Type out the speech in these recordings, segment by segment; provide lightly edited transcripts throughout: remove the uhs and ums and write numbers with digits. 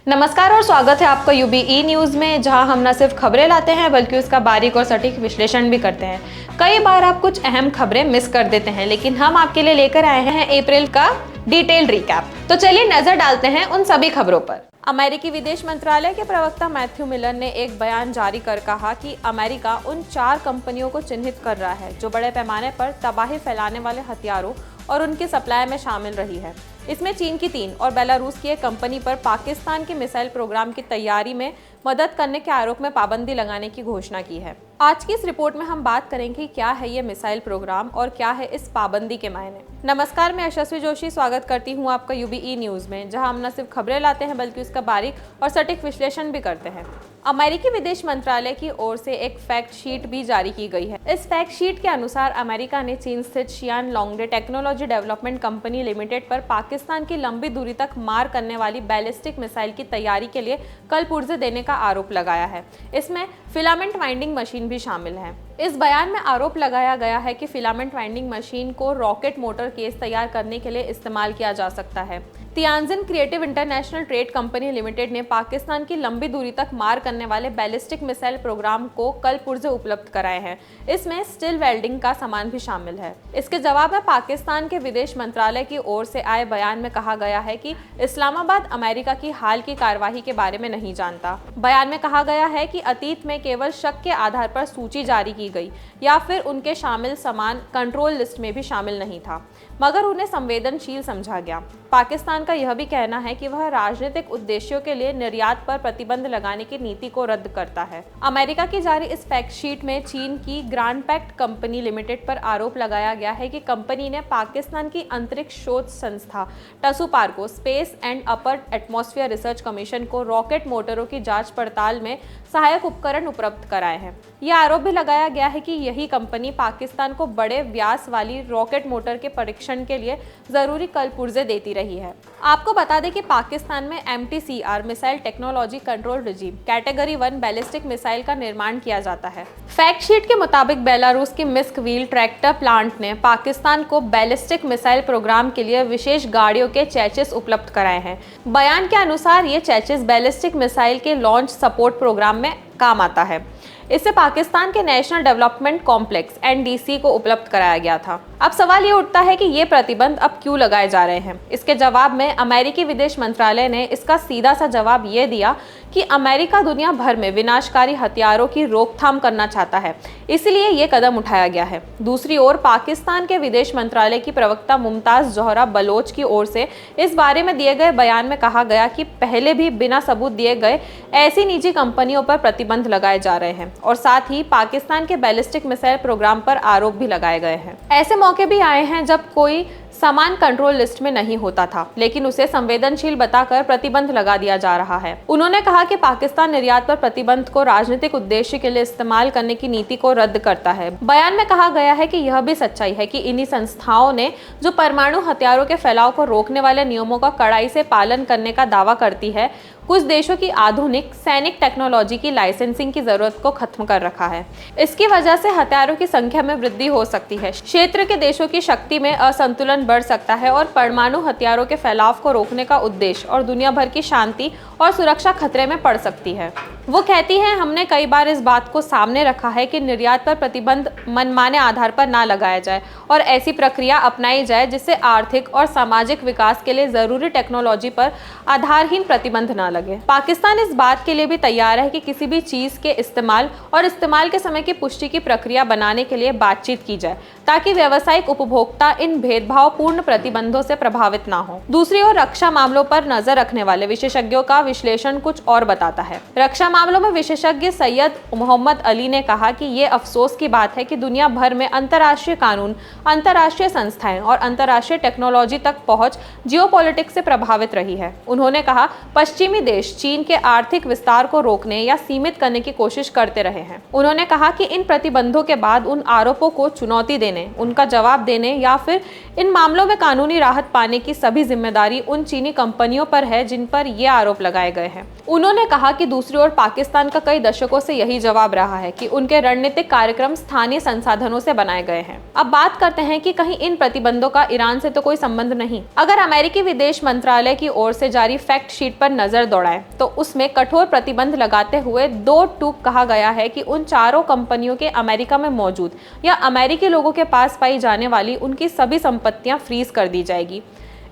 नमस्कार और स्वागत है आपका यूबीई न्यूज़ में, जहां हम न सिर्फ खबरें लाते हैं बल्कि उसका बारीक और सटीक विश्लेषण भी करते हैं। कई बार आप कुछ अहम खबरें मिस कर देते हैं, लेकिन हम आपके लिए लेकर आए हैं अप्रैल का डिटेल रिकैप। तो चलिए नजर डालते हैं उन सभी खबरों पर। अमेरिकी विदेश मंत्रालय के प्रवक्ता मैथ्यू मिलर ने एक बयान जारी कर कहा कि अमेरिका उन 4 कंपनियों को चिन्हित कर रहा है जो बड़े पैमाने पर तबाही फैलाने वाले हथियारों और उनकी सप्लाई में शामिल रही है। इसमें चीन की 3 और बेलारूस की एक कंपनी पर पाकिस्तान के मिसाइल प्रोग्राम की तैयारी में मदद करने के आरोप में पाबंदी लगाने की घोषणा की है। आज की इस रिपोर्ट में हम बात करेंगे क्या है ये मिसाइल प्रोग्राम और क्या है इस पाबंदी के मायने। नमस्कार, मैं यशस्वी जोशी स्वागत करती हूँ आपका यूबीई न्यूज़ में, जहां हम न सिर्फ खबरें लाते हैं बल्कि उसका बारीक और सटीक विश्लेषण भी करते हैं। अमेरिकी विदेश मंत्रालय की ओर से एक फैक्ट शीट भी जारी की गई है। इस फैक्ट शीट के अनुसार अमेरिका ने चीन स्थित शियान लोंगडे टेक्नोलॉजी डेवलपमेंट कंपनी लिमिटेड पर पाकिस्तान की लंबी दूरी तक मार करने वाली बैलिस्टिक मिसाइल की तैयारी के लिए कल पुर्जे देने का आरोप लगाया है। इसमें फिलामेंट वाइंडिंग मशीन भी शामिल है। इस बयान में आरोप लगाया गया है कि फिलामेंट वाइंडिंग मशीन को रॉकेट मोटर केस तैयार करने के लिए इस्तेमाल किया जा सकता है। Tianjin creative international trade company limited ने पाकिस्तान की लंबी दूरी तक मार करने वाले बैलिस्टिक मिसाइल प्रोग्राम को कल पुर्जे उपलब्ध कराए हैं। इसमें स्टिल वेल्डिंग का सामान भी शामिल है। इसके जवाब में पाकिस्तान के विदेश मंत्रालय की ओर से आए बयान में कहा गया है कि इस्लामाबाद अमेरिका की हाल की कार्यवाही के बारे में नहीं जानता। बयान में कहा गया है कि अतीत में केवल शक के आधार पर सूची जारी की गई या फिर उनके शामिल सामान कंट्रोल लिस्ट में भी शामिल नहीं था, मगर उन्हें संवेदनशील समझा गया। पाकिस्तान का यह भी कहना है कि वह राजनीतिक उद्देश्यों के लिए निर्यात पर प्रतिबंध लगाने की नीति को रद्द करता है। अमेरिका की जारी इस फैक्ट शीट में चीन की ग्रांड पैक्ट कंपनी लिमिटेड पर आरोप लगाया गया है कि कंपनी ने पाकिस्तान की अंतरिक्ष शोध संस्था टसूपार को space and upper atmosphere research commission को रॉकेट मोटरों की जांच पड़ताल में सहायक उपकरण उपलब्ध कराए हैं। यह आरोप भी लगाया गया है कि यही कंपनी पाकिस्तान को बड़े व्यास वाली रॉकेट मोटर के परीक्षण के लिए जरूरी कल पुर्जे देती रही है। आपको बता दें कि पाकिस्तान में MTCR missile technology control regime category 1 ballistic missile का निर्माण किया जाता है। फैक्ट शीट के मुताबिक बेलारूस की मिस्क व्हील ट्रैक्टर प्लांट ने पाकिस्तान को बैलिस्टिक मिसाइल प्रोग्राम के लिए विशेष गाड़ियों के चैसिस उपलब्ध कराए हैं। बयान के अनुसार ये चैसिस बैलिस्टिक मिसाइल के लॉन्च सपोर्ट प्रोग्राम में काम आता है। इससे पाकिस्तान के नेशनल डेवलपमेंट कॉम्प्लेक्स NDC को उपलब्ध कराया गया था। अब सवाल ये उठता है कि ये प्रतिबंध अब क्यों लगाए जा रहे हैं। इसके जवाब में अमेरिकी विदेश मंत्रालय ने इसका सीधा सा जवाब ये दिया कि अमेरिका दुनिया भर में विनाशकारी हथियारों की रोकथाम करना चाहता है, इसलिए ये कदम उठाया गया है। दूसरी ओर पाकिस्तान के विदेश मंत्रालय की प्रवक्ता मुमताज जोहरा बलोच की ओर से इस बारे में दिए गए बयान में कहा गया कि पहले भी बिना सबूत दिए गए ऐसी निजी कंपनियों पर प्रतिबंध लगाए जा रहे हैं और साथ ही पाकिस्तान के बैलिस्टिक मिसाइल प्रोग्राम पर आरोप भी लगाए गए हैं। ऐसे मौके भी आए हैं जब कोई सामान कंट्रोल लिस्ट में नहीं होता था, लेकिन उसे संवेदनशील बताकर प्रतिबंध लगा दिया जा रहा है। उन्होंने कहा कि पाकिस्तान निर्यात पर प्रतिबंध को राजनीतिक उद्देश्य के लिए इस्तेमाल करने की नीति को रद्द करता है। बयान में कहा गया है कि यह भी सच्चाई है कि इन्हीं संस्थाओं ने जो परमाणु हथियारों के फैलाव को रोकने वाले नियमों का कड़ाई से पालन करने का दावा करती है, कुछ देशों की आधुनिक सैनिक टेक्नोलॉजी की लाइसेंसिंग की जरूरत को खत्म कर रखा है। इसकी वजह से हथियारों की संख्या में वृद्धि हो सकती है, क्षेत्र के देशों की शक्ति में असंतुलन बढ़ सकता है और परमाणु हथियारों के फैलाव को रोकने का उद्देश्य और दुनिया भर की शांति और सुरक्षा खतरे में पड़ सकती है। वो कहती हैं, हमने कई बार इस बात को सामने रखा है कि निर्यात पर प्रतिबंध मनमाने आधार पर ना लगाया जाए और ऐसी प्रक्रिया अपनाई जाए जिससे आर्थिक और सामाजिक विकास के लिए जरूरी टेक्नोलॉजी पर आधारहीन प्रतिबंध ना लगे। पाकिस्तान इस बात के लिए भी तैयार है कि किसी भी चीज के इस्तेमाल और इस्तेमाल के समय की पुष्टि की प्रक्रिया बनाने के लिए बातचीत की जाए, ताकि व्यावसायिक उपभोक्ता इन भेदभावपूर्ण प्रतिबंधों से प्रभावित ना हो। दूसरी ओर रक्षा मामलों पर नजर रखने वाले विशेषज्ञों का विश्लेषण कुछ और बताता है। रक्षा मामलों में विशेषज्ञ सैयद मोहम्मद अली ने कहा कि ये अफसोस की बात है कि दुनिया भर में अंतर्राष्ट्रीय कानून, अंतर्राष्ट्रीय संस्थाएं और अंतर्राष्ट्रीय टेक्नोलॉजी तक पहुंच जियोपॉलिटिक्स से प्रभावित रही है। उन्होंने कहा, पश्चिमी देश चीन के आर्थिक विस्तार को रोकने या सीमित करने की कोशिश करते रहे हैं। उन्होंने कहा कि इन प्रतिबंधों के बाद उन आरोपों को चुनौती देने, उनका जवाब देने या फिर इन मामलों में कानूनी राहत पाने की सभी जिम्मेदारी उन चीनी कंपनियों पर है जिन पर ये आरोप लगाए गए हैं। उन्होंने कहा कि दूसरी ओर पाकिस्तान का कई दशकों से यही जवाब रहा है कि उनके रणनीतिक कार्यक्रम स्थानीय संसाधनों से बनाए गए हैं। अब बात करते हैं कि कहीं इन प्रतिबंधों का ईरान से तो कोई संबंध नहीं। अगर अमेरिकी विदेश मंत्रालय की ओर से जारी फैक्ट शीट पर नजर दौड़ाएं तो उसमें कठोर प्रतिबंध लगाते हुए 2 टूक कहा गया है कि उन चारों कंपनियों के अमेरिका में मौजूद या अमेरिकी लोगों के पास पाई जाने वाली उनकी सभी संपत्तियां फ्रीज कर दी जाएगी।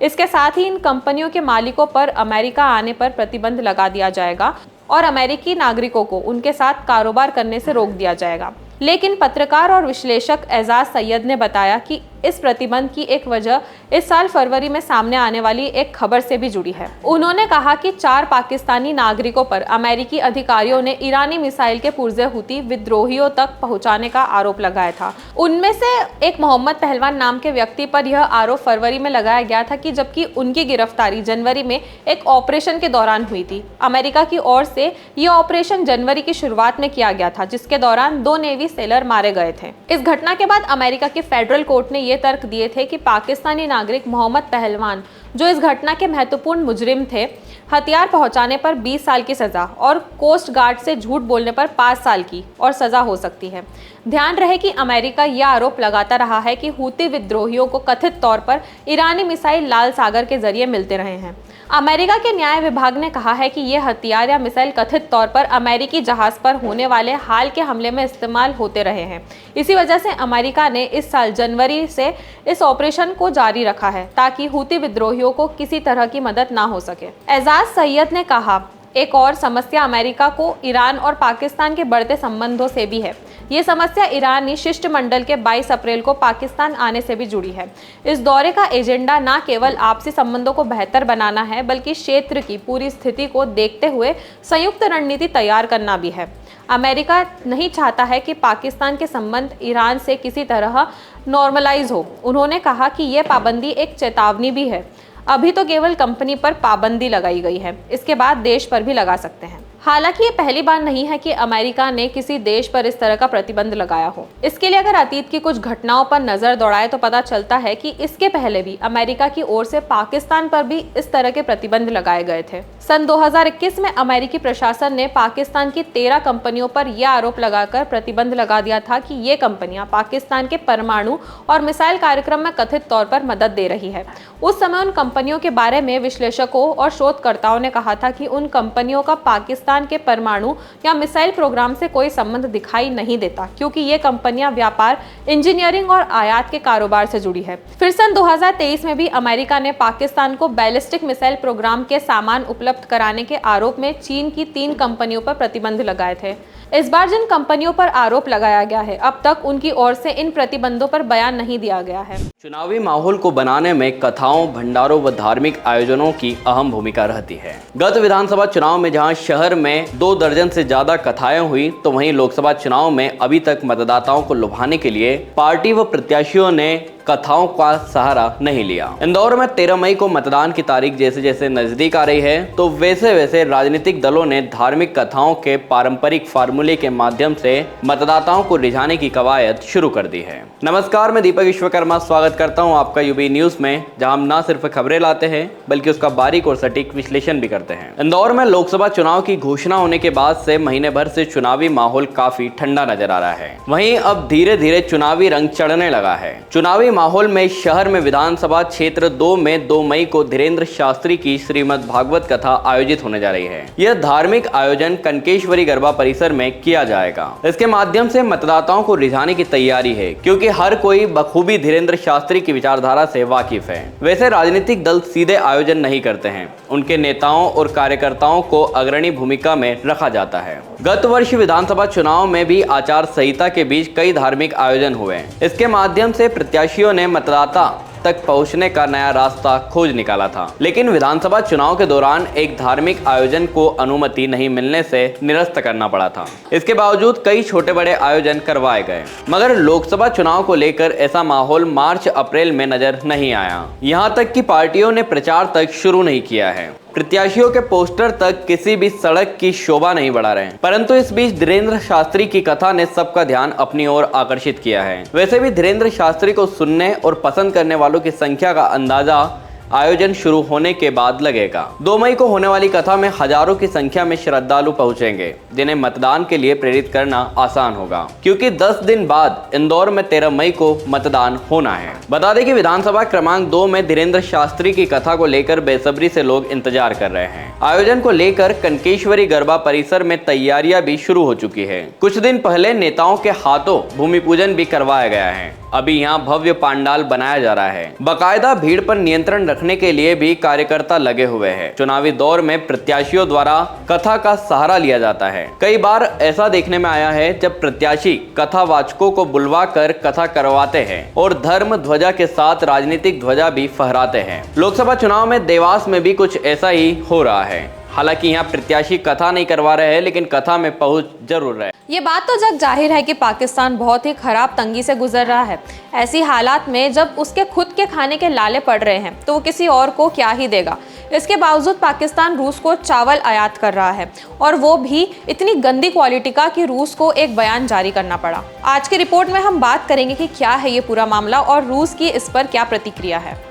इसके साथ ही इन कंपनियों के मालिकों पर अमेरिका आने पर प्रतिबंध लगा दिया जाएगा और अमेरिकी नागरिकों को उनके साथ कारोबार करने से रोक दिया जाएगा। लेकिन पत्रकार और विश्लेषक एजाज सैयद ने बताया कि इस प्रतिबंध की एक वजह इस साल फरवरी में सामने आने वाली एक खबर से भी जुड़ी है। उन्होंने कहा कि 4 पाकिस्तानी नागरिकों पर अमेरिकी अधिकारियों ने ईरानी मिसाइल के पुर्जे हुती विद्रोहियों तक पहुंचाने का आरोप लगाया था। उनमें से एक मोहम्मद पहलवान नाम के व्यक्ति पर यह आरोप फरवरी में लगाया गया था कि जबकि उनकी गिरफ्तारी जनवरी में एक ऑपरेशन के दौरान हुई थी। अमेरिका की ओर से यह ऑपरेशन जनवरी की शुरुआत में किया गया था, जिसके दौरान 2 नेवी सेलर मारे गए थे। इस घटना के बाद अमेरिका के फेडरल कोर्ट ने ये तर्क दिए थे कि पाकिस्तानी नागरिक मोहम्मद पहलवान, जो इस घटना के महत्वपूर्ण मुजरिम थे, हथियार पहुंचाने पर 20 साल की सजा और कोस्ट गार्ड से झूठ बोलने पर 5 साल की और सजा हो सकती है। ध्यान रहे कि अमेरिका यह आरोप लगाता रहा है कि हूती विद्रोहियों को कथित तौर पर ईरानी मिसाइल लाल सागर के जरिए मिलते रहे हैं। अमेरिका के न्याय विभाग ने कहा है कि ये हथियार या मिसाइल कथित तौर पर अमेरिकी जहाज पर होने वाले हाल के हमले में इस्तेमाल होते रहे हैं। इसी वजह से अमेरिका ने इस साल जनवरी से इस ऑपरेशन को जारी रखा है ताकि हूती विद्रोहियों को किसी तरह की मदद ना हो सके। एजाज सैयद ने कहा, एक और समस्या अमेरिका को ईरान और पाकिस्तान के बढ़ते संबंधों से भी है। ये समस्या ईरानी शिष्टमंडल के 22 अप्रैल को पाकिस्तान आने से भी जुड़ी है। इस दौरे का एजेंडा न केवल आपसी संबंधों को बेहतर बनाना है, बल्कि क्षेत्र की पूरी स्थिति को देखते हुए संयुक्त रणनीति तैयार करना भी है। अमेरिका नहीं चाहता है कि पाकिस्तान के संबंध ईरान से किसी तरह नॉर्मलाइज हो। उन्होंने कहा कि यह पाबंदी एक चेतावनी भी है। अभी तो केवल कंपनी पर पाबंदी लगाई गई है, इसके बाद देश पर भी लगा सकते हैं। हालांकि ये पहली बार नहीं है कि अमेरिका ने किसी देश पर इस तरह का प्रतिबंध लगाया हो। इसके लिए अगर अतीत की कुछ घटनाओं पर नजर दौड़ाए तो पता चलता है कि इसके पहले भी अमेरिका की ओर से पाकिस्तान पर भी इस तरह के प्रतिबंध लगाए गए थे। सन 2021 में अमेरिकी प्रशासन ने पाकिस्तान की 13 कंपनियों पर यह आरोप लगाकर प्रतिबंध लगा दिया था कि ये कंपनियां पाकिस्तान के परमाणु और मिसाइल कार्यक्रम में कथित तौर पर मदद दे रही है। उस समय उन कंपनियों के बारे में विश्लेषकों और शोधकर्ताओं ने कहा था कि उन कंपनियों का पाकिस्तान के परमाणु या मिसाइल प्रोग्राम से कोई संबंध दिखाई नहीं देता, क्योंकि ये कंपनियां व्यापार, इंजीनियरिंग और आयात के कारोबार से जुड़ी है। फिर सन 2023 में भी अमेरिका ने पाकिस्तान को बैलिस्टिक मिसाइल प्रोग्राम के सामान उपलब्ध कराने के आरोप में चीन की 3 कंपनियों पर प्रतिबंध लगाए थे। इस बार जिन कंपनियों पर आरोप लगाया गया है, अब तक उनकी ओर से इन प्रतिबंधों पर बयान नहीं दिया गया है। चुनावी माहौल को बनाने में कथाओं, भंडारों व धार्मिक आयोजनों की अहम भूमिका रहती है। गत विधानसभा चुनाव में जहां शहर में 2 दर्जन से ज्यादा कथाएं हुई, तो वहीं लोकसभा चुनाव में अभी तक मतदाताओं को लुभाने के लिए पार्टी व प्रत्याशियों ने कथाओं का सहारा नहीं लिया। इंदौर में 13 मई को मतदान की तारीख जैसे जैसे नजदीक आ रही है, तो वैसे वैसे राजनीतिक दलों ने धार्मिक कथाओं के पारंपरिक फार्मूले के माध्यम से मतदाताओं को रिझाने की कवायद शुरू कर दी है। नमस्कार, मैं दीपक विश्वकर्मा स्वागत करता हूं आपका यूबी न्यूज में, जहां हम न सिर्फ खबरें लाते हैं बल्कि उसका बारीक और सटीक विश्लेषण भी करते हैं। इंदौर में लोकसभा चुनाव की घोषणा होने के बाद से महीने भर से चुनावी माहौल काफी ठंडा नजर आ रहा है। वहीं अब धीरे धीरे चुनावी रंग चढ़ने लगा है। चुनावी माहौल में शहर में विधानसभा क्षेत्र 2 में 2 मई को धीरेन्द्र शास्त्री की श्रीमद् भागवत कथा आयोजित होने जा रही है। यह धार्मिक आयोजन कनकेश्वरी गरबा परिसर में किया जाएगा। इसके माध्यम से मतदाताओं को रिझाने की तैयारी है, क्योंकि हर कोई बखूबी धीरेन्द्र शास्त्री की विचारधारा से वाकिफ है। वैसे राजनीतिक दल सीधे आयोजन नहीं करते हैं, उनके नेताओं और कार्यकर्ताओं को अग्रणी भूमिका में रखा जाता है। गत वर्ष विधानसभा चुनाव में भी आचार संहिता के बीच कई धार्मिक आयोजन हुए। इसके माध्यम से प्रत्याशियों ने मतदाता तक पहुंचने का नया रास्ता खोज निकाला था, लेकिन विधानसभा चुनाव के दौरान एक धार्मिक आयोजन को अनुमति नहीं मिलने से निरस्त करना पड़ा था। इसके बावजूद कई छोटे बड़े आयोजन करवाए गए, मगर लोकसभा चुनाव को लेकर ऐसा माहौल मार्च अप्रैल में नजर नहीं आया। यहाँ तक कि पार्टियों ने प्रचार तक शुरू नहीं किया है। प्रत्याशियों के पोस्टर तक किसी भी सड़क की शोभा नहीं बढ़ा रहे, परंतु इस बीच धीरेन्द्र शास्त्री की कथा ने सबका ध्यान अपनी ओर आकर्षित किया है। वैसे भी धीरेन्द्र शास्त्री को सुनने और पसंद करने वालों की संख्या का अंदाजा आयोजन शुरू होने के बाद लगेगा। 2 मई को होने वाली कथा में हजारों की संख्या में श्रद्धालु पहुंचेंगे, जिन्हें मतदान के लिए प्रेरित करना आसान होगा, क्योंकि 10 दिन बाद इंदौर में 13 मई को मतदान होना है। बता दें कि विधानसभा क्रमांक 2 में धीरेन्द्र शास्त्री की कथा को लेकर बेसब्री से लोग इंतजार कर रहे हैं। आयोजन को लेकर कनकेश्वरी गरबा परिसर में तैयारियां भी शुरू हो चुकी है। कुछ दिन पहले नेताओं के हाथों भूमि पूजन भी करवाया गया है। अभी यहाँ भव्य पंडाल बनाया जा रहा है। बकायदा भीड़ पर नियंत्रण रखने के लिए भी कार्यकर्ता लगे हुए हैं। चुनावी दौर में प्रत्याशियों द्वारा कथा का सहारा लिया जाता है। कई बार ऐसा देखने में आया है जब प्रत्याशी कथावाचकों को बुलवा कर कथा करवाते हैं और धर्म ध्वजा के साथ राजनीतिक ध्वजा भी फहराते हैं। लोकसभा चुनाव में देवास में भी कुछ ऐसा ही हो रहा है। हालांकि यहाँ प्रत्याशी कथा नहीं करवा रहे हैं, लेकिन कथा में पहुंच जरूर रहे। ये बात तो जग जाहिर है कि पाकिस्तान बहुत ही खराब तंगी से गुजर रहा है। ऐसी हालात में जब उसके खुद के खाने के लाले पड़ रहे हैं तो वो किसी और को क्या ही देगा। इसके बावजूद पाकिस्तान रूस को चावल आयात कर रहा है, और वो भी इतनी गंदी क्वालिटी का कि रूस को एक बयान जारी करना पड़ा। आज की रिपोर्ट में हम बात करेंगे कि क्या है ये पूरा मामला और रूस की इस पर क्या प्रतिक्रिया है।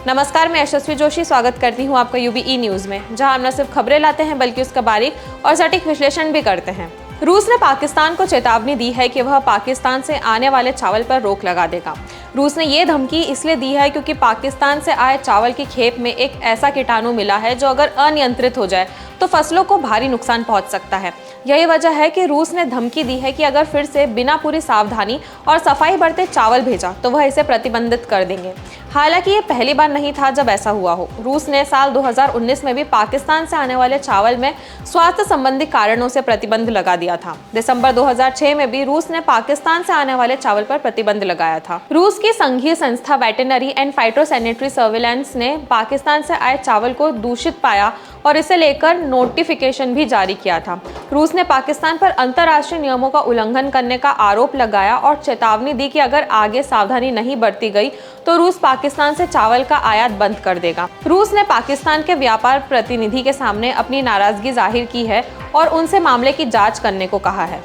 नमस्कार, मैं यशस्वी जोशी स्वागत करती हूँ आपका यूबीई न्यूज़ में, जहाँ हम न सिर्फ खबरें लाते हैं बल्कि उसका बारीक और सटीक विश्लेषण भी करते हैं। रूस ने पाकिस्तान को चेतावनी दी है कि वह पाकिस्तान से आने वाले चावल पर रोक लगा देगा। रूस ने ये धमकी इसलिए दी है क्योंकि पाकिस्तान से आए चावल की खेप में एक ऐसा कीटाणु मिला है जो अगर अनियंत्रित हो जाए तो फसलों को भारी नुकसान पहुंच सकता है। यही वजह है कि रूस ने धमकी दी है कि अगर फिर से बिना पूरी सावधानी और सफाई बरते चावल भेजा तो वह इसे प्रतिबंधित कर देंगे। हालांकि ये पहली बार नहीं था जब ऐसा हुआ हो। रूस ने साल 2019 में भी पाकिस्तान से आने वाले चावल में स्वास्थ्य संबंधी कारणों से प्रतिबंध लगा दिया था। दिसंबर 2006 में भी रूस ने पाकिस्तान से आने वाले चावल पर प्रतिबंध लगाया था। रूस की संघीय संस्था वेटरनरी एंड फाइटोसैनिटरी सर्विलांस ने पाकिस्तान से आए चावल को दूषित पाया और इसे लेकर नोटिफिकेशन भी जारी किया था। रूस ने पाकिस्तान पर अंतर्राष्ट्रीय नियमों का उल्लंघन करने का आरोप लगाया और चेतावनी दी कि अगर आगे सावधानी नहीं बरती गई तो रूस पाकिस्तान से चावल का आयात बंद कर देगा। रूस ने पाकिस्तान के व्यापार प्रतिनिधि के सामने अपनी नाराजगी जाहिर की है और उनसे मामले की जांच करने को कहा है।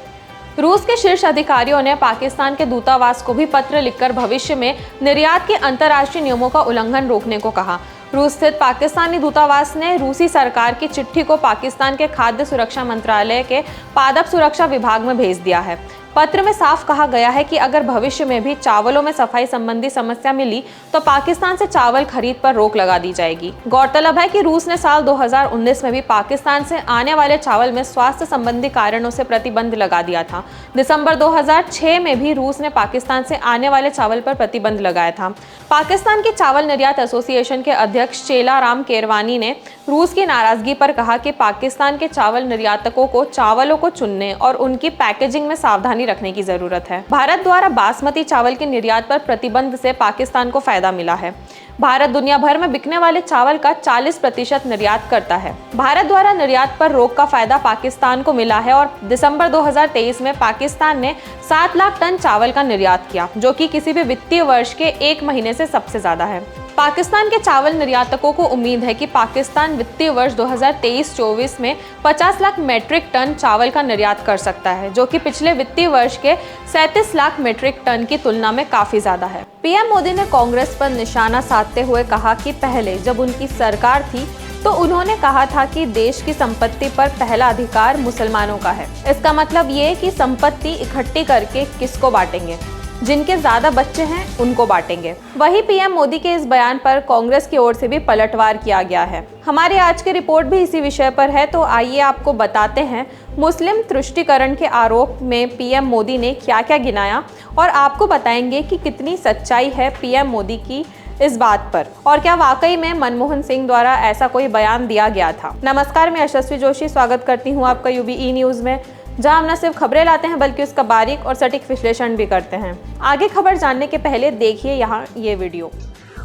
रूस के शीर्ष अधिकारियों ने पाकिस्तान के दूतावास को भी पत्र लिखकर भविष्य में निर्यात के अंतर्राष्ट्रीय नियमों का उल्लंघन रोकने को कहा। रूस स्थित पाकिस्तानी दूतावास ने रूसी सरकार की चिट्ठी को पाकिस्तान के खाद्य सुरक्षा मंत्रालय के पादप सुरक्षा विभाग में भेज दिया है। पत्र में साफ कहा गया है कि अगर भविष्य में भी चावलों में सफाई संबंधी समस्या मिली तो पाकिस्तान से चावल खरीद पर रोक लगा दी जाएगी। गौरतलब है कि रूस ने साल 2019 में भी पाकिस्तान से आने वाले चावल में स्वास्थ्य संबंधी कारणों से प्रतिबंध लगा दिया था। दिसंबर 2006 में भी रूस ने पाकिस्तान से आने वाले चावल पर प्रतिबंध लगाया था। पाकिस्तान की चावल निर्यात एसोसिएशन के अध्यक्ष चेला राम केरवानी ने रूस की नाराजगी पर कहा कि पाकिस्तान के चावल निर्यातकों को चावलों को चुनने और उनकी पैकेजिंग में सावधानी रखने की जरूरत है। भारत द्वारा बासमती चावल के निर्यात पर प्रतिबंध से पाकिस्तान को फायदा मिला है। भारत दुनिया भर में बिकने वाले चावल का 40% निर्यात करता है। भारत द्वारा निर्यात पर रोक का फायदा पाकिस्तान को मिला है और दिसंबर 2023 में पाकिस्तान ने 7 लाख टन चावल का निर्यात किया, जो कि किसी भी वित्तीय वर्ष के 1 महीने से सबसे ज्यादा है। पाकिस्तान के चावल निर्यातकों को उम्मीद है कि पाकिस्तान वित्तीय वर्ष 2023-24 में 50 लाख मीट्रिक टन चावल का निर्यात कर सकता है, जो कि पिछले वित्तीय वर्ष के 37 लाख मीट्रिक टन की तुलना में काफी ज्यादा है। पीएम मोदी ने कांग्रेस पर निशाना साधते हुए कहा कि पहले जब उनकी सरकार थी तो उन्होंने कहा था कि देश की संपत्ति पर पहला अधिकार मुसलमानों का है। इसका मतलब ये कि संपत्ति इकट्ठी करके किसको बांटेंगे, जिनके ज्यादा बच्चे हैं उनको बांटेंगे। वही पीएम मोदी के इस बयान पर कांग्रेस की ओर से भी पलटवार किया गया है। हमारी आज की रिपोर्ट भी इसी विषय पर है, तो आइए आपको बताते हैं मुस्लिम तुष्टीकरण के आरोप में पीएम मोदी ने क्या क्या गिनाया, और आपको बताएंगे कि कितनी सच्चाई है पीएम मोदी की इस बात पर, और क्या वाकई में मनमोहन सिंह द्वारा ऐसा कोई बयान दिया गया था। नमस्कार, मैं यशस्वी जोशी स्वागत करती हूँ आपका यूबीई न्यूज़ में, जहां हम न सिर्फ खबरें लाते हैं बल्कि उसका बारीक और सटीक विश्लेषण भी करते हैं। आगे खबर जानने के पहले देखिए यहाँ ये video.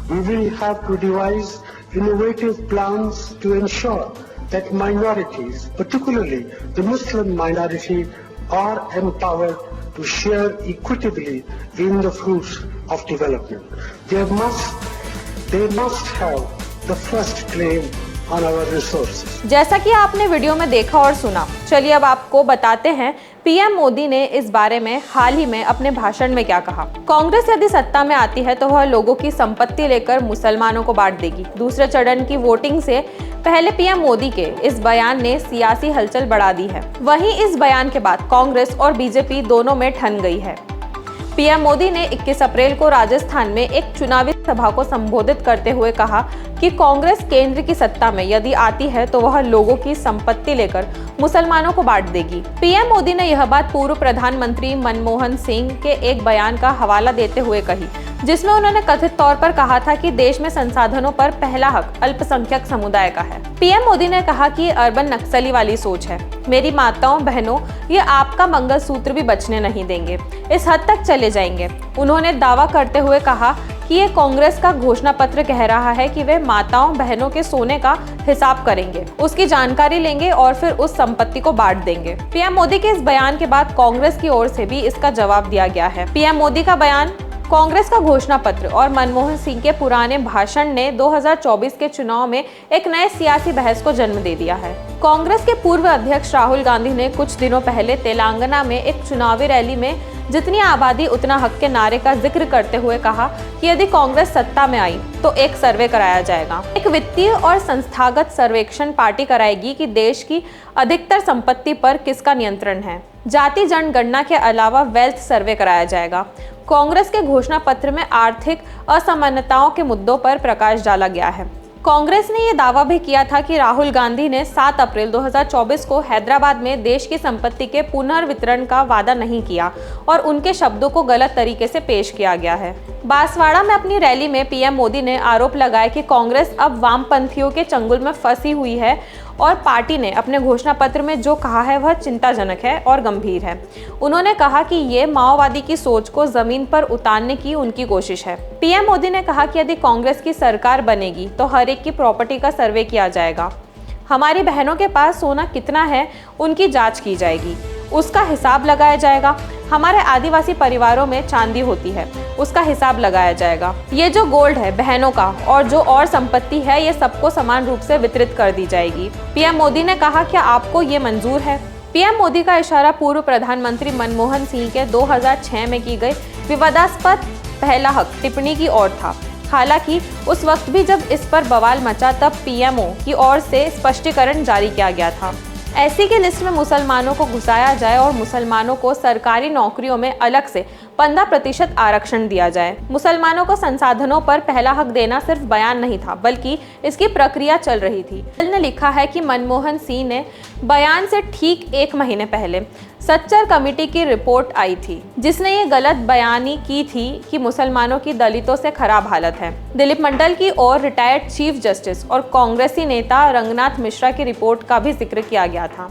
We will have to devise innovative plans to ensure that minorities, particularly the Muslim minority, are empowered to share equitably in the fruits of development. They must have the first claim on our resources. जैसा कि आपने video में देखा और सुना, चलिए अब आपको बताते हैं पीएम मोदी ने इस बारे में हाल ही में अपने भाषण में क्या कहा। कांग्रेस यदि सत्ता में आती है तो वह लोगों की संपत्ति लेकर मुसलमानों को बांट देगी। दूसरे चरण की वोटिंग से पहले पीएम मोदी के इस बयान ने सियासी हलचल बढ़ा दी है। वहीं इस बयान के बाद कांग्रेस और बीजेपी दोनों में ठन गई है। पीएम मोदी ने 21 अप्रैल को राजस्थान में एक चुनावी सभा को संबोधित करते हुए कहा कि कांग्रेस केंद्र की सत्ता में यदि आती है तो वह लोगों की संपत्ति लेकर मुसलमानों को बांट देगी। पीएम मोदी ने यह बात पूर्व प्रधानमंत्री मनमोहन सिंह के एक बयान का हवाला देते हुए कही, जिसमें उन्होंने कथित तौर पर कहा था कि देश में संसाधनों पर पहला हक अल्पसंख्यक समुदाय का है। पीएम मोदी ने कहा कि ये अर्बन नक्सली वाली सोच है। मेरी माताओं बहनों, ये आपका मंगलसूत्र भी बचने नहीं देंगे, इस हद तक चले जाएंगे। उन्होंने दावा करते हुए कहा कि ये कांग्रेस का घोषणा पत्र कह रहा है कि वे माताओं बहनों के सोने का हिसाब करेंगे, उसकी जानकारी लेंगे और फिर उस संपत्ति को बांट देंगे। पीएम मोदी के इस बयान के बाद कांग्रेस की ओर से भी इसका जवाब दिया गया है। पीएम मोदी का बयान, कांग्रेस का घोषणा पत्र और मनमोहन सिंह के पुराने भाषण ने 2024 के चुनाव में एक नए सियासी बहस को जन्म दे दिया है। कांग्रेस के पूर्व अध्यक्ष राहुल गांधी ने कुछ दिनों पहले तेलंगाना में एक चुनावी रैली में जितनी आबादी उतना हक के नारे का जिक्र करते हुए कहा कि यदि कांग्रेस सत्ता में आई तो एक सर्वे कराया जाएगा। एक वित्तीय और संस्थागत सर्वेक्षण पार्टी कराएगी कि देश की अधिकतर संपत्ति पर किसका नियंत्रण है। जाति जनगणना के अलावा वेल्थ सर्वे कराया जाएगा। कांग्रेस के घोषणा पत्र में आर्थिक असमानताओं के मुद्दों पर प्रकाश डाला गया है। कांग्रेस ने यह दावा भी किया था कि राहुल गांधी ने 7 अप्रैल 2024 को हैदराबाद में देश की संपत्ति के पुनर्वितरण का वादा नहीं किया और उनके शब्दों को गलत तरीके से पेश किया गया है। बांसवाड़ा में अपनी रैली में पीएम मोदी ने आरोप लगाया कि कांग्रेस अब वामपंथियों के चंगुल में फंसी हुई है और पार्टी ने अपने घोषणा पत्र में जो कहा है वह चिंताजनक है और गंभीर है। उन्होंने कहा कि ये माओवादी की सोच को जमीन पर उतारने की उनकी कोशिश है। पीएम मोदी ने कहा कि यदि कांग्रेस की सरकार बनेगी तो हर एक की प्रॉपर्टी का सर्वे किया जाएगा। हमारी बहनों के पास सोना कितना है उनकी जांच की जाएगी, उसका हिसाब लगाया जाएगा। हमारे आदिवासी परिवारों में चांदी होती है, उसका हिसाब लगाया जाएगा। ये जो गोल्ड है बहनों का और जो और संपत्ति है ये सबको समान रूप से वितरित कर दी जाएगी। पीएम मोदी ने कहा, क्या आपको ये मंजूर है? पीएम मोदी का इशारा पूर्व प्रधानमंत्री मनमोहन सिंह के 2006 में की गई विवादास्पद पहला हक टिप्पणी की ओर था। हालांकि उस वक्त भी जब इस पर बवाल मचा तब पीएमओ की ओर से स्पष्टीकरण जारी किया गया था। ऐसी की लिस्ट में मुसलमानों को घुसाया जाए और मुसलमानों को सरकारी नौकरियों में अलग से 15% आरक्षण दिया जाए। मुसलमानों को संसाधनों पर पहला हक देना सिर्फ बयान नहीं था बल्कि इसकी प्रक्रिया चल रही थी। ने लिखा है कि मनमोहन सिंह ने बयान से ठीक 1 महीने पहले सच्चर कमेटी की रिपोर्ट आई थी जिसने ये गलत बयानी की थी कि मुसलमानों की दलितों से खराब हालत है। दिलीप मंडल की और रिटायर्ड चीफ जस्टिस और कांग्रेसी नेता रंगनाथ मिश्रा की रिपोर्ट का भी जिक्र किया गया था।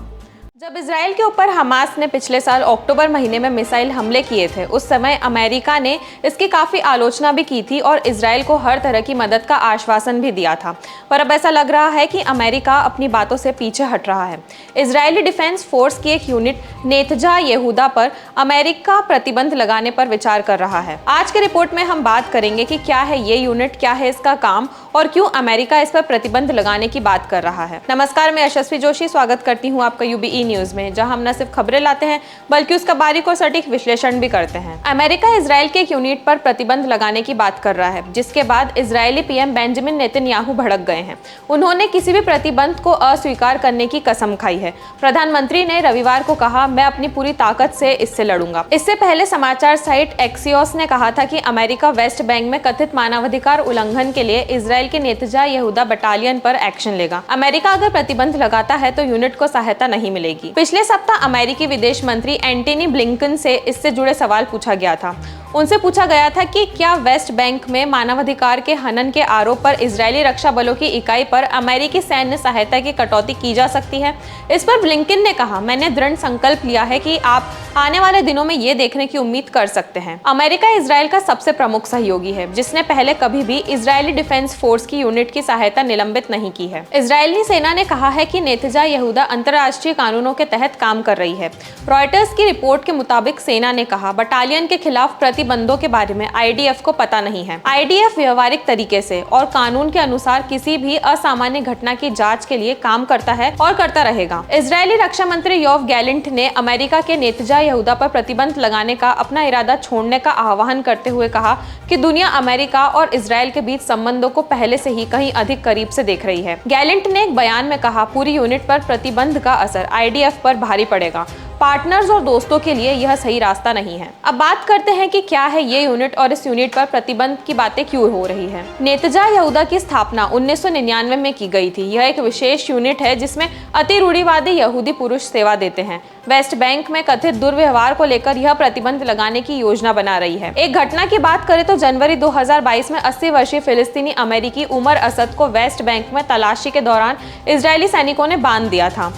जब इजराइल के ऊपर हमास ने पिछले साल अक्टूबर महीने में मिसाइल हमले किए थे, उस समय अमेरिका ने इसकी काफ़ी आलोचना भी की थी और इजराइल को हर तरह की मदद का आश्वासन भी दिया था। पर अब ऐसा लग रहा है कि अमेरिका अपनी बातों से पीछे हट रहा है। इजरायली डिफेंस फोर्स की एक यूनिट नेतजा यहूदा पर अमेरिका प्रतिबंध लगाने पर विचार कर रहा है। आज के रिपोर्ट में हम बात करेंगे कि क्या है ये यूनिट, क्या है इसका काम और क्यों अमेरिका इस पर प्रतिबंध लगाने की बात कर रहा है। नमस्कार, मैं यशस्वी जोशी स्वागत करती हूँ आपका यूबीई न्यूज में, जहां हम न सिर्फ खबरें लाते हैं बल्कि उसका बारीक और सटीक विश्लेषण भी करते हैं। अमेरिका इजराइल के एक यूनिट पर प्रतिबंध लगाने की बात कर रहा है, जिसके बाद इजरायली पीएम बेंजामिन नेतन्याहू भड़क गए हैं। उन्होंने किसी भी प्रतिबंध को अस्वीकार करने की कसम खाई है। प्रधानमंत्री ने रविवार को कहा, मैं अपनी पूरी ताकत से इससे लड़ूंगा। इससे पहले समाचार साइट एक्सियोस ने कहा था कि अमेरिका वेस्ट बैंक में कथित मानवाधिकार उल्लंघन के लिए इजराइल के नेतजा यहूदा बटालियन पर एक्शन लेगा। अमेरिका अगर प्रतिबंध लगाता है तो यूनिट को सहायता नहीं मिलेगी। पिछले सप्ताह अमेरिकी विदेश मंत्री एंटनी ब्लिंकन से इससे जुड़े सवाल पूछा गया था। उनसे पूछा गया था कि क्या वेस्ट बैंक में मानवाधिकार के हनन के आरोप पर इजरायली रक्षा बलों की इकाई पर अमेरिकी सैन्य सहायता की कटौती की जा सकती है। इस पर ब्लिंकन ने कहा, मैंने दृढ़ संकल्प लिया है कि आप आने वाले दिनों में ये देखने की उम्मीद कर सकते हैं। अमेरिका इजराइल का सबसे प्रमुख सहयोगी है, जिसने पहले कभी भी इजरायली डिफेंस फोर्स की यूनिट की सहायता निलंबित नहीं की है। इजरायली सेना ने कहा है कि नेतन्याहू यहूदा अंतर्राष्ट्रीय कानूनों के तहत काम कर रही है। रॉयटर्स की रिपोर्ट के मुताबिक सेना ने कहा, बटालियन के खिलाफ प्रतिबंधों के बारे में आईडीएफ को पता नहीं है। आईडीएफ व्यवहारिक तरीके से और कानून के अनुसार किसी भी असामान्य घटना की जांच के लिए काम करता है और करता रहेगा। इजरायली रक्षा मंत्री योव गैलेंट ने अमेरिका के नेतन्याहू यहूदा पर प्रतिबंध लगाने का अपना इरादा छोड़ने का आह्वान करते हुए कहा कि दुनिया अमेरिका और इजरायल के बीच संबंधों को पहले से ही कहीं अधिक करीब से देख रही है। गैलेंट ने एक बयान में कहा, पूरी यूनिट पर प्रतिबंध का असर आईडीएफ पर भारी पड़ेगा। पार्टनर्स और दोस्तों के लिए यह सही रास्ता नहीं है। अब बात करते हैं कि क्या है ये यूनिट और इस यूनिट पर प्रतिबंध की बातें क्यों हो रही है। नेतन्याहू यहूदा की स्थापना 1999 में की गई थी। यह एक विशेष यूनिट है जिसमें अति रूढ़िवादी यहूदी पुरुष सेवा देते हैं। वेस्ट बैंक में कथित दुर्व्यवहार को लेकर यह प्रतिबंध लगाने की योजना बना रही है। एक घटना की बात करें तो जनवरी 2022 में 80 वर्षीय फिलिस्तीनी अमेरिकी उमर असद को वेस्ट बैंक में तलाशी के दौरान इजरायली सैनिकों ने बांध दिया था।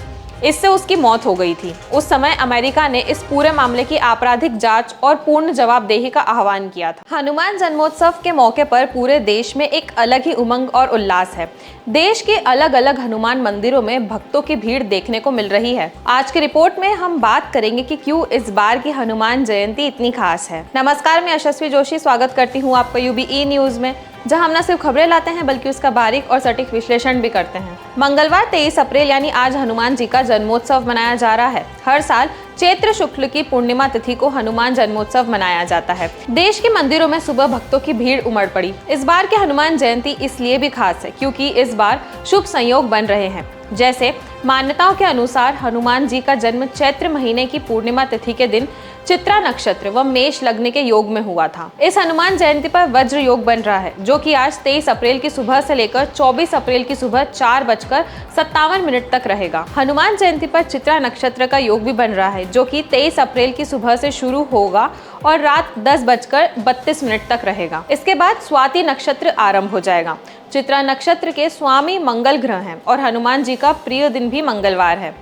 इससे उसकी मौत हो गई थी। उस समय अमेरिका ने इस पूरे मामले की आपराधिक जांच और पूर्ण जवाबदेही का आह्वान किया था। हनुमान जन्मोत्सव के मौके पर पूरे देश में एक अलग ही उमंग और उल्लास है। देश के अलग अलग हनुमान मंदिरों में भक्तों की भीड़ देखने को मिल रही है। आज की रिपोर्ट में हम बात करेंगे कि क्यों इस बार की हनुमान जयंती इतनी खास है। नमस्कार, मैं यशस्वी जोशी स्वागत करती हूँ आपका यूबीई न्यूज में, जहां हम न सिर्फ खबरें लाते हैं बल्कि उसका बारीक और सटीक विश्लेषण भी करते हैं। मंगलवार 23 अप्रैल यानी आज हनुमान जी का जन्मोत्सव मनाया जा रहा है। हर साल चैत्र शुक्ल की पूर्णिमा तिथि को हनुमान जन्मोत्सव मनाया जाता है। देश के मंदिरों में सुबह भक्तों की भीड़ उमड़ पड़ी। इस बार की हनुमान जयंती इसलिए भी खास है क्योंकि इस बार शुभ संयोग बन रहे हैं। जैसे मान्यताओं के अनुसार हनुमान जी का जन्म चैत्र महीने की पूर्णिमा तिथि के दिन चित्रा नक्षत्र व मेष लग्न के योग में हुआ था। इस हनुमान जयंती पर वज्र योग बन रहा है, जो कि आज 23 अप्रैल की सुबह से लेकर 24 अप्रैल की सुबह 4:57 तक रहेगा। हनुमान जयंती पर चित्रा नक्षत्र का योग भी बन रहा है, जो कि 23 अप्रैल की सुबह से शुरू होगा और रात 10:32 तक रहेगा। इसके बाद स्वाति नक्षत्र आरंभ हो जाएगा। चित्रा नक्षत्र के स्वामी मंगल ग्रह हैं और हनुमान जी का प्रिय दिन भी मंगलवार है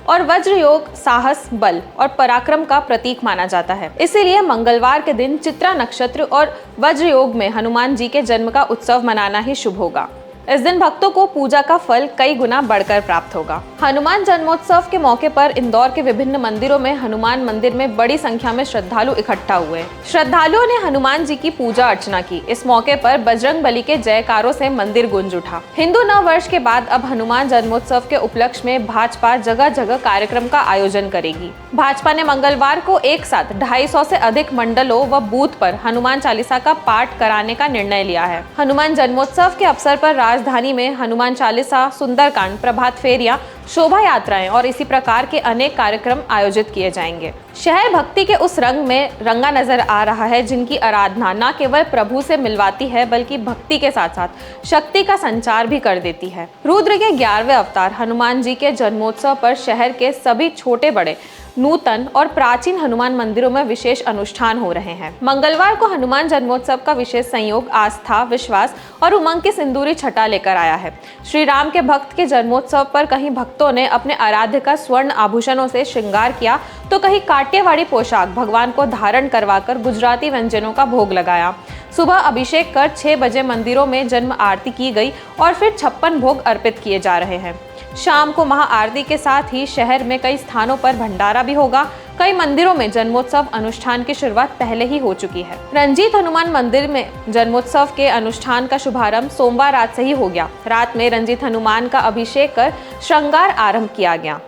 और वज्र योग साहस, बल और पराक्रम का प्रतीक माना जाता है। इसीलिए मंगलवार के दिन चित्रा नक्षत्र और वज्र योग में हनुमान जी के जन्म का उत्सव मनाना ही शुभ होगा। इस दिन भक्तों को पूजा का फल कई गुना बढ़कर प्राप्त होगा। हनुमान जन्मोत्सव के मौके पर इंदौर के विभिन्न मंदिरों में हनुमान मंदिर में बड़ी संख्या में श्रद्धालु इकट्ठा हुए। श्रद्धालुओं ने हनुमान जी की पूजा अर्चना की। इस मौके पर बजरंगबली के जयकारों से मंदिर गूंज उठा। हिंदू नव वर्ष के बाद अब हनुमान जन्मोत्सव के उपलक्ष्य में भाजपा जगह जगह कार्यक्रम का आयोजन करेगी। भाजपा ने मंगलवार को एक साथ 250 से अधिक मंडलों व बूथ पर हनुमान चालीसा का पाठ कराने का निर्णय लिया है। हनुमान जन्मोत्सव के अवसर पर राजधानी में हनुमान चालीसा, सुंदरकांड, प्रभात फेरियां, शोभा यात्राएं और इसी प्रकार के अनेक कार्यक्रम आयोजित किए जाएंगे। शहर भक्ति के उस रंग में रंगा नजर आ रहा है, जिनकी आराधना न केवल प्रभु से मिलवाती है बल्कि भक्ति के साथ साथ शक्ति का संचार भी कर देती है। रुद्र के 11वें अवतार हनुमान जी के जन्मोत्सव पर शहर के सभी छोटे बड़े, नूतन और प्राचीन हनुमान मंदिरों में विशेष अनुष्ठान हो रहे हैं। मंगलवार को हनुमान जन्मोत्सव का विशेष संयोग आस्था, विश्वास और उमंग की सिंदूरी छटा लेकर आया है। श्री राम के भक्त के जन्मोत्सव पर कहीं भक्तों ने अपने आराध्य का स्वर्ण आभूषणों से श्रृंगार किया तो कहीं काठियावाड़ी पोशाक भगवान को धारण करवाकर गुजराती व्यंजनों का भोग लगाया। सुबह अभिषेक कर 6 बजे मंदिरों में जन्म आरती की गई और फिर 56 भोग अर्पित किए जा रहे हैं। शाम को महाआरती के साथ ही शहर में कई स्थानों पर भंडारा भी होगा। कई मंदिरों में जन्मोत्सव अनुष्ठान की शुरुआत पहले ही हो चुकी है। रंजीत हनुमान मंदिर में जन्मोत्सव के अनुष्ठान का शुभारंभ सोमवार रात से ही हो गया। रात में रंजीत हनुमान का अभिषेक कर श्रृंगार आरंभ किया गया।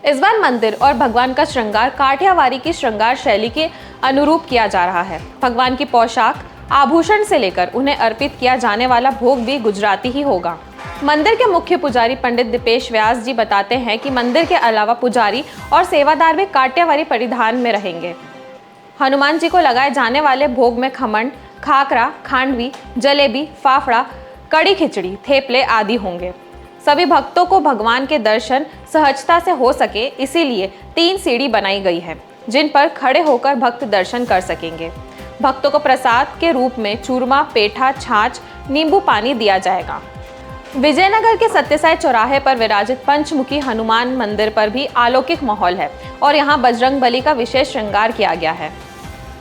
इस बार मंदिर और भगवान का श्रृंगार काठियावाड़ी की श्रृंगार शैली के अनुरूप किया जा रहा है। भगवान की पोशाक, आभूषण से लेकर उन्हें अर्पित किया जाने वाला भोग भी गुजराती ही होगा। मंदिर के मुख्य पुजारी पंडित दीपेश व्यास जी बताते हैं कि मंदिर के अलावा पुजारी और सेवादार भी काठियावाड़ी परिधान में रहेंगे। हनुमान जी को लगाए जाने वाले भोग में खमन, खाकरा, खांडवी, जलेबी, फाफड़ा, कड़ी खिचड़ी, थेपले आदि होंगे। सभी भक्तों को भगवान के दर्शन सहजता से हो सके, इसीलिए 3 सीढ़ी बनाई गई है, जिन पर खड़े होकर भक्त दर्शन कर सकेंगे। भक्तों को प्रसाद के रूप में चूरमा, पेठा, छाछ, नींबू पानी दिया जाएगा। विजयनगर के सत्यसाई चौराहे पर विराजित पंचमुखी हनुमान मंदिर पर भी अलौकिक माहौल है और यहाँ बजरंग बली का विशेष श्रृंगार किया गया है।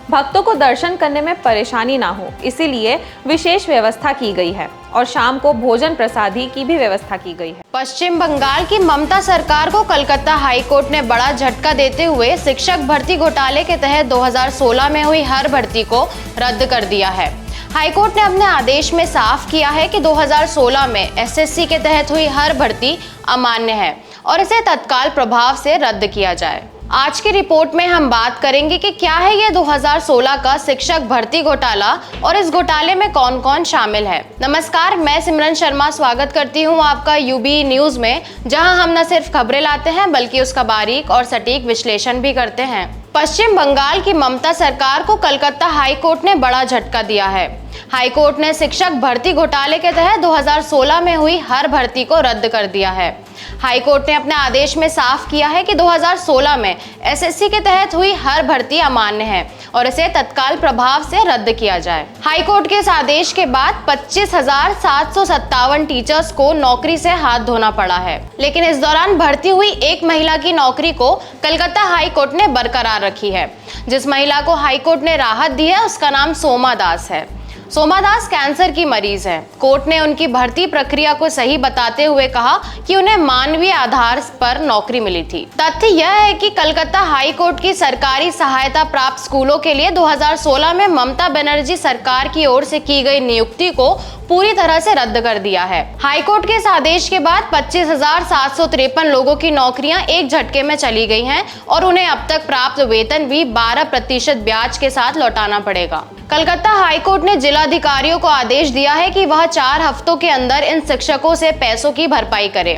भक्तों को दर्शन करने में परेशानी ना हो इसीलिए विशेष व्यवस्था की गई है और शाम को भोजन प्रसादी की भी व्यवस्था की गई है। पश्चिम बंगाल की ममता सरकार को कलकत्ता हाई कोर्ट ने बड़ा झटका देते हुए शिक्षक भर्ती घोटाले के तहत 2016 में हुई हर भर्ती को रद्द कर दिया है। हाईकोर्ट ने अपने आदेश में साफ किया है कि 2016 में एसएससी के तहत हुई हर भर्ती अमान्य है और इसे तत्काल प्रभाव से रद्द किया जाए। आज की रिपोर्ट में हम बात करेंगे कि क्या है ये 2016 का शिक्षक भर्ती घोटाला और इस घोटाले में कौन कौन शामिल है। नमस्कार, मैं सिमरन शर्मा स्वागत करती हूँ आपका यूबी न्यूज में, जहां हम न सिर्फ खबरें लाते हैं बल्कि उसका बारीक और सटीक विश्लेषण भी करते हैं। पश्चिम बंगाल की ममता सरकार को कलकत्ता हाई कोर्ट ने बड़ा झटका दिया है। हाई कोर्ट ने शिक्षक भर्ती घोटाले के तहत 2016 में हुई हर भर्ती को रद्द कर दिया है। हाई कोर्ट ने अपने आदेश में साफ किया है कि 2016 में एसएससी के तहत हुई हर भर्ती अमान्य है और इसे तत्काल प्रभाव से रद्द किया जाए। हाई कोर्ट के इस आदेश के बाद 25,757 टीचर्स को नौकरी से हाथ धोना पड़ा है, लेकिन इस दौरान भर्ती हुई एक महिला की नौकरी को कलकत्ता हाई कोर्ट ने बरकरार रखी है। जिस महिला को हाई कोर्ट ने राहत दी है उसका नाम सोमा दास है। सोमा दास कैंसर की मरीज है। कोर्ट ने उनकी भर्ती प्रक्रिया को सही बताते हुए कहा कि उन्हें मानवीय आधार पर नौकरी मिली थी। तथ्य यह है कि कलकत्ता हाई कोर्ट की सरकारी सहायता प्राप्त स्कूलों के लिए 2016 में ममता बनर्जी सरकार की ओर से की गई नियुक्ति को पूरी तरह से रद्द कर दिया है। हाई कोर्ट के इस आदेश के बाद 25,753 लोगों की नौकरियां एक झटके में चली गई हैं और उन्हें अब तक प्राप्त वेतन भी 12% ब्याज के साथ लौटाना पड़ेगा। कलकत्ता हाई कोर्ट ने जिलाधिकारियों को आदेश दिया है कि वह 4 हफ्तों के अंदर इन शिक्षकों से पैसों की भरपाई करे।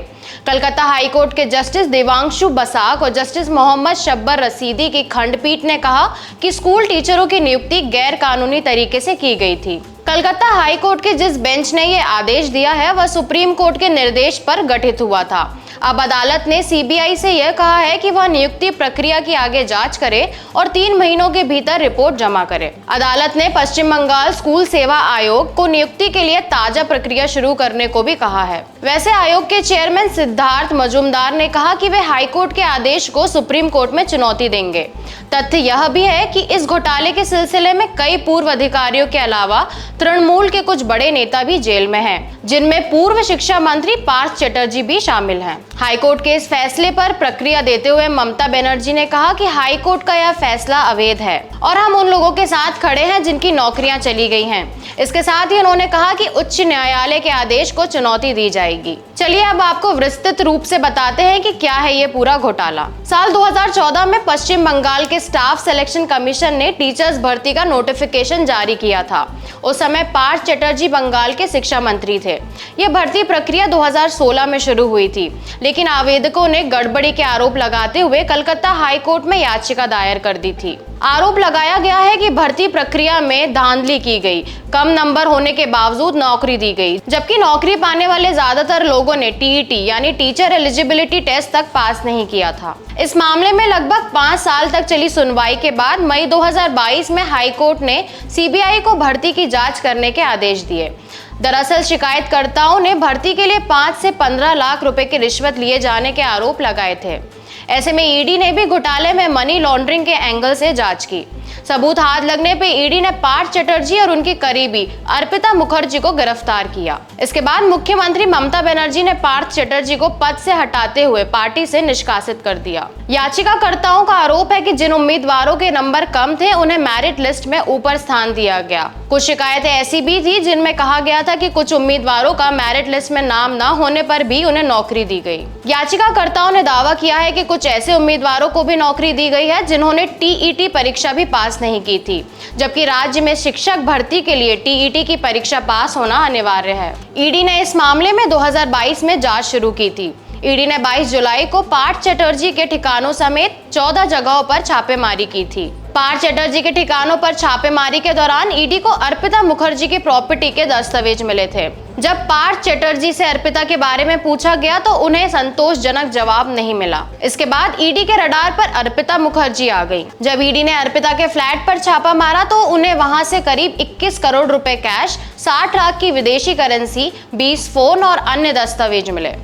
कलकत्ता हाई कोर्ट के जस्टिस देवांशु बसाक और जस्टिस मोहम्मद शब्बर रसीदी की खंडपीठ ने कहा कि स्कूल टीचरों की नियुक्ति गैर कानूनी तरीके से की गई थी। कलकत्ता हाई कोर्ट के जिस बेंच ने ये आदेश दिया है वह सुप्रीम कोर्ट के निर्देश पर गठित हुआ था। अब अदालत ने सीबीआई से यह कहा है कि वह नियुक्ति प्रक्रिया की आगे जांच करे और 3 महीनों के भीतर रिपोर्ट जमा करे। अदालत ने पश्चिम बंगाल स्कूल सेवा आयोग को नियुक्ति के लिए ताजा प्रक्रिया शुरू करने को भी कहा है। वैसे आयोग के चेयरमैन सिद्धार्थ मजूमदार ने कहा कि वे हाईकोर्ट के आदेश को सुप्रीम कोर्ट में चुनौती देंगे। तथ्य यह भी है कि इस घोटाले के सिलसिले में कई पूर्व अधिकारियों के अलावा तृणमूल के कुछ बड़े नेता भी जेल में हैं, जिनमें पूर्व शिक्षा मंत्री पार्थ चटर्जी भी शामिल हैं। हाईकोर्ट के इस फैसले पर प्रतिक्रिया देते हुए ममता बनर्जी ने कहा कि हाईकोर्ट का यह फैसला अवैध है और हम उन लोगों के साथ खड़े हैं जिनकी नौकरियां चली गई हैं। इसके साथ ही उन्होंने कहा कि उच्च न्यायालय के आदेश को चुनौती दी जाएगी। चलिए अब आपको विस्तृत रूप से बताते हैं कि क्या है ये पूरा घोटाला। साल 2014 में पश्चिम बंगाल के स्टाफ सिलेक्शन कमीशन ने टीचर्स भर्ती का नोटिफिकेशन जारी किया था। उस समय पार्थ चटर्जी बंगाल के शिक्षा मंत्री थे। ये भर्ती प्रक्रिया 2016 में शुरू हुई थी, लेकिन आवेदकों ने गड़बड़ी के आरोप लगाते हुए कलकत्ता हाई कोर्ट में याचिका दायर कर दी थी। आरोप लगाया गया है कि भर्ती प्रक्रिया में धांधली की गई, कम नंबर होने के बावजूद नौकरी दी गई, जबकि नौकरी पाने वाले ज्यादातर लोगों ने टीईटी यानी टीचर एलिजिबिलिटी टेस्ट तक पास नहीं किया था। इस मामले में लगभग 5 साल तक चली सुनवाई के बाद मई 2022 में हाई कोर्ट ने सीबीआई को भर्ती की जांच करने के आदेश दिए। दरअसल शिकायतकर्ताओं ने भर्ती के लिए 5 से 15 लाख रुपए की रिश्वत लिए जाने के आरोप लगाए थे। ऐसे में ईडी ने भी घोटाले में मनी लॉन्ड्रिंग के एंगल से जांच की। सबूत हाथ लगने पे ईडी ने पार्थ चटर्जी और उनकी करीबी अर्पिता मुखर्जी को गिरफ्तार किया। इसके बाद मुख्यमंत्री ममता बनर्जी ने पार्थ चटर्जी को पद से हटाते हुए पार्टी से निष्कासित कर दिया। याचिकाकर्ताओं का आरोप है कि जिन उम्मीदवारों के नंबर कम थे उन्हें मेरिट लिस्ट में ऊपर स्थान दिया गया। कुछ शिकायतें ऐसी भी थी जिनमें कहा गया था कि कुछ उम्मीदवारों का मेरिट लिस्ट में नाम न होने पर भी उन्हें नौकरी दी गई। याचिकाकर्ताओं ने दावा किया है कि कुछ ऐसे उम्मीदवारों को भी नौकरी दी गई है जिन्होंने टीईटी परीक्षा भी पास नहीं की थी, जबकि राज्य में शिक्षक भर्ती के लिए टीईटी की परीक्षा पास होना अनिवार्य है। ईडी ने इस मामले में 2022 में जांच शुरू की थी। ईडी ने 22 जुलाई को पार्थ चटर्जी के ठिकानों समेत 14 जगहों पर छापेमारी की थी। पार्थ चटर्जी के ठिकानों पर छापेमारी के दौरान ईडी को अर्पिता मुखर्जी की प्रॉपर्टी के दस्तावेज मिले थे। जब पार्थ चटर्जी से अर्पिता के बारे में पूछा गया तो उन्हें संतोषजनक जवाब नहीं मिला। इसके बाद ईडी के रडार पर अर्पिता मुखर्जी आ गई। जब ईडी ने अर्पिता के फ्लैट पर छापा मारा तो उन्हें वहां से करीब 21 करोड़ रुपए कैश, 60 लाख की विदेशी करेंसी, 20 फोन और अन्य दस्तावेज मिले।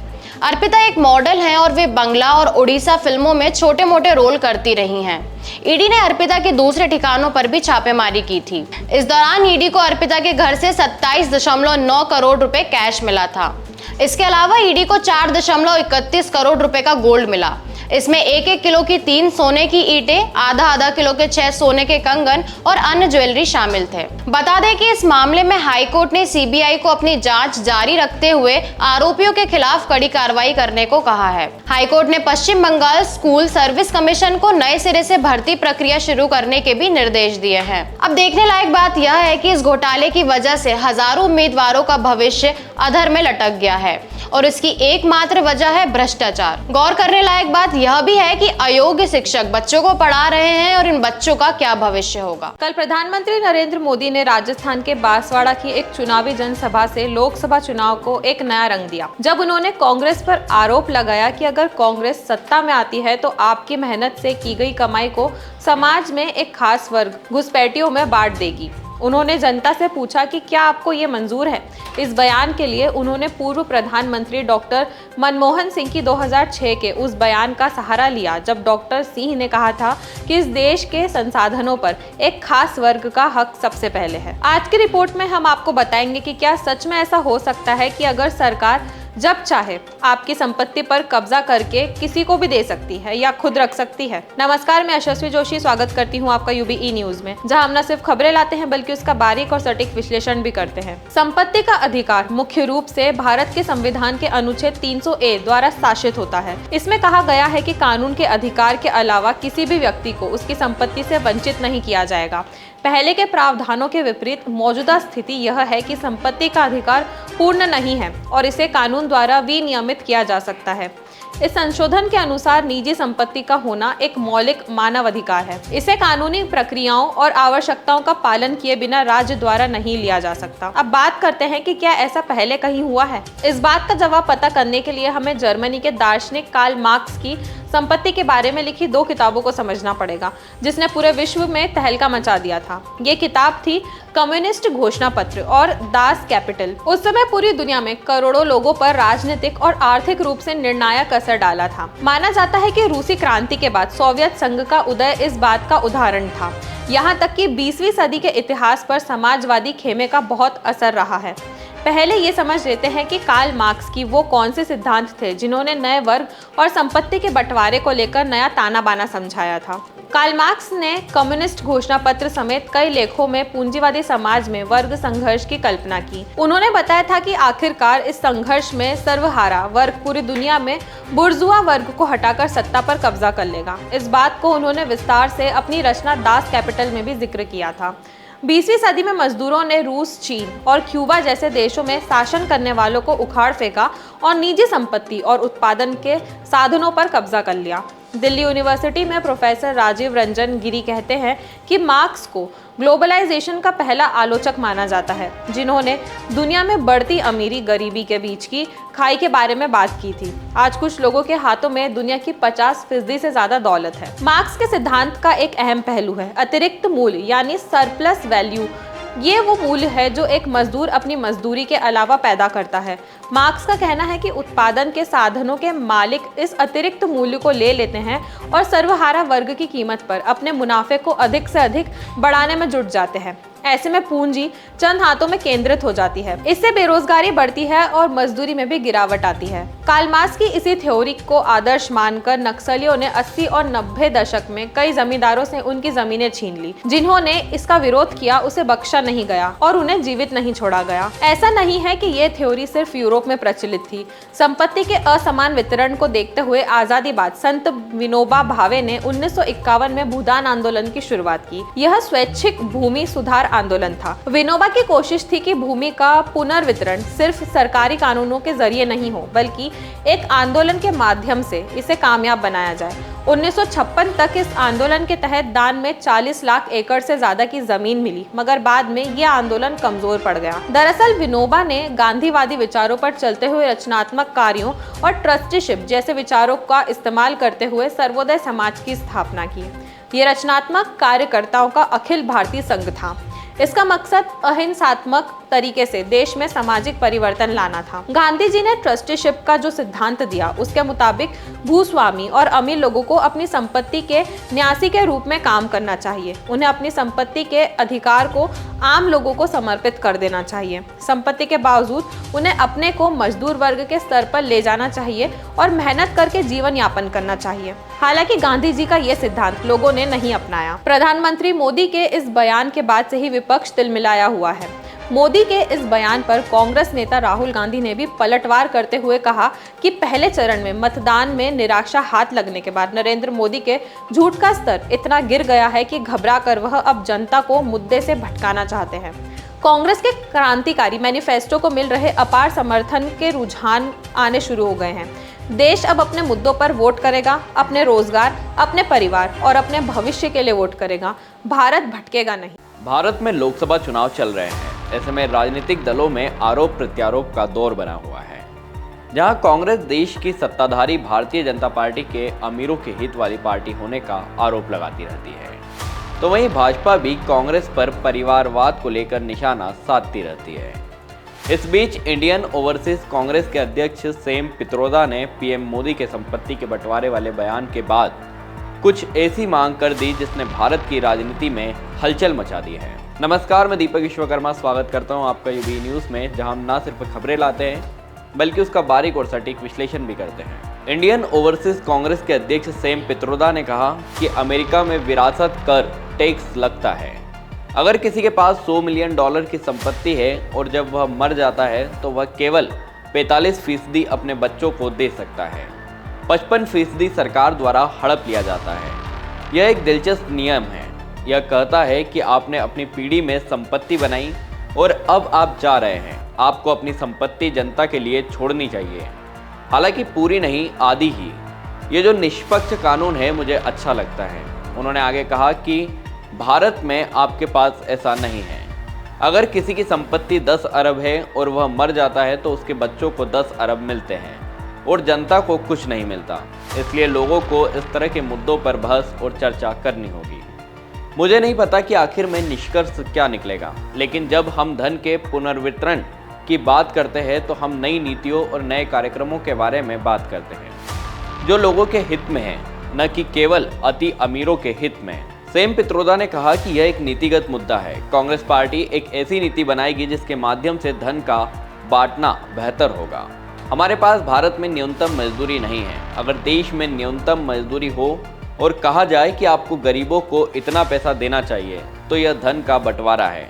अर्पिता एक मॉडल हैं और वे बंगला और उड़ीसा फिल्मों में छोटे मोटे रोल करती रही हैं। ईडी ने अर्पिता के दूसरे ठिकानों पर भी छापेमारी की थी। इस दौरान ईडी को अर्पिता के घर से 27.9 करोड़ रुपए कैश मिला था। इसके अलावा ईडी को 4.31 करोड़ रुपए का गोल्ड मिला। इसमें 1-1 किलो की 3 सोने की ईंटें, आधा किलो के 6 सोने के कंगन और अन्य ज्वेलरी शामिल थे। बता दें कि इस मामले में हाईकोर्ट ने सीबीआई को अपनी जांच जारी रखते हुए आरोपियों के खिलाफ कड़ी कार्रवाई करने को कहा है। हाईकोर्ट ने पश्चिम बंगाल स्कूल सर्विस कमीशन को नए सिरे से भर्ती प्रक्रिया शुरू करने के भी निर्देश दिए हैं। अब देखने लायक बात यह है कि इस घोटाले की वजह से हजारों उम्मीदवारों का भविष्य अधर में लटक गया है और इसकी एकमात्र वजह है भ्रष्टाचार। गौर करने लायक बात यह भी है कि अयोग्य शिक्षक बच्चों को पढ़ा रहे हैं और इन बच्चों का क्या भविष्य होगा। कल प्रधानमंत्री नरेंद्र मोदी ने राजस्थान के बांसवाड़ा की एक चुनावी जनसभा से लोकसभा चुनाव को एक नया रंग दिया, जब उन्होंने कांग्रेस पर आरोप लगाया कि अगर कांग्रेस सत्ता में आती है तो आपकी मेहनत से की गई कमाई को समाज में एक खास वर्ग घुसपैठियों में बांट देगी। उन्होंने जनता से पूछा कि क्या आपको ये मंजूर है। इस बयान के लिए उन्होंने पूर्व प्रधानमंत्री डॉक्टर मनमोहन सिंह की 2006 के उस बयान का सहारा लिया जब डॉक्टर सिंह ने कहा था कि इस देश के संसाधनों पर एक खास वर्ग का हक सबसे पहले है। आज की रिपोर्ट में हम आपको बताएंगे कि क्या सच में ऐसा हो सकता है कि अगर सरकार जब चाहे आपकी संपत्ति पर कब्जा करके किसी को भी दे सकती है या खुद रख सकती है। नमस्कार, मैं यशस्वी जोशी स्वागत करती हूं आपका यूबीई न्यूज में, जहां हम न सिर्फ खबरें लाते हैं बल्कि उसका बारीक और सटीक विश्लेषण भी करते हैं। संपत्ति का अधिकार मुख्य रूप से भारत के संविधान के अनुच्छेद 300A द्वारा शासित होता है। इसमें कहा गया है कि कानून के अधिकार के अलावा किसी भी व्यक्ति को उसकी संपत्ति से वंचित नहीं किया जाएगा। पहले के प्रावधानों के विपरीत मौजूदा स्थिति यह है कि संपत्ति का अधिकार पूर्ण नहीं है और इसे कानून द्वारा विनियमित किया जा सकता है। इस संशोधन के अनुसार निजी संपत्ति का होना एक मौलिक मानव अधिकार है। इसे कानूनी प्रक्रियाओं और आवश्यकताओं का पालन किए बिना राज्य द्वारा नहीं लिया जा सकता। अब बात करते हैं कि क्या ऐसा पहले कहीं हुआ है। इस बात का जवाब पता करने के लिए हमें जर्मनी के दार्शनिक कार्ल मार्क्स की संपत्ति के बारे में लिखी 2 किताबों को समझना पड़ेगा, जिसने पूरे विश्व में तहलका मचा दिया था। ये किताब थी कम्युनिस्ट घोषणा पत्र और दास कैपिटल। उस समय पूरी दुनिया में करोड़ों लोगों पर राजनीतिक और आर्थिक रूप से निर्णायक असर डाला था। माना जाता है कि रूसी क्रांति के बाद सोवियत संघ का उदय इस बात का उदाहरण था। यहाँ तक कि 20वीं सदी के इतिहास पर समाजवादी खेमे का बहुत असर रहा है। पहले ये समझ लेते हैं कि कार्ल मार्क्स की वो कौन से सिद्धांत थे जिन्होंने नए वर्ग और संपत्ति के बंटवारे को लेकर नया ताना बाना समझाया था। कार्ल मार्क्स ने कम्युनिस्ट घोषणा पत्र समेत कई लेखों में पूंजीवादी समाज में वर्ग संघर्ष की कल्पना की। उन्होंने बताया था कि आखिरकार इस संघर्ष में सर्वहारा वर्ग पूरी दुनिया में बुर्जुआ वर्ग को हटाकर सत्ता पर कब्जा कर लेगा। इस बात को उन्होंने विस्तार से अपनी रचना दास कैपिटल में भी जिक्र किया था। 20वीं सदी में मजदूरों ने रूस, चीन और क्यूबा जैसे देशों में शासन करने वालों को उखाड़ फेंका और निजी संपत्ति और उत्पादन के साधनों पर कब्जा कर लिया। दिल्ली यूनिवर्सिटी में प्रोफेसर राजीव रंजन गिरी कहते हैं कि मार्क्स को ग्लोबलाइजेशन का पहला आलोचक माना जाता है, जिन्होंने दुनिया में बढ़ती अमीरी गरीबी के बीच की खाई के बारे में बात की थी। आज कुछ लोगों के हाथों में दुनिया की 50% से ज्यादा दौलत है। मार्क्स के सिद्धांत का एक अहम पहलू है अतिरिक्त मूल्य यानी सरप्लस वैल्यू। ये वो मूल्य है जो एक मजदूर अपनी मजदूरी के अलावा पैदा करता है। मार्क्स का कहना है कि उत्पादन के साधनों के मालिक इस अतिरिक्त मूल्य को ले लेते हैं और सर्वहारा वर्ग की कीमत पर अपने मुनाफे को अधिक से अधिक बढ़ाने में जुट जाते हैं। ऐसे में पूंजी चंद हाथों में केंद्रित हो जाती है। इससे बेरोजगारी बढ़ती है और मजदूरी में भी गिरावट आती है। कार्ल मार्क्स की इसी थ्योरी को आदर्श मानकर नक्सलियों ने 80 और 90 दशक में कई जमींदारों से उनकी जमीनें छीन ली। जिन्होंने इसका विरोध किया उसे बख्शा नहीं गया और उन्हें जीवित नहीं छोड़ा गया। ऐसा नहीं है कि ये थ्योरी सिर्फ यूरोप में प्रचलित थी। संपत्ति के असमान वितरण को देखते हुए आजादी बाद संत विनोबा भावे ने 1951 में भूदान आंदोलन की शुरुआत की। यह स्वैच्छिक भूमि सुधार आंदोलन था। विनोबा की कोशिश थी कि भूमि का पुनर्वितरण सिर्फ सरकारी कानूनों के जरिए नहीं हो, बल्कि एक आंदोलन के माध्यम से इसे कामयाब बनाया जाए। 1956 तक इस आंदोलन के तहत दान में 40 लाख एकड़ से ज्यादा की जमीन मिली, मगर बाद में यह आंदोलन कमजोर पड़ गया। दरअसल विनोबा ने गांधीवादी विचारों पर चलते हुए रचनात्मक कार्यों और ट्रस्टीशिप जैसे विचारों का इस्तेमाल करते हुए सर्वोदय समाज की स्थापना की। ये रचनात्मक कार्यकर्ताओं का अखिल भारतीय संघ था। इसका मकसद अहिंसात्मक तरीके से देश में सामाजिक परिवर्तन लाना था। गांधी जी ने ट्रस्टीशिप का जो सिद्धांत दिया, उसके मुताबिक भूस्वामी और अमीर लोगों को अपनी संपत्ति के न्यासी के रूप में काम करना चाहिए। उन्हें अपनी संपत्ति के अधिकार को आम लोगों को समर्पित कर देना चाहिए। संपत्ति के बावजूद उन्हें अपने को मजदूर वर्ग के स्तर पर ले जाना चाहिए और मेहनत करके जीवन यापन करना चाहिए। हालांकि गांधी जी का यह सिद्धांत लोगों ने नहीं अपनाया। प्रधानमंत्री मोदी के इस बयान के बाद से ही विपक्ष तिलमिलाया हुआ है। मोदी के इस बयान पर कांग्रेस नेता राहुल गांधी ने भी पलटवार करते हुए कहा कि पहले चरण में मतदान में निराशा हाथ लगने के बाद नरेंद्र मोदी के झूठ का स्तर इतना गिर गया है कि घबरा कर वह अब जनता को मुद्दे से भटकाना चाहते हैं। कांग्रेस के क्रांतिकारी मैनिफेस्टो को मिल रहे अपार समर्थन के रुझान आने शुरू हो गए हैं। देश अब अपने मुद्दों पर वोट करेगा, अपने रोजगार, अपने परिवार और अपने भविष्य के लिए वोट करेगा। भारत भटकेगा नहीं। भारत में लोकसभा चुनाव चल रहे हैं। ऐसे में राजनीतिक दलों में आरोप प्रत्यारोप का दौर बना हुआ है। जहां कांग्रेस देश की सत्ताधारी भारतीय जनता पार्टी के अमीरों के हित वाली पार्टी होने का आरोप लगाती रहती है, तो वहीं भाजपा भी कांग्रेस पर परिवारवाद को लेकर निशाना साधती रहती है। इस बीच इंडियन ओवरसीज कांग्रेस के अध्यक्ष सेम पित्रोदा ने पीएम मोदी के संपत्ति के बंटवारे वाले बयान के बाद कुछ ऐसी मांग कर दी जिसने भारत की राजनीति में हलचल मचा दी है। नमस्कार, मैं दीपक विश्वकर्मा स्वागत करता हूं आपका यूबी न्यूज़ में, जहां हम न सिर्फ खबरें लाते हैं बल्कि उसका बारीक और सटीक विश्लेषण भी करते हैं। इंडियन ओवरसीज कांग्रेस के अध्यक्ष सेम पित्रोदा ने कहा कि अमेरिका में विरासत कर टैक्स लगता है। अगर किसी के पास $100 मिलियन की संपत्ति है और जब वह मर जाता है तो वह केवल 45% अपने बच्चों को दे सकता है। 55% सरकार द्वारा हड़प लिया जाता है। यह एक दिलचस्प नियम है। यह कहता है कि आपने अपनी पीढ़ी में संपत्ति बनाई और अब आप जा रहे हैं। आपको अपनी संपत्ति जनता के लिए छोड़नी चाहिए, हालांकि पूरी नहीं, आधी ही। ये जो निष्पक्ष कानून है मुझे अच्छा लगता है। उन्होंने आगे कहा कि भारत में आपके पास ऐसा नहीं है। अगर किसी की संपत्ति 10 अरब है और वह मर जाता है तो उसके बच्चों को 10 अरब मिलते हैं और जनता को कुछ नहीं मिलता। इसलिए लोगों को इस तरह के मुद्दों पर बहस और चर्चा करनी होगी। मुझे नहीं पता कि आखिर में निष्कर्ष क्या निकलेगा, लेकिन जब हम धन के पुनर्वितरण की बात करते हैं तो हम नई नीतियों और नए कार्यक्रमों के बारे में बात करते हैं जो लोगों के हित में है, न कि केवल अति अमीरों के हित में। सेम पित्रोदा ने कहा कि यह एक नीतिगत मुद्दा है। कांग्रेस पार्टी एक ऐसी नीति बनाएगी जिसके माध्यम से धन का बांटना बेहतर होगा। हमारे पास भारत में न्यूनतम मजदूरी नहीं है। अगर देश में न्यूनतम मजदूरी हो और कहा जाए कि आपको गरीबों को इतना पैसा देना चाहिए तो यह धन का बंटवारा है।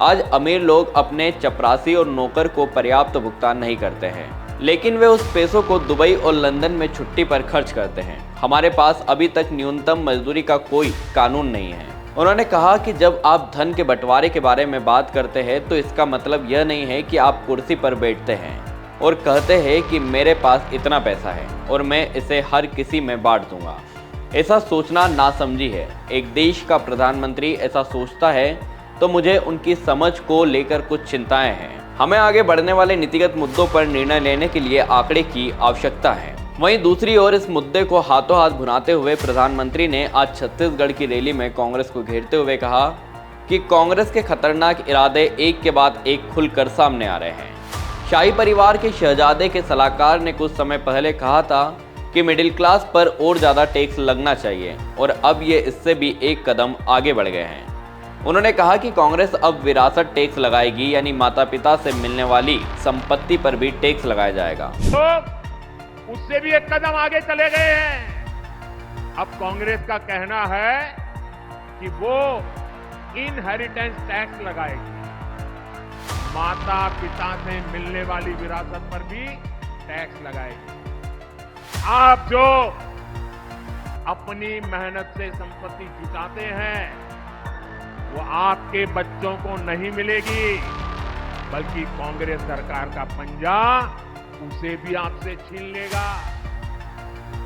आज अमीर लोग अपने चपरासी और नौकर को पर्याप्त भुगतान नहीं करते हैं, लेकिन वे उस पैसों को दुबई और लंदन में छुट्टी पर खर्च करते हैं। हमारे पास अभी तक न्यूनतम मजदूरी का कोई कानून नहीं है। उन्होंने कहा कि जब आप धन के बंटवारे के बारे में बात करते हैं तो इसका मतलब यह नहीं है कि आप कुर्सी पर बैठते हैं और कहते हैं कि मेरे पास इतना पैसा है और मैं इसे हर किसी में बांट दूंगा। ऐसा सोचना नासमझी है। एक देश का प्रधानमंत्री ऐसा सोचता है तो मुझे उनकी समझ को लेकर कुछ चिंताएं हैं। हमें आगे बढ़ने वाले नीतिगत मुद्दों पर निर्णय लेने के लिए आंकड़े की आवश्यकता है। वहीं दूसरी ओर इस मुद्दे को हाथों हाथ भुनाते हुए प्रधानमंत्री ने आज छत्तीसगढ़ की रैली में कांग्रेस को घेरते हुए कहा कि कांग्रेस के खतरनाक इरादे एक के बाद एक खुलकर सामने आ रहे हैं। शाही परिवार के शहजादे के सलाहकार ने कुछ समय पहले कहा था कि मिडिल क्लास पर और ज़्यादा टैक्स लगना चाहिए और अब ये इससे भी एक कदम आगे बढ़ गए हैं। उन्होंने कहा कि कांग्रेस अब विरासत टैक्स लगाएगी, यानी माता पिता से मिलने वाली संपत्ति पर भी टैक्स लगाया जाएगा। तो उससे भी एक कदम आगे चले गए हैं। अब कांग्रेस का कहना है कि वो इनहेरिटेंस टैक्स लगाएगी। माता पिता से मिलने वाली विरासत पर भी टैक्स लगाएगी। आप जो अपनी मेहनत से संपत्ति जुटाते हैं वो आपके बच्चों को नहीं मिलेगी, बल्कि कांग्रेस सरकार का पंजा उसे भी आपसे छीन लेगा।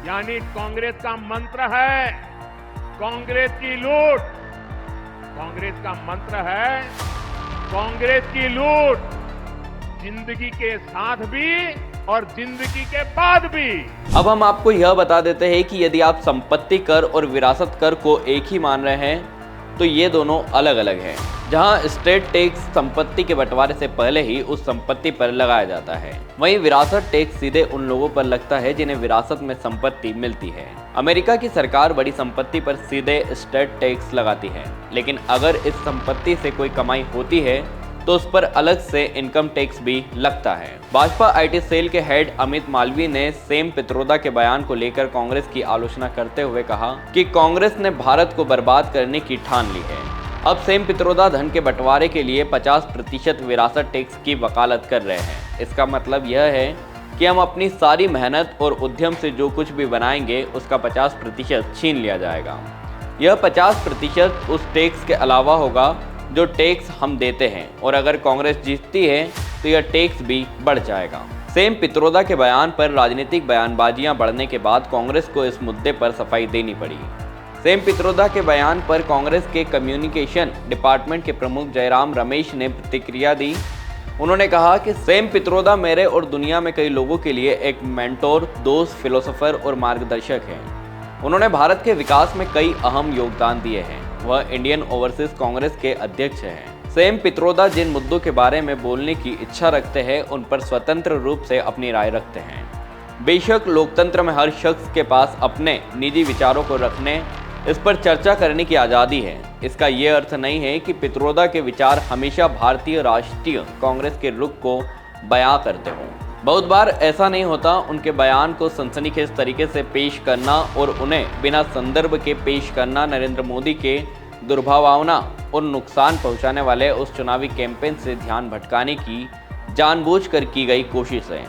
यानी कांग्रेस का मंत्र है कांग्रेस की लूट। कांग्रेस का मंत्र है कांग्रेस की लूट, जिंदगी के साथ भी और जिंदगी के बाद भी। अब हम आपको यह बता देते हैं कि यदि आप संपत्ति कर और विरासत कर को एक ही मान रहे हैं तो ये दोनों अलग अलग हैं। जहां स्टेट टैक्स संपत्ति के बंटवारे से पहले ही उस संपत्ति पर लगाया जाता है, वहीं विरासत टैक्स सीधे उन लोगों पर लगता है जिन्हें विरासत में संपत्ति मिलती है। अमेरिका की सरकार बड़ी संपत्ति पर सीधे स्टेट टैक्स लगाती है, लेकिन अगर इस संपत्ति से कोई कमाई होती है तो उस पर अलग से इनकम टैक्स भी लगता है। भाजपा आईटी सेल के हेड अमित मालवीय ने सेम पित्रोदा के बयान को लेकर कांग्रेस की आलोचना करते हुए कहा कि कांग्रेस ने भारत को बर्बाद करने की ठान ली है। अब सेम पित्रोदा धन के बंटवारे के लिए 50% विरासत टैक्स की वकालत कर रहे हैं। इसका मतलब यह है कि हम अपनी सारी मेहनत और उद्यम से जो कुछ भी बनाएंगे उसका 50% छीन लिया जाएगा। यह 50% उस टैक्स के अलावा होगा जो टैक्स हम देते हैं, और अगर कांग्रेस जीतती है तो यह टैक्स भी बढ़ जाएगा। सेम पित्रोदा के बयान पर राजनीतिक बयानबाजियां बढ़ने के बाद कांग्रेस को इस मुद्दे पर सफाई देनी पड़ी। सेम पित्रोदा के बयान पर कांग्रेस के कम्युनिकेशन डिपार्टमेंट के प्रमुख जयराम रमेश ने प्रतिक्रिया दी। उन्होंने कहा कि सेम पित्रोदा मेरे और दुनिया में कई लोगों के लिए एक मेंटोर, दोस्त, फिलोसोफर और मार्गदर्शक हैं। उन्होंने भारत के विकास में कई अहम योगदान दिए हैं। वह इंडियन ओवरसीज कांग्रेस के अध्यक्ष हैं। सेम पित्रोदा जिन मुद्दों के बारे में बोलने की इच्छा रखते हैं उन पर स्वतंत्र रूप से अपनी राय रखते हैं। बेशक लोकतंत्र में हर शख्स के पास अपने निजी विचारों को रखने, इस पर चर्चा करने की आज़ादी है। इसका ये अर्थ नहीं है कि पित्रोदा के विचार हमेशा भारतीय राष्ट्रीय कांग्रेस के रुख को बयां करते हों। बहुत बार ऐसा नहीं होता। उनके बयान को सनसनीखेज तरीके से पेश करना और उन्हें बिना संदर्भ के पेश करना नरेंद्र मोदी के दुर्भावना और नुकसान पहुंचाने वाले उस चुनावी कैंपेन से ध्यान भटकाने की जानबूझकर की गई कोशिश है,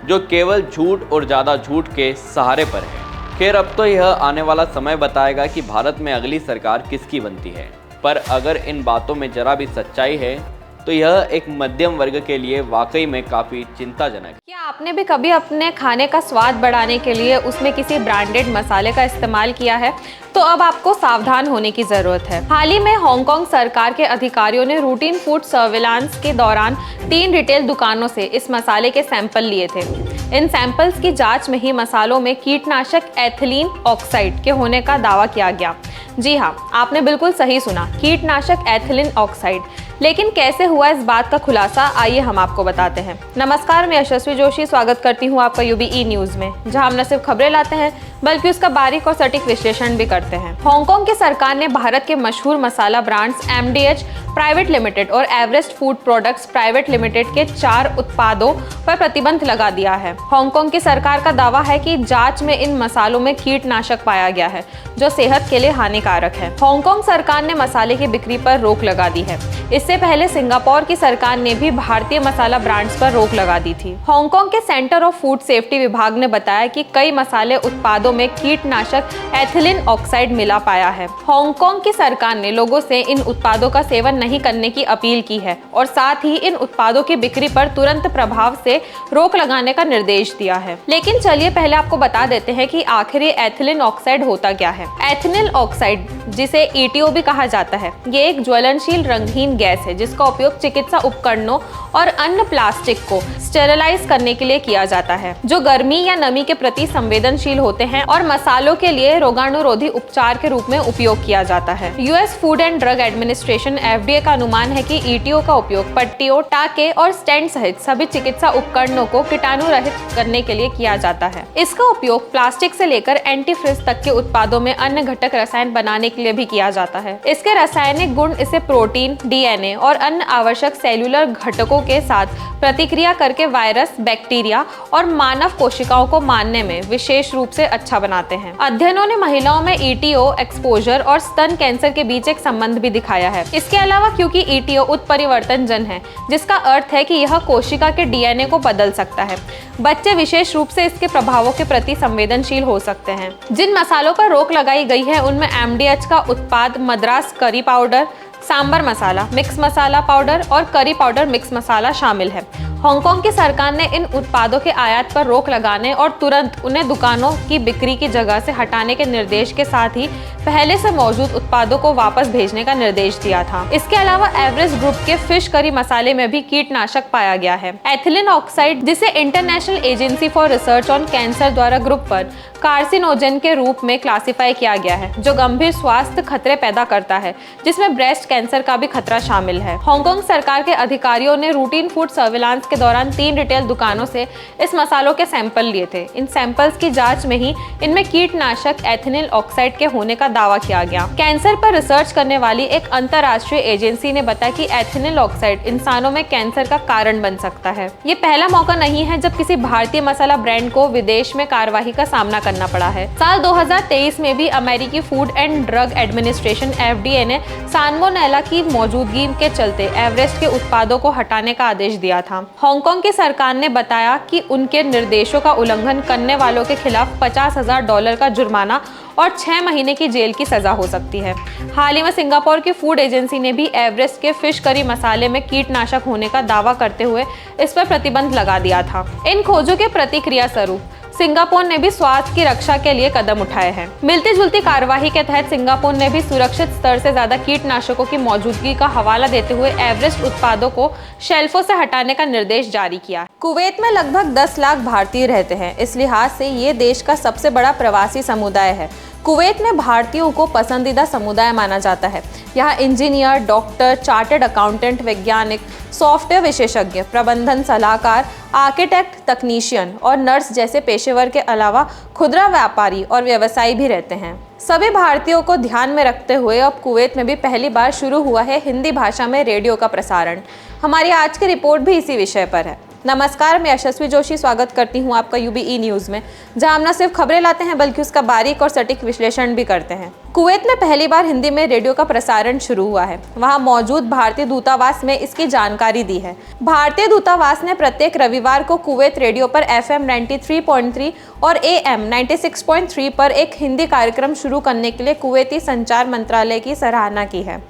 जो केवल झूठ और ज़्यादा झूठ के सहारे पर है। खैर, अब तो यह आने वाला समय बताएगा कि भारत में अगली सरकार किसकी बनती है, पर अगर इन बातों में जरा भी सच्चाई है तो यह एक मध्यम वर्ग के लिए वाकई में काफ़ी चिंताजनक है। क्या आपने भी कभी अपने खाने का स्वाद बढ़ाने के लिए उसमें किसी ब्रांडेड मसाले का इस्तेमाल किया है? तो अब आपको सावधान होने की ज़रूरत है। हाल ही में हांगकांग सरकार के अधिकारियों ने रूटीन फूड सर्विलांस के दौरान 3 रिटेल दुकानों से इस मसाले के सैंपल लिए थे। इन सैंपल्स की जांच में ही मसालों में कीटनाशक एथिलीन ऑक्साइड के होने का दावा किया गया। जी हाँ, आपने बिल्कुल सही सुना, कीटनाशक एथिलीन ऑक्साइड। लेकिन कैसे हुआ इस बात का खुलासा, आइए हम आपको बताते हैं। नमस्कार, मैं यशस्वी जोशी स्वागत करती हूँ आपका यूबीई न्यूज़ में, जहां हम न सिर्फ खबरें लाते हैं बल्कि उसका बारीक और सटीक विश्लेषण भी करते हैं। हांगकांग की सरकार ने भारत के मशहूर मसाला ब्रांड्स एमडीएच प्राइवेट लिमिटेड और Everest food products private limited के 4 उत्पादों पर प्रतिबंध लगा दिया है। हांगकांग की सरकार का दावा है कि जांच में इन मसालों में कीटनाशक पाया गया है, जो सेहत के लिए हानिकारक है। हांगकांग सरकार ने मसाले की बिक्री पर रोक लगा दी है। इससे पहले सिंगापुर की सरकार ने भी भारतीय मसाला ब्रांड्स पर रोक लगा दी थी। हांगकांग के सेंटर ऑफ फूड सेफ्टी विभाग ने बताया कि कई मसाले उत्पादों में कीटनाशक एथिलीन ऑक्साइड मिला पाया है। हांगकांग की सरकार ने लोगों से इन उत्पादों का सेवन नहीं करने की अपील की है और साथ ही इन उत्पादों की बिक्री पर तुरंत प्रभाव से रोक लगाने का निर्देश दिया है। लेकिन चलिए पहले आपको बता देते हैं कि आखिर एथिलीन ऑक्साइड होता क्या है। एथिलीन ऑक्साइड, जिसे ETO भी कहा जाता है, ये एक ज्वलनशील रंगहीन गैस है जिसका उपयोग चिकित्सा उपकरणों और अन्य प्लास्टिक को स्टेरिलाइज करने के लिए किया जाता है, जो गर्मी या नमी के प्रति संवेदनशील होते हैं और मसालों के लिए रोगाणुरोधी उपचार के रूप में उपयोग किया जाता है। US food and drug administration FDA का अनुमान है कि ETO का उपयोग पट्टियों, टाके और स्टेंट सहित सभी चिकित्सा उपकरणों को कीटाणु रहित करने के लिए किया जाता है। इसका उपयोग प्लास्टिक से लेकर एंटीफ्रिज तक के उत्पादों में अन्य घटक रसायन बनाने के लिए भी किया जाता है। इसके रासायनिक गुण इसे प्रोटीन, DNA और अन्य आवश्यक सेल्यूलर घटकों के साथ प्रतिक्रिया करके वायरस, बैक्टीरिया और मानव कोशिकाओं को मारने में विशेष रूप से अच्छा बनाते हैं। अध्ययनों ने महिलाओं में ETO एक्सपोजर और स्तन कैंसर के बीच एक संबंध भी दिखाया है। इसके अलावा क्योंकि ETO उत्परिवर्तन जन है, जिसका अर्थ है कि यह कोशिका के DNA को बदल सकता है, बच्चे विशेष रूप से इसके प्रभावों के प्रति संवेदनशील हो सकते हैं। जिन मसालों पर रोक लगाई गई है उनमें MDH का उत्पाद मद्रास करी पाउडर, सांबर मसाला, मिक्स मसाला पाउडर और करी पाउडर मिक्स मसाला शामिल है। हांगकांग की सरकार ने इन उत्पादों के आयात पर रोक लगाने और तुरंत उन्हें दुकानों की बिक्री की जगह से हटाने के निर्देश के साथ ही पहले से मौजूद उत्पादों को वापस भेजने का निर्देश दिया था। इसके अलावा एवरेस्ट ग्रुप के फिश करी मसाले में भी कीटनाशक पाया गया है। एथिलीन ऑक्साइड, जिसे international agency for research on cancer द्वारा ग्रुप पर कार्सिनोजन के रूप में क्लासिफाई किया गया है, जो गंभीर स्वास्थ्य खतरे पैदा करता है, जिसमें ब्रेस्ट कैंसर का भी खतरा शामिल है। हांगकांग सरकार के अधिकारियों ने रूटीन फूड सर्विलांस के दौरान 3 रिटेल दुकानों से इस मसालों के सैंपल लिए थे। इन सैंपल्स की जांच में ही इनमें कीटनाशक एथिलीन ऑक्साइड के होने का दावा किया गया। कैंसर पर रिसर्च करने वाली एक अंतर्राष्ट्रीय एजेंसी ने बताया कि एथिलीन ऑक्साइड इंसानों में कैंसर का कारण बन सकता है। ये पहला मौका नहीं है जब किसी भारतीय मसाला ब्रांड को विदेश में कार्रवाई का सामना करना पड़ा है। साल 2023 में भी अमेरिकी food and drug administration FDA ने साल्मोनेला की मौजूदगी के चलते एवरेस्ट के उत्पादों को हटाने का आदेश दिया था। हांगकांग की सरकार ने बताया कि उनके निर्देशों का उल्लंघन करने वालों के खिलाफ $50,000 का जुर्माना और 6 महीने की जेल की सजा हो सकती है। हाल ही में सिंगापुर की फूड एजेंसी ने भी एवरेस्ट के फिश करी मसाले में कीटनाशक होने का दावा करते हुए इस पर प्रतिबंध लगा दिया था। इन खोजों के प्रतिक्रिया स्वरूप सिंगापुर ने भी स्वास्थ्य की रक्षा के लिए कदम उठाए हैं। मिलती जुलती कार्रवाई के तहत सिंगापुर ने भी सुरक्षित स्तर से ज्यादा कीटनाशकों की मौजूदगी का हवाला देते हुए एवरेस्ट उत्पादों को शेल्फों से हटाने का निर्देश जारी किया। कुवैत में लगभग 10 लाख भारतीय रहते हैं। इस लिहाज से ये देश का सबसे बड़ा प्रवासी समुदाय है। कुवैत में भारतीयों को पसंदीदा समुदाय माना जाता है। यहाँ इंजीनियर, डॉक्टर, चार्टर्ड अकाउंटेंट, वैज्ञानिक, सॉफ्टवेयर विशेषज्ञ, प्रबंधन सलाहकार, आर्किटेक्ट, तकनीशियन और नर्स जैसे पेशेवर के अलावा खुदरा व्यापारी और व्यवसायी भी रहते हैं। सभी भारतीयों को ध्यान में रखते हुए अब कुवैत में भी पहली बार शुरू हुआ है हिंदी भाषा में रेडियो का प्रसारण। हमारी आज की रिपोर्ट भी इसी विषय पर है। नमस्कार, मैं यशस्वी जोशी स्वागत करती हूं आपका UBE न्यूज़ में, जहां हम न सिर्फ खबरें लाते हैं बल्कि उसका बारीक और सटीक विश्लेषण भी करते हैं। कुवैत में पहली बार हिंदी में रेडियो का प्रसारण शुरू हुआ है। वहां मौजूद भारतीय दूतावास में इसकी जानकारी दी है। भारतीय दूतावास ने प्रत्येक रविवार को कुवैत रेडियो पर FM 93.3 और AM 96.3 पर एक हिंदी कार्यक्रम शुरू करने के लिए कुवैती संचार मंत्रालय की सराहना की है।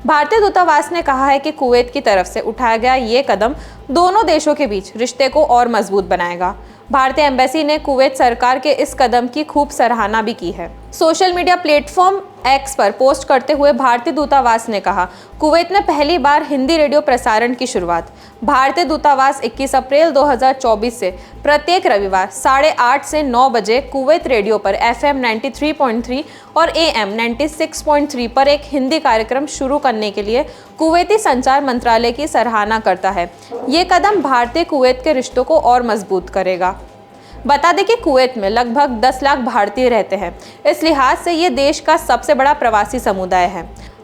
भारतीय दूतावास ने कहा है कि कुवैत की तरफ से उठाया गया ये कदम दोनों देशों के बीच रिश्ते को और मजबूत बनाएगा। भारतीय एम्बेसी ने कुवैत सरकार के इस कदम की खूब सराहना भी की है। सोशल मीडिया प्लेटफॉर्म X पर पोस्ट करते हुए भारतीय दूतावास ने कहा, कुवैत में पहली बार हिंदी रेडियो प्रसारण की शुरुआत। भारतीय दूतावास 21 अप्रैल 2024 से प्रत्येक रविवार 8:30 से 9 बजे कुवैत रेडियो पर FM 93.3 और AM 96.3 पर एक हिंदी कार्यक्रम शुरू करने के लिए कुवैती संचार मंत्रालय की सराहना करता है। ये कदम भारतीय कुवैत के रिश्तों को और मजबूत करेगा। बता दें कि कुवैत में लगभग 10 लाख भारतीय रहते हैं। इस लिहाज से ये देश का सबसे बड़ा प्रवासी समुदाय है।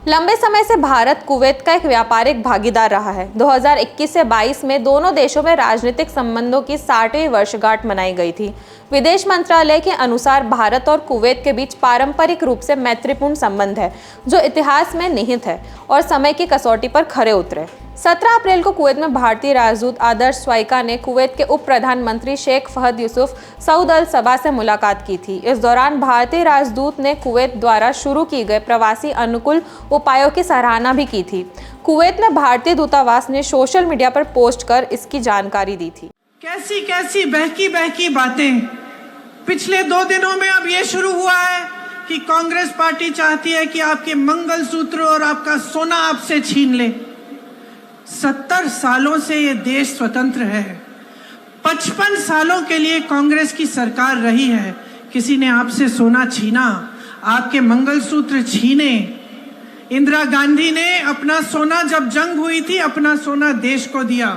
लंबे समय से भारत कुवैत का एक व्यापारिक भागीदार रहा है। 2021 से 22 में दोनों देशों में राजनीतिक संबंधों की 60वीं वर्षगांठ मनाई गई थी। विदेश मंत्रालय के अनुसार भारत और कुवैत के बीच पारंपरिक रूप से मैत्रीपूर्ण संबंध है, जो इतिहास में निहित है और समय की कसौटी पर खरे उतरे। 17 अप्रैल को कुवैत में भारतीय राजदूत आदर्श स्वाइका ने कुवैत के उप प्रधानमंत्री शेख फहद यूसुफ सऊद अल सबा से मुलाकात की थी। इस दौरान भारतीय राजदूत ने कुवैत द्वारा शुरू की गए प्रवासी अनुकूल उपायों की सराहना भी की थी। कुवैत में भारतीय दूतावास ने सोशल मीडिया पर पोस्ट कर इसकी जानकारी दी थी। कैसी कैसी बहकी बहकी बातें पिछले 2 दिनों में अब ये शुरू हुआ है कि कांग्रेस पार्टी चाहती है कि आपके मंगलसूत्र और आपका सोना आपसे छीन ले। 70 सालों से ये देश स्वतंत्र है। 55 सालों के लिए कांग्रेस की सरकार रही है। किसी ने आपसे सोना छीना, आपके मंगलसूत्र छीने। इंदिरा गांधी ने अपना सोना, जब जंग हुई थी, अपना सोना देश को दिया।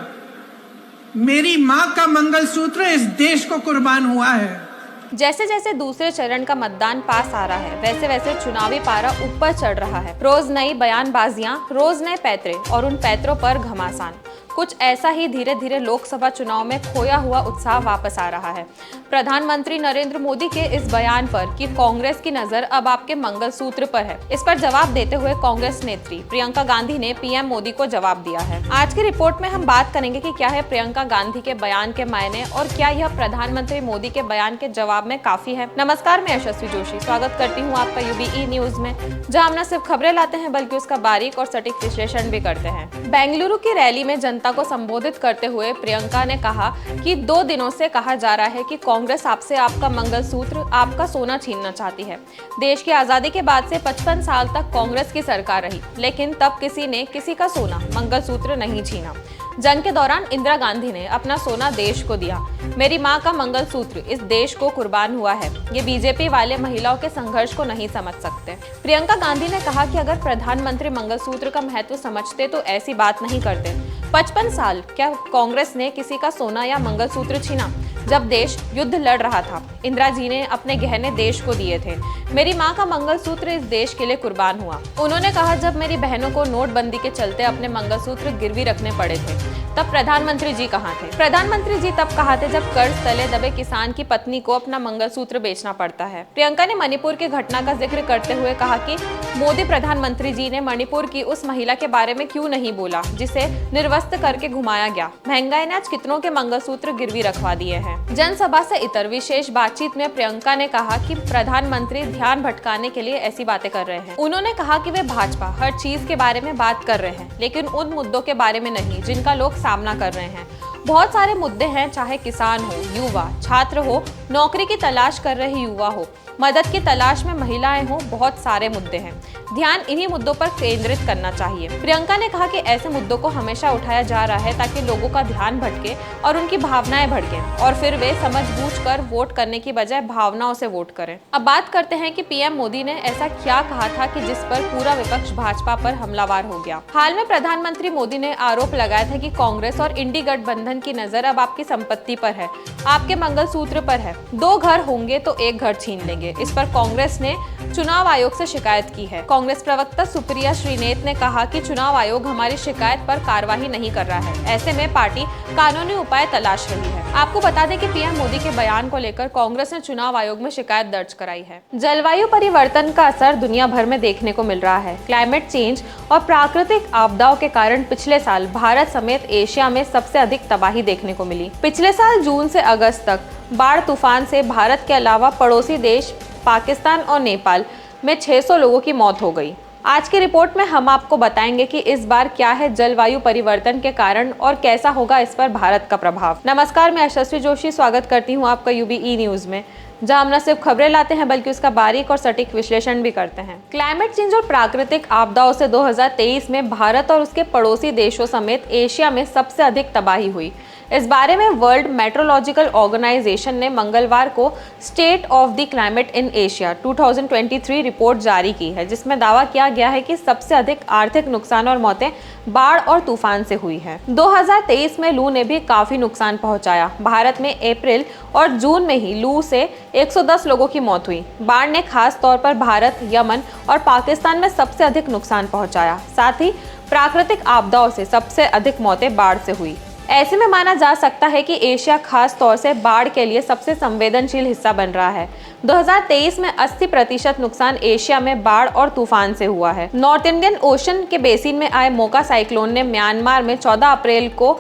मेरी माँ का मंगलसूत्र इस देश को कुर्बान हुआ है। जैसे जैसे दूसरे चरण का मतदान पास आ रहा है, वैसे वैसे चुनावी पारा ऊपर चढ़ रहा है। रोज नई बयानबाजियां, रोज नए पैतरे और उन पैतरों पर घमासान। कुछ ऐसा ही धीरे धीरे लोकसभा चुनाव में खोया हुआ उत्साह वापस आ रहा है। प्रधानमंत्री नरेंद्र मोदी के इस बयान पर कि कांग्रेस की नजर अब आपके मंगलसूत्र पर है, इस पर जवाब देते हुए कांग्रेस नेत्री प्रियंका गांधी ने पीएम मोदी को जवाब दिया है। आज की रिपोर्ट में हम बात करेंगे कि क्या है प्रियंका गांधी के बयान के मायने और क्या यह प्रधानमंत्री मोदी के बयान के जवाब में काफी है। नमस्कार, मैं यशस्वी जोशी स्वागत करती हूँ आपका UBE न्यूज में, जहाँ हम न सिर्फ खबरें लाते हैं बल्कि उसका बारीक और सटीक विश्लेषण भी करते हैं। बेंगलुरु की रैली में जनता जनता को संबोधित करते हुए प्रियंका ने कहा कि 2 दिनों से कहा जा रहा है कि कांग्रेस आपसे आपका मंगलसूत्र, आपका सोना छीनना चाहती है। देश की आजादी के बाद से 55 साल तक कांग्रेस की सरकार रही, लेकिन तब किसी ने किसी का सोना, मंगलसूत्र नहीं छीना। जंग के दौरान इंदिरा गांधी ने अपना सोना देश को दिया। मेरी मां का मंगलसूत्र इस देश को कुर्बान हुआ है। ये बीजेपी वाले महिलाओं के संघर्ष को नहीं समझ सकते। प्रियंका गांधी ने कहा कि अगर प्रधानमंत्री मंगलसूत्र का महत्व समझते तो ऐसी बात नहीं करते। 55 साल क्या कांग्रेस ने किसी का सोना या मंगलसूत्र छीना? जब देश युद्ध लड़ रहा था, इंदिरा जी ने अपने गहने देश को दिए थे। मेरी मां का मंगलसूत्र इस देश के लिए कुर्बान हुआ। उन्होंने कहा, जब मेरी बहनों को नोटबंदी के चलते अपने मंगलसूत्र गिरवी रखने पड़े थे, तब प्रधानमंत्री जी कहाँ थे? प्रधानमंत्री जी तब कहाँ थे जब कर्ज तले दबे किसान की पत्नी को अपना मंगलसूत्र बेचना पड़ता है। प्रियंका ने मणिपुर की घटना का जिक्र करते हुए कहा कि मोदी प्रधानमंत्री जी ने मणिपुर की उस महिला के बारे में क्यों नहीं बोला जिसे निर्वस्त्र करके घुमाया गया। महंगाई ने आज कितनों के मंगलसूत्र गिरवी रखवा दिए हैं। जनसभा से इतर विशेष बातचीत में प्रियंका ने कहा कि प्रधानमंत्री ध्यान भटकाने के लिए ऐसी बातें कर रहे हैं। उन्होंने कहा कि वे भाजपा हर चीज के बारे में बात कर रहे हैं, लेकिन उन मुद्दों के बारे में नहीं जिनका लोग सामना कर रहे हैं। बहुत सारे मुद्दे हैं, चाहे किसान हो, युवा, छात्र हो, नौकरी की तलाश कर रहे युवा हो, मदद की तलाश में महिलाएं हो, बहुत सारे मुद्दे हैं। ध्यान इन्हीं मुद्दों पर केंद्रित करना चाहिए। प्रियंका ने कहा कि ऐसे मुद्दों को हमेशा उठाया जा रहा है ताकि लोगों का ध्यान भटके और उनकी भावनाएं भड़के और फिर वे समझबूझकर वोट करने की बजाय भावनाओं से वोट करें। अब बात करते हैं कि पीएम मोदी ने ऐसा क्या कहा था कि जिस पर पूरा विपक्ष भाजपा पर हमलावर हो गया। हाल में प्रधानमंत्री मोदी ने आरोप लगाया था कि कांग्रेस और इंडी गठबंधन की नजर अब आपकी संपत्ति पर है, आपके मंगलसूत्र पर है। 2 घर होंगे तो 1 घर छीन लेंगे। इस पर कांग्रेस ने चुनाव आयोग से शिकायत की है। कांग्रेस प्रवक्ता सुप्रिया श्रीनेत ने कहा कि चुनाव आयोग हमारी शिकायत पर कार्रवाई नहीं कर रहा है। ऐसे में पार्टी कानूनी उपाय तलाश रही है। आपको बता दें कि पीएम मोदी के बयान को लेकर कांग्रेस ने चुनाव आयोग में शिकायत दर्ज कराई है। जलवायु परिवर्तन का असर दुनिया भर में देखने को मिल रहा है। क्लाइमेट चेंज और प्राकृतिक आपदाओं के कारण पिछले साल भारत समेत एशिया में सबसे अधिक तबाही देखने को मिली। पिछले साल जून से अगस्त तक बाढ़ तूफान से भारत के अलावा पड़ोसी देश पाकिस्तान और नेपाल में 600 लोगों की मौत हो गई। आज की रिपोर्ट में हम आपको बताएंगे कि इस बार क्या है जलवायु परिवर्तन के कारण और कैसा होगा इस पर भारत का प्रभाव। नमस्कार, मैं यशस्वी जोशी स्वागत करती हूं आपका यूबीई न्यूज में, जहां हम न सिर्फ खबरें लाते हैं बल्कि उसका बारीक और सटीक विश्लेषण भी करते हैं। क्लाइमेट चेंज और प्राकृतिक आपदाओं से 2023 में भारत और उसके पड़ोसी देशों समेत एशिया में सबसे अधिक तबाही हुई। इस बारे में वर्ल्ड मेट्रोलॉजिकल ऑर्गेनाइजेशन ने मंगलवार को state of the climate in Asia 2023 report जारी की है, जिसमें दावा किया गया है कि सबसे अधिक आर्थिक नुकसान और मौतें बाढ़ और तूफान से हुई है। 2023 में लू ने भी काफी नुकसान पहुंचाया। भारत में अप्रैल और जून में ही लू से 110 लोगों की मौत हुई। बाढ़ ने खास तौर पर भारत, यमन और पाकिस्तान में सबसे अधिक नुकसान पहुंचाया। साथ ही प्राकृतिक आपदाओं से सबसे अधिक मौतें बाढ़ से हुई। ऐसे में माना जा सकता है कि एशिया खास तौर से बाढ़ के लिए सबसे संवेदनशील हिस्सा बन रहा है। 2023 में 80% नुकसान एशिया में बाढ़ और तूफान से हुआ है। नॉर्थ इंडियन ओशन के बेसिन में आए मोका साइक्लोन ने म्यांमार में 14 अप्रैल को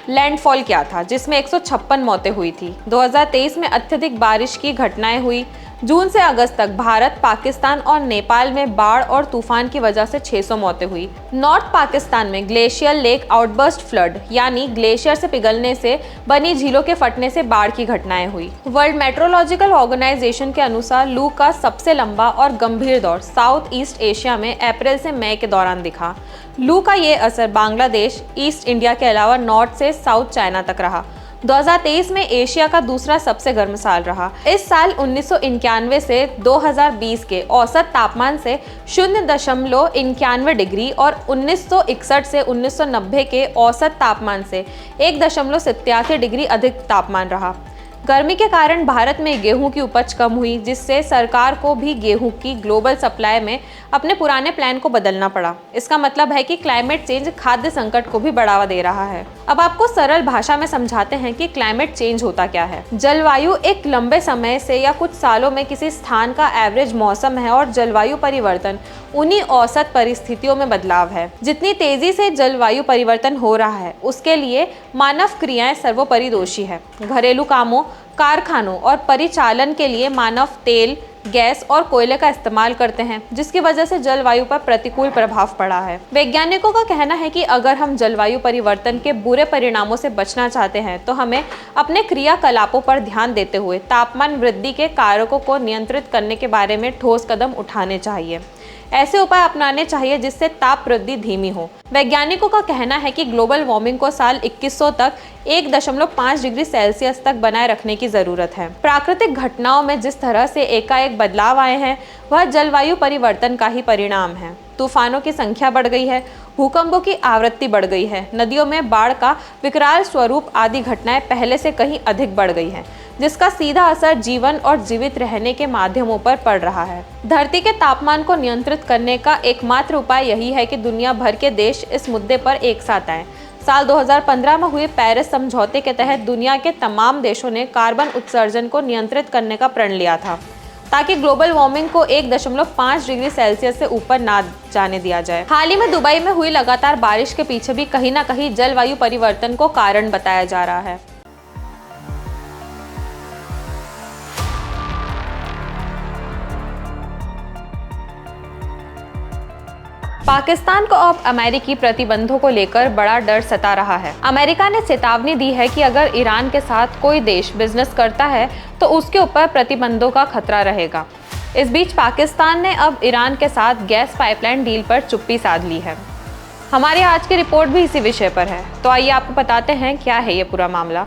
लैंडफॉल किया था, जिसमें 156 मौतें हुई थी। 2023 में अत्यधिक बारिश की घटनाएं हुई। जून से अगस्त तक भारत, पाकिस्तान और नेपाल में बाढ़ और तूफान की वजह से 600 मौतें हुई। नॉर्थ पाकिस्तान में ग्लेशियर लेक आउटबर्स्ट फ्लड यानी ग्लेशियर से पिघलने से बनी झीलों के फटने से बाढ़ की घटनाएं हुई। वर्ल्ड मेट्रोलॉजिकल ऑर्गेनाइजेशन के अनुसार लू का सबसे लंबा और गंभीर दौर साउथ ईस्ट एशिया में अप्रैल से मई के दौरान दिखा। लू का ये असर बांग्लादेश, ईस्ट इंडिया के अलावा नॉर्थ से साउथ चाइना तक रहा। 2023 में एशिया का दूसरा सबसे गर्म साल रहा। इस साल 1991 से 2020 के औसत तापमान से 0.91 डिग्री और 1961 से 1990 के औसत तापमान से 1.87 डिग्री अधिक तापमान रहा। गर्मी के कारण भारत में गेहूं की उपज कम हुई, जिससे सरकार को भी गेहूं की ग्लोबल सप्लाई में अपने पुराने प्लान को बदलना पड़ा। इसका मतलब है कि क्लाइमेट चेंज खाद्य संकट को भी बढ़ावा दे रहा है। अब आपको सरल भाषा में समझाते हैं कि क्लाइमेट चेंज होता क्या है। जलवायु एक लंबे समय से या कुछ सालों में किसी स्थान का एवरेज मौसम है और जलवायु परिवर्तन उन्हीं औसत परिस्थितियों में बदलाव है। जितनी तेजी से जलवायु परिवर्तन हो रहा है, उसके लिए मानव क्रियाएं सर्वोपरि दोषी है। घरेलू कामों, कारखानों और परिचालन के लिए मानव तेल, गैस और कोयले का इस्तेमाल करते हैं, जिसकी वजह से जलवायु पर प्रतिकूल प्रभाव पड़ा है। वैज्ञानिकों का कहना है कि अगर हम जलवायु परिवर्तन के बुरे परिणामों से बचना चाहते हैं तो हमें अपने क्रियाकलापों पर ध्यान देते हुए तापमान वृद्धि के कारकों को नियंत्रित करने के बारे में ठोस कदम उठाने चाहिए। ऐसे उपाय अपनाने चाहिए जिससे ताप वृद्धि धीमी हो। वैज्ञानिकों का कहना है कि ग्लोबल वार्मिंग को साल 2100 तक 1.5 डिग्री सेल्सियस तक बनाए रखने की जरूरत है। प्राकृतिक घटनाओं में जिस तरह से एकाएक बदलाव आए हैं वह जलवायु परिवर्तन का ही परिणाम है। तूफानों की संख्या बढ़ गई है, भूकंपों की आवृत्ति बढ़ गई है, नदियों में बाढ़ का विकराल स्वरूप आदि घटनाएं पहले से कहीं अधिक बढ़ गई हैं, जिसका सीधा असर जीवन और जीवित रहने के माध्यमों पर पड़ रहा है। धरती के तापमान को नियंत्रित करने का एकमात्र उपाय यही है कि दुनिया भर के देश इस मुद्दे पर एक साथ आएं। साल 2015 में हुए पेरिस समझौते के तहत दुनिया के तमाम देशों ने कार्बन उत्सर्जन को नियंत्रित करने का प्रण लिया था, ताकि ग्लोबल वार्मिंग को 1.5 डिग्री सेल्सियस से ऊपर ना जाने दिया जाए। हाल ही में दुबई में हुई लगातार बारिश के पीछे भी कहीं ना कहीं जलवायु परिवर्तन को कारण बताया जा रहा है। पाकिस्तान को अब अमेरिकी प्रतिबंधों को लेकर बड़ा डर सता रहा है। अमेरिका ने चेतावनी दी है कि अगर ईरान के साथ कोई देश बिजनेस करता है तो उसके ऊपर प्रतिबंधों का खतरा रहेगा। इस बीच पाकिस्तान ने अब ईरान के साथ गैस पाइपलाइन डील पर चुप्पी साध ली है। हमारी आज की रिपोर्ट भी इसी विषय पर है, तो आइए आपको बताते हैं क्या है ये पूरा मामला।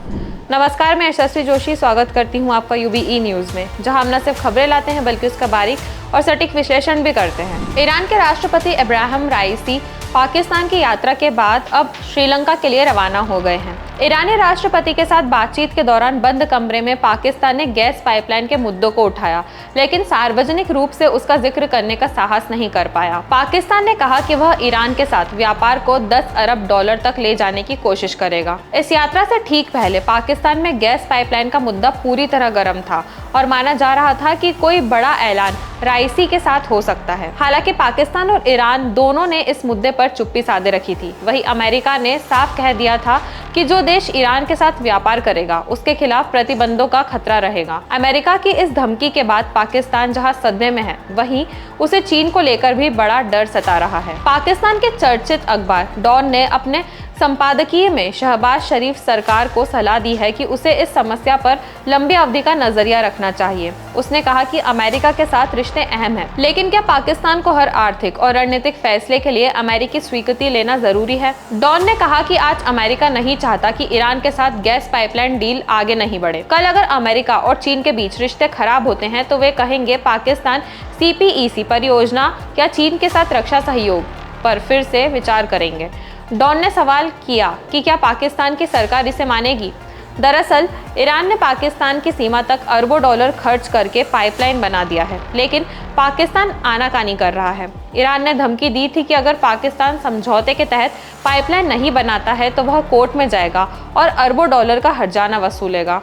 नमस्कार, मैं यशस्वी जोशी स्वागत करती हूँ आपका UBE न्यूज़ में, जहां हम न सिर्फ खबरें लाते हैं बल्कि उसका बारीक और सटीक विश्लेषण भी करते हैं। ईरान के राष्ट्रपति इब्राहिम राइसी पाकिस्तान की यात्रा के बाद अब श्रीलंका के लिए रवाना हो गए हैं। ईरानी राष्ट्रपति के साथ बातचीत के दौरान बंद कमरे में पाकिस्तान ने गैस पाइपलाइन के मुद्दों को उठाया, लेकिन सार्वजनिक रूप से उसका जिक्र करने का साहस नहीं कर पाया। पाकिस्तान ने कहा कि वह ईरान के साथ व्यापार को $10 अरब तक ले जाने की कोशिश करेगा। इस यात्रा से ठीक पहले पाकिस्तान में गैस पाइपलाइन का मुद्दा पूरी तरह गर्म था और माना जा रहा था कि कोई बड़ा ऐलान राइसी के साथ हो सकता है। हालांकि पाकिस्तान और ईरान दोनों ने इस मुद्दे पर चुप्पी साधे रखी थी। वहीं अमेरिका ने साफ कह दिया था कि जो देश ईरान के साथ व्यापार करेगा उसके खिलाफ प्रतिबंधों का खतरा रहेगा। अमेरिका की इस धमकी के बाद पाकिस्तान जहां सदमे में है, वहीं उसे चीन को लेकर भी बड़ा डर सता रहा है। पाकिस्तान के चर्चित अखबार डॉन ने अपने संपादकीय में शहबाज शरीफ सरकार को सलाह दी है कि उसे इस समस्या पर लंबी अवधि का नजरिया रखना चाहिए। उसने कहा कि अमेरिका के साथ रिश्ते अहम हैं, लेकिन क्या पाकिस्तान को हर आर्थिक और रणनीतिक फैसले के लिए अमेरिकी स्वीकृति लेना जरूरी है? डॉन ने कहा कि आज अमेरिका नहीं चाहता कि ईरान के साथ गैस पाइपलाइन डील आगे नहीं बढ़े। कल अगर अमेरिका और चीन के बीच रिश्ते खराब होते हैं तो वे कहेंगे पाकिस्तान CPEC परियोजना या चीन के साथ रक्षा सहयोग पर फिर से विचार करेंगे। डॉन ने सवाल किया कि क्या पाकिस्तान की सरकार इसे मानेगी। दरअसल ईरान ने पाकिस्तान की सीमा तक अरबों डॉलर खर्च करके पाइपलाइन बना दिया है, लेकिन पाकिस्तान आनाकानी कर रहा है। ईरान ने धमकी दी थी कि अगर पाकिस्तान समझौते के तहत पाइपलाइन नहीं बनाता है तो वह कोर्ट में जाएगा और अरबों डॉलर का हर्जाना वसूलेगा।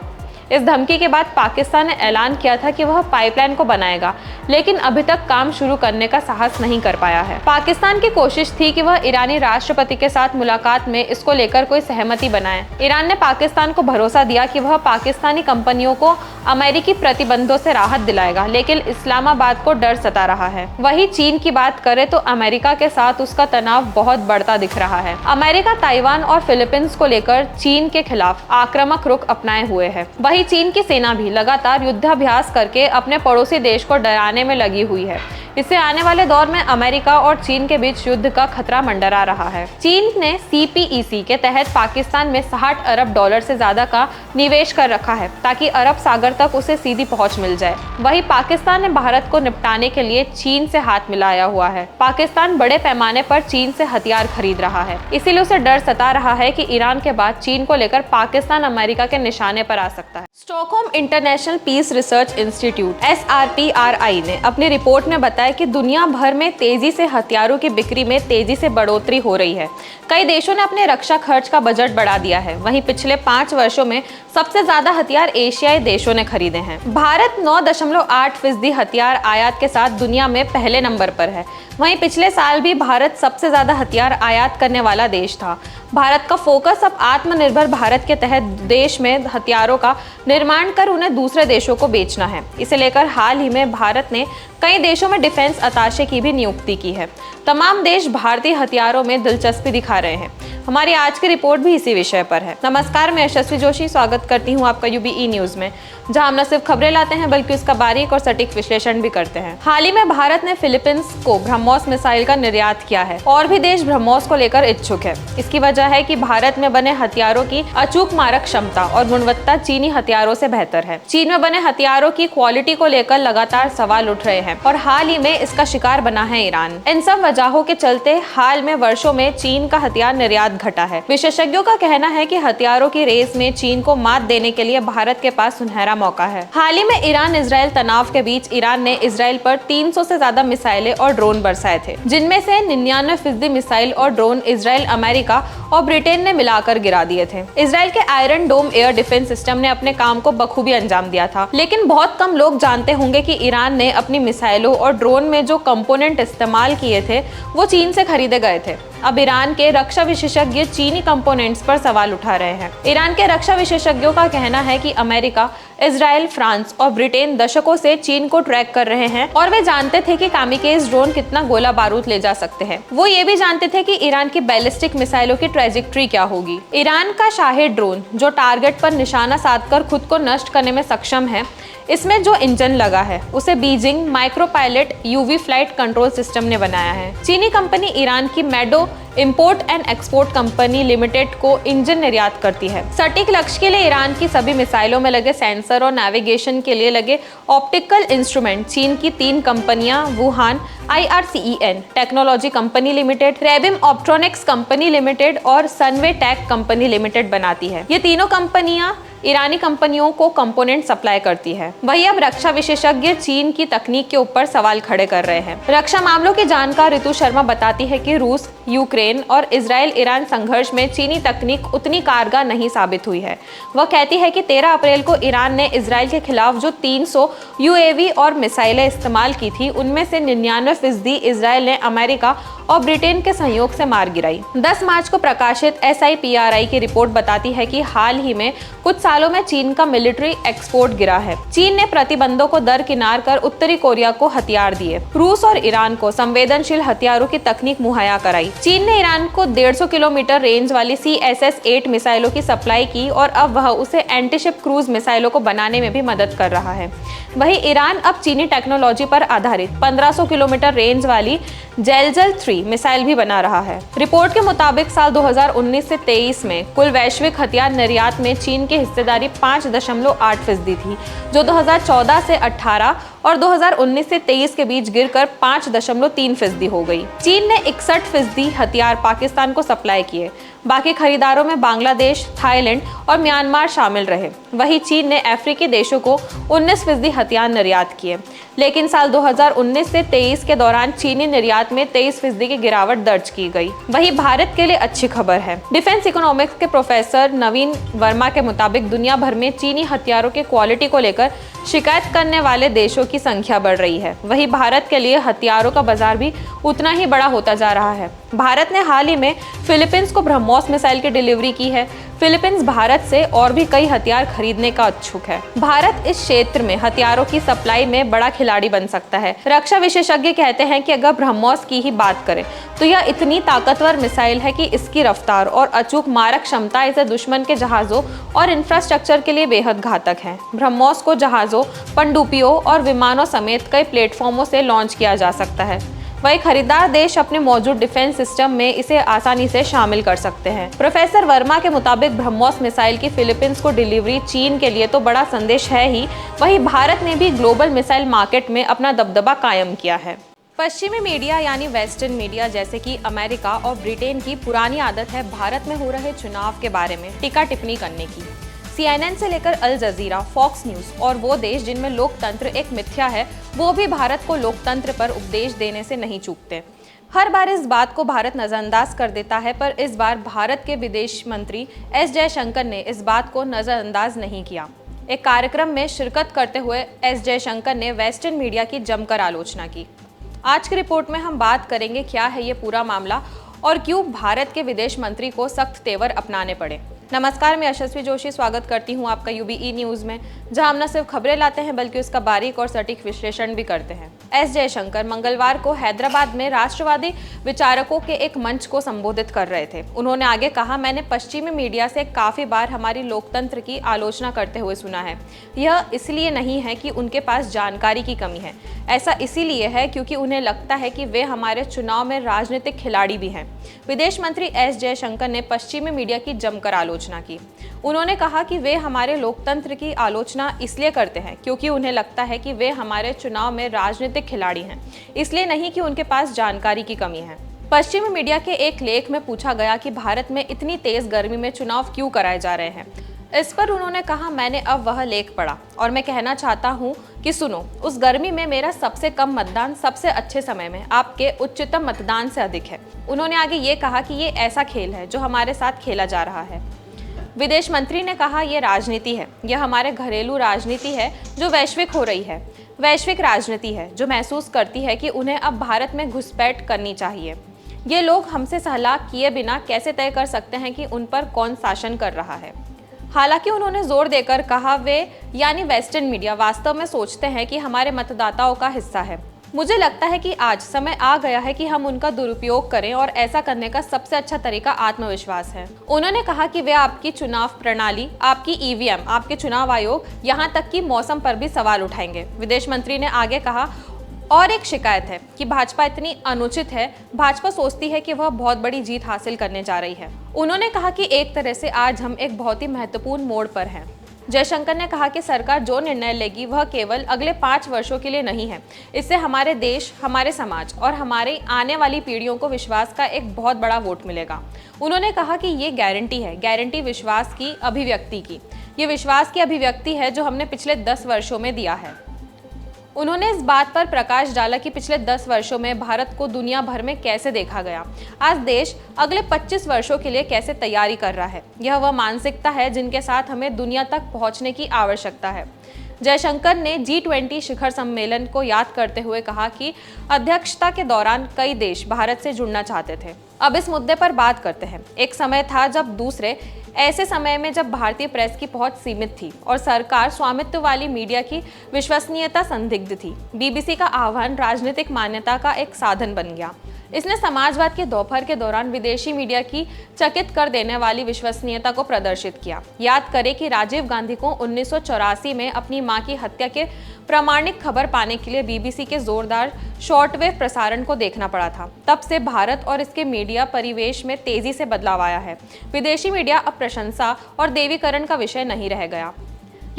इस धमकी के बाद पाकिस्तान ने ऐलान किया था कि वह पाइपलाइन को बनाएगा, लेकिन अभी तक काम शुरू करने का साहस नहीं कर पाया है। पाकिस्तान की कोशिश थी कि वह ईरानी राष्ट्रपति के साथ मुलाकात में इसको लेकर कोई सहमति बनाए। ईरान ने पाकिस्तान को भरोसा दिया कि वह पाकिस्तानी कंपनियों को अमेरिकी प्रतिबंधों से राहत दिलाएगा, लेकिन इस्लामाबाद को डर सता रहा है। वहीं चीन की बात करें तो अमेरिका के साथ उसका तनाव बहुत बढ़ता दिख रहा है। अमेरिका ताइवान और फिलीपींस को लेकर चीन के खिलाफ आक्रामक रुख अपनाए हुए है। वहीं चीन की सेना भी लगातार युद्धाभ्यास करके अपने पड़ोसी देश को डराने में लगी हुई है। इससे आने वाले दौर में अमेरिका और चीन के बीच युद्ध का खतरा मंडरा रहा है। चीन ने CPEC के तहत पाकिस्तान में $60 अरब से ज्यादा का निवेश कर रखा है, ताकि अरब सागर तक उसे सीधी पहुंच मिल जाए। वहीं पाकिस्तान ने भारत को निपटाने के लिए चीन से हाथ मिलाया हुआ है। पाकिस्तान बड़े पैमाने पर चीन से हथियार खरीद रहा है, इसीलिए उसे डर सता रहा है कि ईरान के बाद चीन को लेकर पाकिस्तान अमेरिका के निशाने पर आ सकता है। Stockholm International Peace Research Institute SRPRI ने अपनी रिपोर्ट में बताया कि दुनिया भर में तेजी से हथियारों की बिक्री में तेजी से बढ़ोतरी हो रही है। कई देशों ने अपने रक्षा खर्च का बजट बढ़ा दिया है। वहीं पिछले 5 वर्षों में सबसे ज्यादा हथियार एशियाई देशों ने खरीदे हैं। भारत 9.8% हथियार आयात के साथ दुनिया में पहले नंबर पर है। वहीं पिछले साल भी भारत सबसे ज्यादा हथियार आयात करने वाला देश था। भारत का फोकस अब आत्मनिर्भर भारत के तहत देश में हथियारों का निर्माण कर उन्हें दूसरे देशों को बेचना है। इसे लेकर हाल ही में भारत ने कई देशों में डिफेंस अताशे की भी नियुक्ति की है। तमाम देश भारतीय हथियारों में दिलचस्पी दिखा रहे हैं। हमारी आज की रिपोर्ट भी इसी विषय पर है। नमस्कार, मैं यशस्वी जोशी स्वागत करती हूं आपका यूबीई न्यूज में, जहां हम न सिर्फ खबरें लाते हैं बल्कि उसका बारीक और सटीक विश्लेषण भी करते हैं। हाल ही में भारत ने फिलीपींस को ब्रह्मोस मिसाइल का निर्यात किया है और भी देश ब्रह्मोस को लेकर इच्छुक है। इसकी वजह है कि भारत में बने हथियारों की अचूक मारक क्षमता और गुणवत्ता चीनी हथियारों से बेहतर है। चीन में बने हथियारों की क्वालिटी को लेकर लगातार सवाल उठ रहे हैं और हाल ही में इसका शिकार बना है ईरान। इन सब वजहों के चलते हाल में वर्षों में चीन का हथियार निर्यात घटा है। विशेषज्ञों का कहना है कि हथियारों की रेस में चीन को मात देने के लिए भारत के पास सुनहरा मौका है। हाल ही में ईरान इजराइल तनाव के बीच ईरान ने इजराइल पर 300 से ज्यादा मिसाइलें और ड्रोन बरसाए थे, जिनमें से 99% मिसाइल और ड्रोन इजराइल, अमेरिका और ब्रिटेन ने मिलाकर गिरा दिए थे। इजराइल के आयरन डोम एयर डिफेंस सिस्टम ने अपने काम को बखूबी अंजाम दिया था, लेकिन बहुत कम लोग जानते होंगे कि ईरान ने अपनी मिसाइलों और ड्रोन में जो कंपोनेंट इस्तेमाल किए थे वो चीन से खरीदे गए थे। अब ईरान के रक्षा विशेषज्ञ चीनी कंपोनेंट्स पर सवाल उठा रहे हैं। ईरान के रक्षा विशेषज्ञों का कहना है कि अमेरिका, इजराइल, फ्रांस और ब्रिटेन दशकों से चीन को ट्रैक कर रहे हैं और वे जानते थे कि कामिकेज ड्रोन कितना गोला बारूद ले जा सकते हैं। वो ये भी जानते थे कि ईरान की बैलिस्टिक मिसाइलों की ट्रेजेक्ट्री क्या होगी। ईरान का शाहिद ड्रोन, जो टारगेट पर निशाना साधकर खुद को नष्ट करने में सक्षम है, इसमें जो इंजन लगा है उसे Beijing Micro Pilot UV Flight Control System ने बनाया है। चीनी कंपनी ईरान की Meadow Import and Export Company Limited को इंजन निर्यात करती है। सटीक लक्ष्य के लिए ईरान की सभी मिसाइलों में लगे सेंसर और नेविगेशन के लिए लगे ऑप्टिकल इंस्ट्रूमेंट चीन की 3 कंपनियां Wuhan IRCEN Technology Company Limited, रेबिम ऑप्ट्रॉनिक्स कंपनी लिमिटेड और सनवे टेक कंपनी लिमिटेड बनाती है। ये तीनों कंपनियां ईरानी कंपनियों को कंपोनेंट सप्लाई करती है। वही अब रक्षा विशेषज्ञ चीन की तकनीक के ऊपर सवाल खड़े कर रहे हैं। रक्षा मामलों की जानकार ऋतु शर्मा बताती है कि रूस, यूक्रेन और इजराइल ईरान संघर्ष में चीनी तकनीक उतनी कारगर नहीं साबित हुई है। वह कहती है कि 13 अप्रैल को ईरान ने इजराइल के खिलाफ जो 300 UAV और मिसाइलें इस्तेमाल की थी, उनमें से 99% इजराइल ने अमेरिका और ब्रिटेन के सहयोग से मार गिराई। 10 मार्च को प्रकाशित SIPRI की रिपोर्ट बताती है कि हाल ही में कुछ सालों में चीन का मिलिट्री एक्सपोर्ट गिरा है। चीन ने प्रतिबंधों को दरकिनार कर उत्तरी कोरिया को हथियार दिए, रूस और ईरान को संवेदनशील हथियारों की तकनीक मुहैया कराई। चीन ने ईरान को 150 किलोमीटर रेंज वाली CSS-8 मिसाइलों की सप्लाई की और अब वह उसे एंटीशिप क्रूज मिसाइलों को बनाने में भी मदद कर रहा है। वहीं ईरान अब चीनी टेक्नोलॉजी पर आधारित 1500 किलोमीटर रेंज वाली जेलजल 3 मिसाइल भी बना रहा है। रिपोर्ट के मुताबिक साल 2019 से 23 में कुल वैश्विक हथियार निर्यात में चीन की हिस्सेदारी 5.8% थी, जो 2014 से 18 और 2019 से 23 के बीच गिरकर 5.3% हो गई। चीन ने 61% हथियार पाकिस्तान को सप्लाई किए। बाकी खरीदारों में बांग्लादेश, थाईलैंड और म्यांमार शामिल रहे। वहीं चीन ने अफ्रीकी देशों को 19% हथियार निर्यात किए, लेकिन साल 2019 से 23 के दौरान चीनी निर्यात में 23% की गिरावट दर्ज की गई। वहीं भारत के लिए अच्छी खबर है। डिफेंस इकोनॉमिक्स के प्रोफेसर नवीन वर्मा के मुताबिक दुनिया भर में चीनी हथियारों की क्वालिटी को लेकर शिकायत करने वाले देशों की संख्या बढ़ रही है। वहीं भारत के लिए हथियारों का बाजार भी उतना ही बड़ा होता जा रहा है। भारत ने हाल ही में फिलीपींस को ब्रह्मोस मिसाइल की डिलीवरी की है। फिलीपींस भारत से और भी कई हथियार खरीदने का इच्छुक है। भारत इस क्षेत्र में हथियारों की सप्लाई में बड़ा खिलाड़ी बन सकता है। रक्षा विशेषज्ञ कहते हैं कि अगर ब्रह्मोस की ही बात करें तो यह इतनी ताकतवर मिसाइल है कि इसकी रफ्तार और अचूक मारक क्षमता इसे दुश्मन के जहाजों और इंफ्रास्ट्रक्चर के लिए बेहद घातक है। ब्रह्मोस को जहाजों, पनडुब्बियों और विमानों समेत कई प्लेटफॉर्मों से लॉन्च किया जा सकता है। वही खरीदार देश अपने मौजूद डिफेंस सिस्टम में इसे आसानी से शामिल कर सकते हैं। प्रोफेसर वर्मा के मुताबिक ब्रह्मोस मिसाइल की फिलीपींस को डिलीवरी चीन के लिए तो बड़ा संदेश है ही, वहीं भारत ने भी ग्लोबल मिसाइल मार्केट में अपना दबदबा कायम किया है। पश्चिमी मीडिया यानी वेस्टर्न मीडिया जैसे कि अमेरिका और ब्रिटेन की पुरानी आदत है भारत में हो रहे चुनाव के बारे में टीका टिप्पणी करने की। CNN से लेकर अल जजीरा, फॉक्स न्यूज़ और वो देश जिनमें लोकतंत्र एक मिथ्या है, वो भी भारत को लोकतंत्र पर उपदेश देने से नहीं चूकते। हर बार इस बात को भारत नज़रअंदाज कर देता है, पर इस बार भारत के विदेश मंत्री एस जयशंकर ने इस बात को नज़रअंदाज नहीं किया। एक कार्यक्रम में शिरकत करते हुए एस जयशंकर ने वेस्टर्न मीडिया की जमकर आलोचना की। आज की रिपोर्ट में हम बात करेंगे क्या है ये पूरा मामला और क्यों भारत के विदेश मंत्री को सख्त तेवर अपनाने पड़े। नमस्कार, मैं यशस्वी जोशी स्वागत करती हूं आपका यूबीई न्यूज में, जहां हम न सिर्फ खबरें लाते हैं बल्कि उसका बारीक और सटीक विश्लेषण भी करते हैं। एस जयशंकर मंगलवार को हैदराबाद में राष्ट्रवादी विचारकों के एक मंच को संबोधित कर रहे थे। उन्होंने आगे कहा, मैंने पश्चिमी मीडिया से काफी बार हमारी लोकतंत्र की आलोचना करते हुए सुना है। यह इसलिए नहीं है कि उनके पास जानकारी की कमी है, ऐसा इसीलिए है क्योंकि उन्हें लगता है कि वे हमारे चुनाव में राजनीतिक खिलाड़ी भी हैं। विदेश मंत्री एस जयशंकर ने पश्चिमी मीडिया की जमकर आलोचना की। उन्होंने कहा कि वे हमारे लोकतंत्र की आलोचना इसलिए करते हैं क्योंकि उन्हें लगता है कि वे हमारे चुनाव में राजनीतिक खिलाड़ी हैं, इसलिए नहीं कि उनके पास जानकारी की कमी है। पश्चिमी मीडिया के एक लेख में पूछा गया कि भारत में इतनी तेज गर्मी में चुनाव क्यों कराए जा रहे हैं। इस पर उन्होंने कहा, मैंने अब वह लेख पढ़ा और मैं कहना चाहता हूं कि सुनो, उस गर्मी में मेरा सबसे कम मतदान सबसे अच्छे समय में आपके उच्चतम मतदान से अधिक है। उन्होंने आगे ये कहा कि ये ऐसा खेल है जो हमारे साथ खेला जा रहा है। विदेश मंत्री ने कहा, ये राजनीति है, यह हमारे घरेलू राजनीति है जो वैश्विक हो रही है। वैश्विक राजनीति है जो महसूस करती है कि उन्हें अब भारत में घुसपैठ करनी चाहिए। ये लोग हमसे सलाह किए बिना कैसे तय कर सकते हैं कि उन पर कौन शासन कर रहा है। हालांकि उन्होंने जोर देकर कहा, वे यानी वेस्टर्न मीडिया वास्तव में सोचते हैं कि हमारे मतदाताओं का हिस्सा है। मुझे लगता है कि आज समय आ गया है कि हम उनका दुरुपयोग करें और ऐसा करने का सबसे अच्छा तरीका आत्मविश्वास है। उन्होंने कहा कि वे आपकी चुनाव प्रणाली, आपकी ईवीएम, आपके चुनाव आयोग, यहाँ तक कि मौसम पर भी सवाल उठाएंगे। विदेश मंत्री ने आगे कहा, और एक शिकायत है कि भाजपा इतनी अनुचित है। भाजपा सोचती है कि वह बहुत बड़ी जीत हासिल करने जा रही है। उन्होंने कहा कि एक तरह से आज हम एक बहुत ही महत्वपूर्ण मोड़ पर हैं। जयशंकर ने कहा कि सरकार जो निर्णय लेगी वह केवल अगले 5 वर्षों के लिए नहीं है। इससे हमारे देश, हमारे समाज और हमारी आने वाली पीढ़ियों को विश्वास का एक बहुत बड़ा वोट मिलेगा। उन्होंने कहा कि ये गारंटी है, गारंटी विश्वास की अभिव्यक्ति की। ये विश्वास की अभिव्यक्ति है जो हमने पिछले 10 वर्षों में दिया है। उन्होंने इस बात पर प्रकाश डाला कि पिछले 10 वर्षों में भारत को दुनिया भर में कैसे देखा गया। आज देश अगले 25 वर्षों के लिए कैसे तैयारी कर रहा है। यह वह मानसिकता है जिनके साथ हमें दुनिया तक पहुंचने की आवश्यकता है। जयशंकर ने G20 शिखर सम्मेलन को याद करते हुए कहा कि अध्यक्षता के दौरान कई देश भारत से जुड़ना चाहते थे। अब इस मुद्दे पर बात करते हैं। एक समय था जब दूसरे ऐसे समय में जब भारतीय प्रेस की पहुंच सीमित थी और सरकार स्वामित्व वाली मीडिया की विश्वसनीयता संदिग्ध थी। बीबीसी का आह्वान राजनीतिक मान्यता का एक साधन बन गया। इसने समाजवाद के दोपहर के दौरान विदेशी मीडिया की चकित कर देने वाली विश्वसनीयता को प्रदर्शित किया। याद करें कि राजीव गांधी को 1984 में अपनी मां की हत्या के प्रामाणिक खबर पाने के लिए बीबीसी के जोरदार शॉर्टवेव प्रसारण को देखना पड़ा था। तब से भारत और इसके मीडिया परिवेश में तेजी से बदलाव आया है। विदेशी मीडिया अब प्रशंसा और देवीकरण का विषय नहीं रह गया।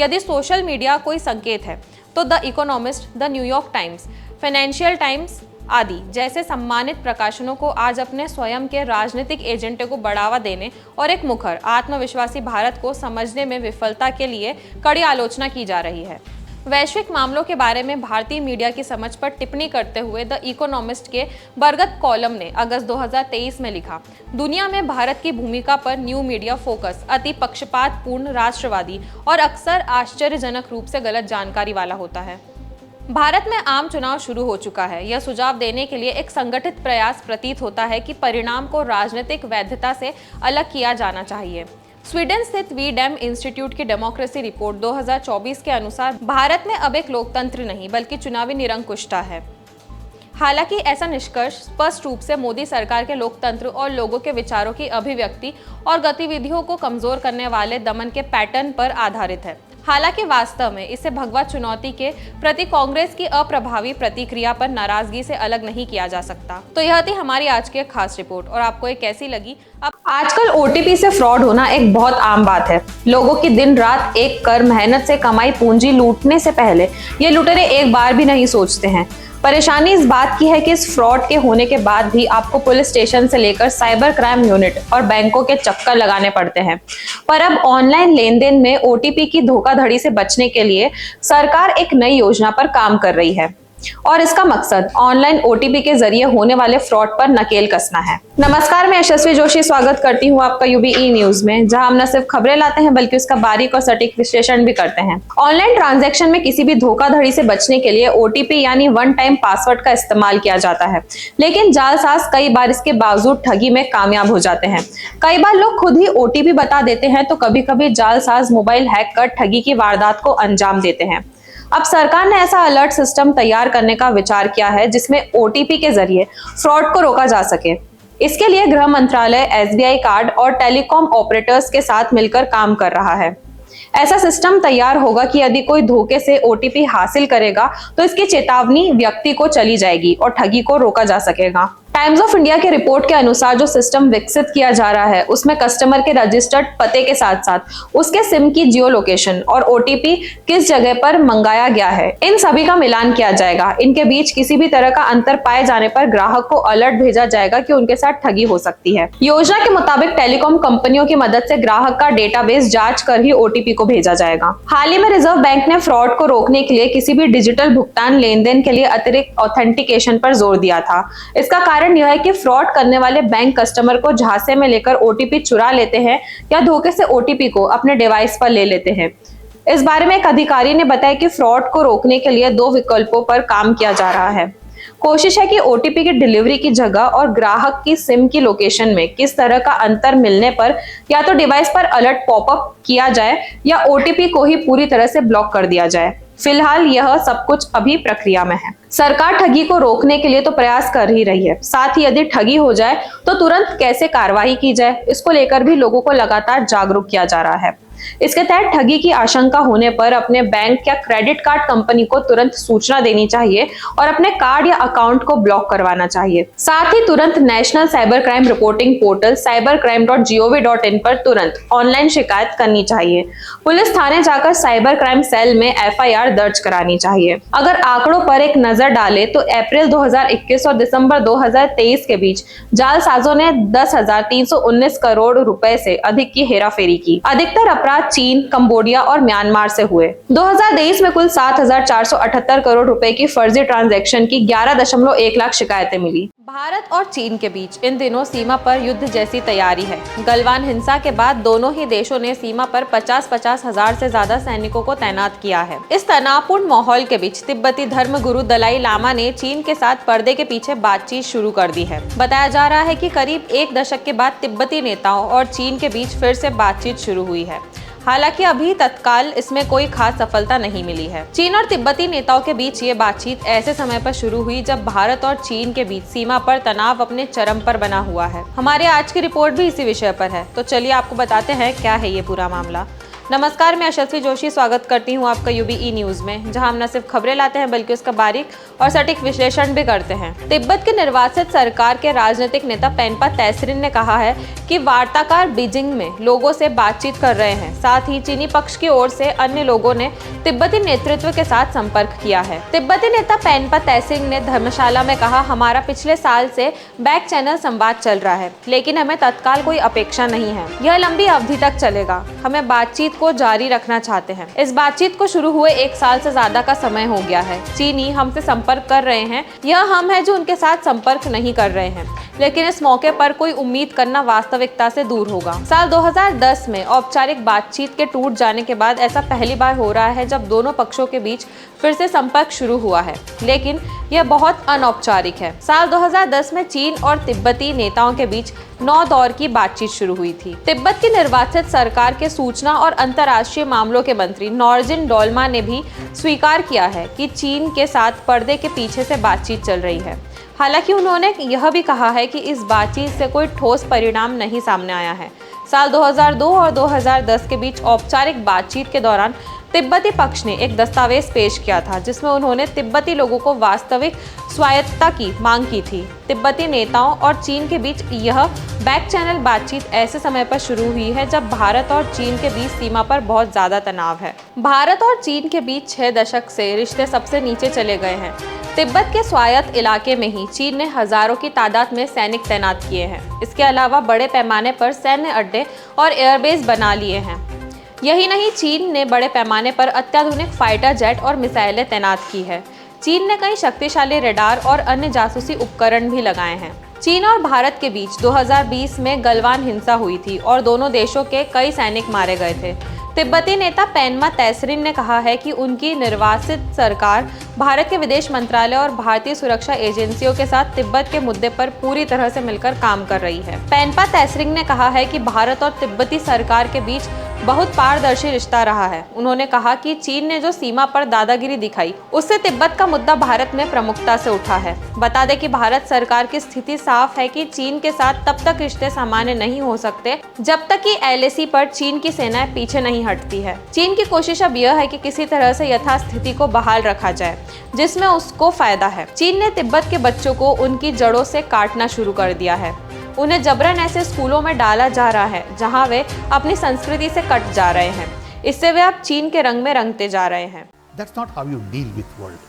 यदि सोशल मीडिया कोई संकेत है तो the economist, the New York times, financial times आदि जैसे सम्मानित प्रकाशनों को आज अपने स्वयं के राजनीतिक एजेंडे को बढ़ावा देने और एक मुखर आत्मविश्वासी भारत को समझने में विफलता के लिए कड़ी आलोचना की जा रही है। वैश्विक मामलों के बारे में भारतीय मीडिया की समझ पर टिप्पणी करते हुए द इकोनॉमिस्ट के बरगद कॉलम ने अगस्त 2023 में लिखा, दुनिया में भारत की भूमिका पर न्यू मीडिया फोकस अति पक्षपातपूर्ण, राष्ट्रवादी और अक्सर आश्चर्यजनक रूप से गलत जानकारी वाला होता है। भारत में आम चुनाव शुरू हो चुका है। यह सुझाव देने के लिए एक संगठित प्रयास प्रतीत होता है कि परिणाम को राजनीतिक वैधता से अलग किया जाना चाहिए। स्वीडन स्थित वीडैम इंस्टीट्यूट की डेमोक्रेसी रिपोर्ट 2024 के अनुसार भारत में अब एक लोकतंत्र नहीं बल्कि चुनावी निरंकुशता है। हालांकि ऐसा निष्कर्ष स्पष्ट रूप से मोदी सरकार के लोकतंत्र और लोगों के विचारों की अभिव्यक्ति और गतिविधियों को कमजोर करने वाले दमन के पैटर्न पर आधारित है। हालांकि वास्तव में इसे भगवा चुनौती के प्रति कांग्रेस की अप्रभावी प्रतिक्रिया पर नाराजगी से अलग नहीं किया जा सकता। तो यह थी हमारी आज की एक खास रिपोर्ट और आपको ये कैसी लगी? अब आजकल ओटीपी से फ्रॉड होना एक बहुत आम बात है। लोगों की दिन रात एक कर मेहनत से कमाई पूंजी लूटने से पहले ये लुटेरे एक बार भी नहीं सोचते हैं। परेशानी इस बात की है कि इस फ्रॉड के होने के बाद भी आपको पुलिस स्टेशन से लेकर साइबर क्राइम यूनिट और बैंकों के चक्कर लगाने पड़ते हैं। पर अब ऑनलाइन लेन देन में ओटीपी की धोखाधड़ी से बचने के लिए सरकार एक नई योजना पर काम कर रही है। और इसका मकसद ऑनलाइन OTP के जरिए होने वाले फ्रॉड पर नकेल कसना है। नमस्कार, मैं यशस्वी जोशी स्वागत करती हूँ आपका UBE न्यूज में, जहां हम न सिर्फ खबरें लाते हैं बल्कि उसका बारीक और सटीक विश्लेषण भी करते हैं। ऑनलाइन ट्रांजैक्शन में किसी भी धोखाधड़ी से बचने के लिए OTP यानी वन टाइम पासवर्ड का इस्तेमाल किया जाता है, लेकिन जालसाज कई बार इसके बावजूद ठगी में कामयाब हो जाते हैं। कई बार लोग खुद ही OTP बता देते हैं, तो कभी कभी जालसाज मोबाइल हैक कर ठगी की वारदात को अंजाम देते हैं। अब सरकार ने ऐसा अलर्ट सिस्टम तैयार करने का विचार किया है जिसमें OTP के जरिए फ्रॉड को रोका जा सके। इसके लिए गृह मंत्रालय SBI कार्ड और टेलीकॉम ऑपरेटर्स के साथ मिलकर काम कर रहा है। ऐसा सिस्टम तैयार होगा कि यदि कोई धोखे से OTP हासिल करेगा तो इसकी चेतावनी व्यक्ति को चली जाएगी और ठगी को रोका जा सकेगा। टाइम्स ऑफ इंडिया के रिपोर्ट के अनुसार जो सिस्टम विकसित किया जा रहा है उसमें कस्टमर के रजिस्टर्ड पते के साथ साथ उसके सिम की जियो लोकेशन और OTP किस जगह पर मंगाया गया है, इन सभी का मिलान किया जाएगा। इनके बीच किसी भी तरह का अंतर पाए जाने पर ग्राहक को अलर्ट भेजा जाएगा कि उनके साथ ठगी हो सकती है। योजना के मुताबिक टेलीकॉम कंपनियों की मदद से ग्राहक का डेटाबेस जांच कर ही OTP को भेजा जाएगा। हाल ही में रिजर्व बैंक ने फ्रॉड को रोकने के लिए किसी भी डिजिटल भुगतान लेन देन के लिए अतिरिक्त ऑथेंटिकेशन पर जोर दिया था। इसका कारण यह है कि फ्रॉड करने वाले बैंक कस्टमर को झांसे में लेकर OTP चुरा लेते हैं या धोखे से OTP को अपने डिवाइस पर ले लेते हैं। इस बारे में एक अधिकारी ने बताया कि फ्रॉड को रोकने के लिए 2 विकल्पों पर काम किया जा रहा है। कोशिश है कि OTP की डिलीवरी की जगह और ग्राहक की सिम की लोकेशन में किस तरह का अंतर मिलने पर या तो डिवाइस पर अलर्ट पॉपअप किया जाए या OTP को ही पूरी तरह से ब्लॉक कर दिया जाए। फिलहाल यह सब कुछ अभी प्रक्रिया में है। सरकार ठगी को रोकने के लिए तो प्रयास कर ही रही है, साथ ही यदि ठगी हो जाए तो तुरंत कैसे कार्रवाई की जाए, इसको लेकर भी लोगों को लगातार जागरूक किया जा रहा है। इसके तहत ठगी की आशंका होने पर अपने बैंक या क्रेडिट कार्ड कंपनी को तुरंत सूचना देनी चाहिए और अपने कार्ड या अकाउंट को ब्लॉक करवाना चाहिए। साथ ही तुरंत national cyber crime reporting portal cybercrime.gov.in पर तुरंत ऑनलाइन शिकायत करनी चाहिए। पुलिस थाने जाकर साइबर क्राइम सेल में FIR दर्ज करानी चाहिए। अगर आंकड़ों पर एक नजर डाले तो अप्रैल 2021 और दिसंबर 2023 के बीच जालसाजों ने 10,319 करोड़ रुपए से अधिक की हेराफेरी की। अधिकतर अपराध चीन, कंबोडिया और म्यांमार से हुए। 2023 में कुल 7,478 करोड़ रुपए की फर्जी ट्रांजैक्शन की 11.1 लाख शिकायतें मिली। भारत और चीन के बीच इन दिनों सीमा पर युद्ध जैसी तैयारी है। गलवान हिंसा के बाद दोनों ही देशों ने सीमा पर 50-50 हजार से ज्यादा सैनिकों को तैनात किया है। इस तनावपूर्ण माहौल के बीच तिब्बती धर्म गुरु दलाई लामा ने चीन के साथ पर्दे के पीछे बातचीत शुरू कर दी है। बताया जा रहा है कि करीब 1 दशक के बाद तिब्बती नेताओं और चीन के बीच फिर से बातचीत शुरू हुई है। हालांकि अभी तत्काल इसमें कोई खास सफलता नहीं मिली है। चीन और तिब्बती नेताओं के बीच ये बातचीत ऐसे समय पर शुरू हुई जब भारत और चीन के बीच सीमा पर तनाव अपने चरम पर बना हुआ है। हमारे आज की रिपोर्ट भी इसी विषय पर है, तो चलिए आपको बताते हैं क्या है ये पूरा मामला। नमस्कार, मैं यशस्वी जोशी स्वागत करती हूँ आपका UBE न्यूज में, जहां हम न सिर्फ खबरें लाते हैं बल्कि उसका बारीक और सटीक विश्लेषण भी करते हैं। तिब्बत के निर्वासित सरकार के राजनीतिक नेता पेनपा तैसरिन ने कहा है कि वार्ताकार बीजिंग में लोगों से बातचीत कर रहे हैं। साथ ही चीनी पक्ष की ओर से अन्य लोगों ने तिब्बती नेतृत्व के साथ संपर्क किया है। तिब्बती नेता पेनपा तैसरिन ने धर्मशाला में कहा, हमारा पिछले साल से बैक चैनल संवाद चल रहा है, लेकिन हमें तत्काल कोई अपेक्षा नहीं है। यह लंबी अवधि तक चलेगा। हमें बातचीत को जारी रखना चाहते हैं। इस बातचीत को शुरू हुए 1 साल से ज्यादा का समय हो गया है। चीनी हमसे संपर्क कर रहे हैं, यह हम है जो उनके साथ संपर्क नहीं कर रहे हैं, लेकिन इस मौके पर कोई उम्मीद करना वास्तविकता से दूर होगा। साल 2010 में औपचारिक बातचीत के टूट जाने के बाद ऐसा पहली बार हो रहा है जब दोनों पक्षों के बीच फिर से संपर्क शुरू हुआ है, लेकिन यह बहुत अनौपचारिक है। साल 2010 में चीन और तिब्बती नेताओं के बीच 9 दौर की बातचीत शुरू हुई थी। तिब्बत की निर्वाचित सरकार के सूचना और अंतर्राष्ट्रीय मामलों के मंत्री नॉर्जिन डोल्मा ने भी स्वीकार किया है कि चीन के साथ पर्दे के पीछे से बातचीत चल रही है। हालांकि उन्होंने यह भी कहा है कि इस बातचीत से कोई ठोस परिणाम नहीं सामने आया है। साल 2002 और 2010 के बीच औपचारिक बातचीत के दौरान तिब्बती पक्ष ने एक दस्तावेज पेश किया था जिसमें उन्होंने तिब्बती लोगों को वास्तविक स्वायत्तता की मांग की थी। तिब्बती नेताओं और चीन के बीच यह बैक चैनल बातचीत ऐसे समय पर शुरू हुई है जब भारत और चीन के बीच सीमा पर बहुत ज्यादा तनाव है। भारत और चीन के बीच 6 दशक से रिश्ते सबसे नीचे चले गए हैं। तिब्बत के स्वायत्त इलाके में ही चीन ने हजारों की तादाद में सैनिक तैनात किए हैं। इसके अलावा बड़े पैमाने पर सैन्य अड्डे और एयरबेस बना लिए हैं। यही नहीं, चीन ने बड़े पैमाने पर अत्याधुनिक फाइटर जेट और मिसाइलें तैनात की है। चीन ने कई शक्तिशाली रडार और अन्य जासूसी उपकरण भी लगाए हैं। चीन और भारत के बीच 2020 में गलवान हिंसा हुई थी और दोनों देशों के कई सैनिक मारे गए थे। तिब्बती नेता पेनमा तैसरिन ने कहा है कि उनकी निर्वासित सरकार भारत के विदेश मंत्रालय और भारतीय सुरक्षा एजेंसियों के साथ तिब्बत के मुद्दे पर पूरी तरह से मिलकर काम कर रही है। पेनमा तैसरिन ने कहा है कि भारत और तिब्बती सरकार के बीच बहुत पारदर्शी रिश्ता रहा है। उन्होंने कहा कि चीन ने जो सीमा पर दादागिरी दिखाई, उससे तिब्बत का मुद्दा भारत में प्रमुखता से उठा है। बता दें कि भारत सरकार की स्थिति साफ है कि चीन के साथ तब तक रिश्ते सामान्य नहीं हो सकते जब तक कि LAC पर चीन की सेनाएं पीछे नहीं हटती है। चीन की कोशिश अब यह है कि किसी तरह से यथास्थिति को बहाल रखा जाए, जिसमें उसको फायदा है। चीन ने तिब्बत के बच्चों को उनकी जड़ों से काटना शुरू कर दिया है। उन्हें जबरन ऐसे स्कूलों में डाला जा रहा है जहां वे अपनी संस्कृति से कट जा रहे हैं। इससे वे अब चीन के रंग में रंगते जा रहे हैं। That's not how you deal with world.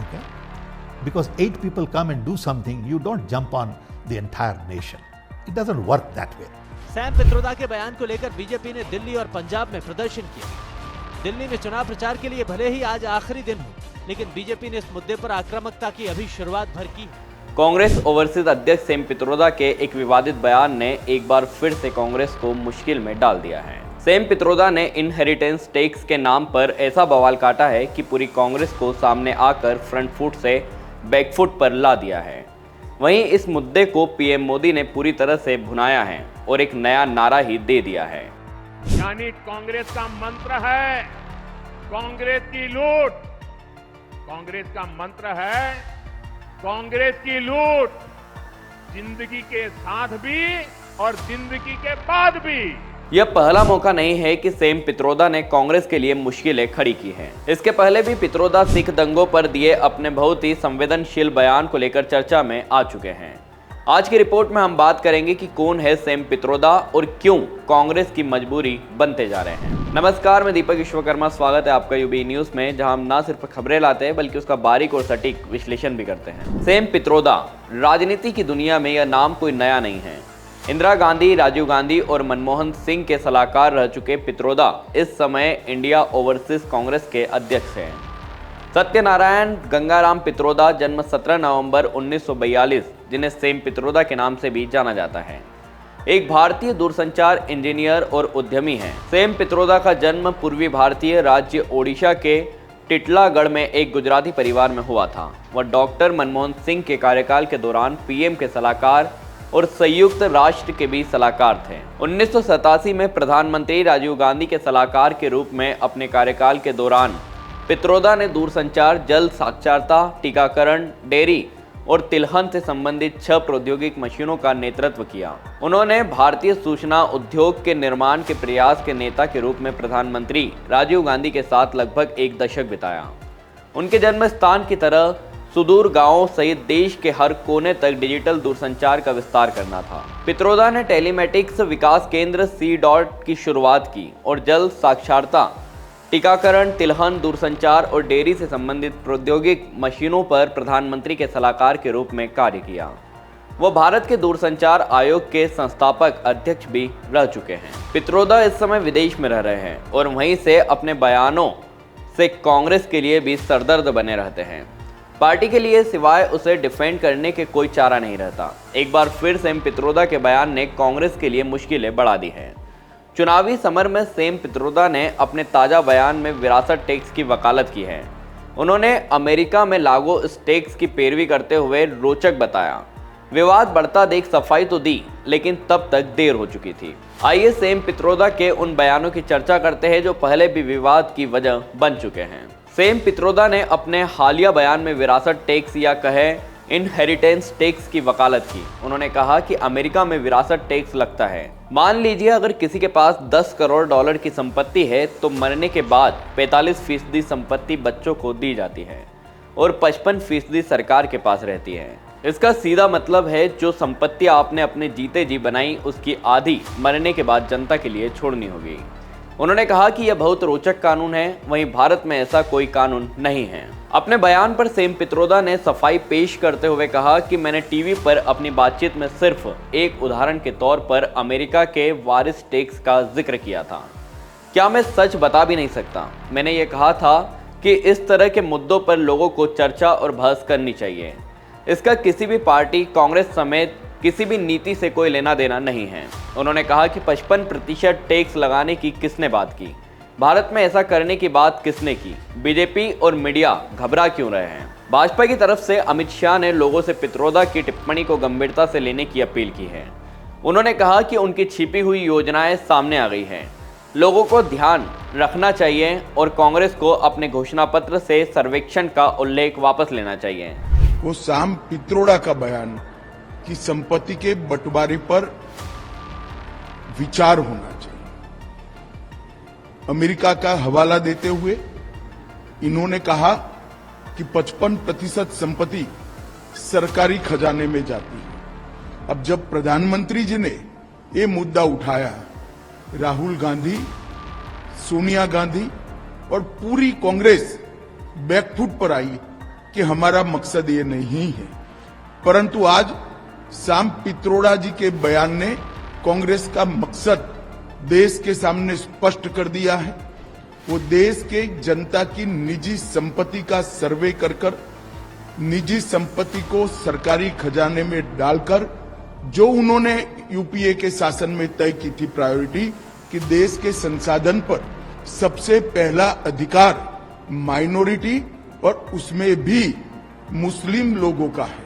Okay? Because 8 people come and do something, you don't jump on the entire nation. It doesn't work that way. Sam Pitroda के बयान को लेकर बीजेपी ने दिल्ली और पंजाब में प्रदर्शन किया। दिल्ली में चुनाव प्रचार के लिए भले ही आज आखिरी दिन हो, लेकिन बीजेपी ने इस मुद्दे पर आक्रामकता की अभी शुरुआत भर की। कांग्रेस ओवरसीज अध्यक्ष सैम पित्रोदा के एक विवादित बयान ने एक बार फिर से कांग्रेस को मुश्किल में डाल दिया है। सैम पित्रोदा ने इनहेरिटेंस टैक्स के नाम पर ऐसा बवाल काटा है कि पूरी कांग्रेस को सामने आकर फ्रंट फुट से बैक फुट पर ला दिया है। वहीं इस मुद्दे को पीएम मोदी ने पूरी तरह से भुनाया है और एक नया नारा ही दे दिया है। यानी कांग्रेस का मंत्र है कांग्रेस की लूट। कांग्रेस का मंत्र है कांग्रेस की लूट, जिंदगी के साथ भी और जिंदगी के बाद भी। यह पहला मौका नहीं है कि सैम पित्रोदा ने कांग्रेस के लिए मुश्किलें खड़ी की हैं। इसके पहले भी पित्रोदा सिख दंगों पर दिए अपने बहुत ही संवेदनशील बयान को लेकर चर्चा में आ चुके हैं। आज की रिपोर्ट में हम बात करेंगे कि कौन है सैम पित्रोदा और क्यों कांग्रेस की मजबूरी बनते जा रहे हैं। नमस्कार, मैं दीपक विश्वकर्मा, स्वागत है आपका यूबी न्यूज में, जहां हम न सिर्फ खबरें लाते हैं बल्कि उसका बारीक और सटीक विश्लेषण भी करते हैं। सैम पित्रोदा, राजनीति की दुनिया में यह नाम कोई नया नहीं है। इंदिरा गांधी, राजीव गांधी और मनमोहन सिंह के सलाहकार रह चुके पित्रोदा इस समय इंडिया ओवरसीज कांग्रेस के अध्यक्ष हैं। सत्यनारायण गंगाराम पित्रोदा, जन्म 17 नवंबर 1942, जिन्हें सैम पित्रोदा के नाम से भी जाना जाता है, एक भारतीय दूरसंचार इंजीनियर और उद्यमी हैं। सैम पित्रोदा का जन्म पूर्वी भारतीय राज्य ओडिशा के टिटलागढ़ में एक गुजराती परिवार में हुआ था। वह डॉक्टर मनमोहन सिंह के कार्यकाल के दौरान पीएम के सलाहकार और संयुक्त राष्ट्र के भी सलाहकार थे। 1987 में प्रधानमंत्री राजीव गांधी के सलाहकार के रूप में अपने कार्यकाल के दौरान पित्रोदा ने दूरसंचार, जल साक्षरता, टीकाकरण, डेयरी और तिलहन से संबंधित 6 प्रौद्योगिक मशीनों का नेतृत्व किया। उन्होंने भारतीय सूचना उद्योग के निर्माण के प्रयास के नेता के रूप में प्रधानमंत्री राजीव गांधी के साथ लगभग 1 दशक बिताया। उनके जन्म स्थान की तरह सुदूर गांवों सहित देश के हर कोने तक डिजिटल दूरसंचार का विस्तार करना था। पित्रोदा ने टेलीमेटिक्स विकास केंद्र C. की शुरुआत की और जल साक्षरता, टीकाकरण, तिलहन, दूरसंचार और डेयरी से संबंधित प्रौद्योगिक मशीनों पर प्रधानमंत्री के सलाहकार के रूप में कार्य किया। वह भारत के दूरसंचार आयोग के संस्थापक अध्यक्ष भी रह चुके हैं। पित्रोदा इस समय विदेश में रह रहे हैं और वहीं से अपने बयानों से कांग्रेस के लिए भी सरदर्द बने रहते हैं। पार्टी के लिए सिवाय उसे डिफेंड करने के कोई चारा नहीं रहता। एक बार फिर सैम पित्रोदा के बयान ने कांग्रेस के लिए मुश्किलें बढ़ा दी हैं। चुनावी समर में सैम पित्रोदा ने अपने ताज़ा बयान में विरासत टैक्स की वकालत की है। उन्होंने अमेरिका में लागू इस टैक्स की पैरवी करते हुए रोचक बताया। विवाद बढ़ता देख सफाई तो दी, लेकिन तब तक देर हो चुकी थी। आइए सैम पित्रोदा के उन बयानों की चर्चा करते हैं जो पहले भी विवाद की वजह बन चुके हैं। सैम पित्रोदा ने अपने हालिया बयान में विरासत टैक्स या कहे इनहेरिटेंस टैक्स की वकालत की। उन्होंने कहा कि अमेरिका में विरासत टैक्स लगता है। मान लीजिए अगर किसी के पास $10 करोड़ की संपत्ति है तो मरने के बाद 45% संपत्ति बच्चों को दी जाती है और 55% सरकार के पास रहती है। इसका सीधा मतलब है जो संपत्ति आपने अपने जीते जी बनाई उसकी आधी मरने के बाद जनता के लिए छोड़नी होगी। उन्होंने कहा कि यह बहुत रोचक कानून है, वहीं भारत में ऐसा कोई कानून नहीं है। अपने बयान पर सैम पित्रोदा ने सफाई पेश करते हुए कहा कि मैंने टीवी पर अपनी बातचीत में सिर्फ एक उदाहरण के तौर पर अमेरिका के वारिस टैक्स का जिक्र किया था। क्या मैं सच बता भी नहीं सकता। मैंने ये कहा था कि इस तरह के मुद्दों पर लोगों को चर्चा और बहस करनी चाहिए। इसका किसी भी पार्टी, कांग्रेस समेत किसी भी नीति से कोई लेना देना नहीं है। उन्होंने कहा कि 55% टैक्स लगाने की किसने बात की? भारत में ऐसा करने की बात किसने की? बीजेपी और मीडिया घबरा क्यों रहे हैं? भाजपा की तरफ से अमित शाह ने लोगों से पित्रोदा की टिप्पणी को गंभीरता से लेने की अपील की है। उन्होंने कहा कि उनकी छिपी हुई योजनाएं सामने आ गई हैं। लोगों को ध्यान रखना चाहिए और कांग्रेस को अपने घोषणा पत्र से सर्वेक्षण का उल्लेख वापस लेना चाहिए। वो साम पित्रोड़ा का बयान कि संपत्ति के बंटवारे पर विचार होना चाहिए, अमेरिका का हवाला देते हुए इन्होंने कहा कि 55% संपत्ति सरकारी खजाने में जाती है। अब जब प्रधानमंत्री जी ने ये मुद्दा उठाया, राहुल गांधी, सोनिया गांधी और पूरी कांग्रेस बैकफुट पर आई कि हमारा मकसद ये नहीं है। परंतु आज साम पित्रोड़ा जी के बयान ने कांग्रेस का मकसद देश के सामने स्पष्ट कर दिया है। वो देश के जनता की निजी संपत्ति का सर्वे कर निजी संपत्ति को सरकारी खजाने में डालकर जो उन्होंने यूपीए के शासन में तय की थी प्रायोरिटी कि देश के संसाधन पर सबसे पहला अधिकार माइनॉरिटी और उसमें भी मुस्लिम लोगों का है,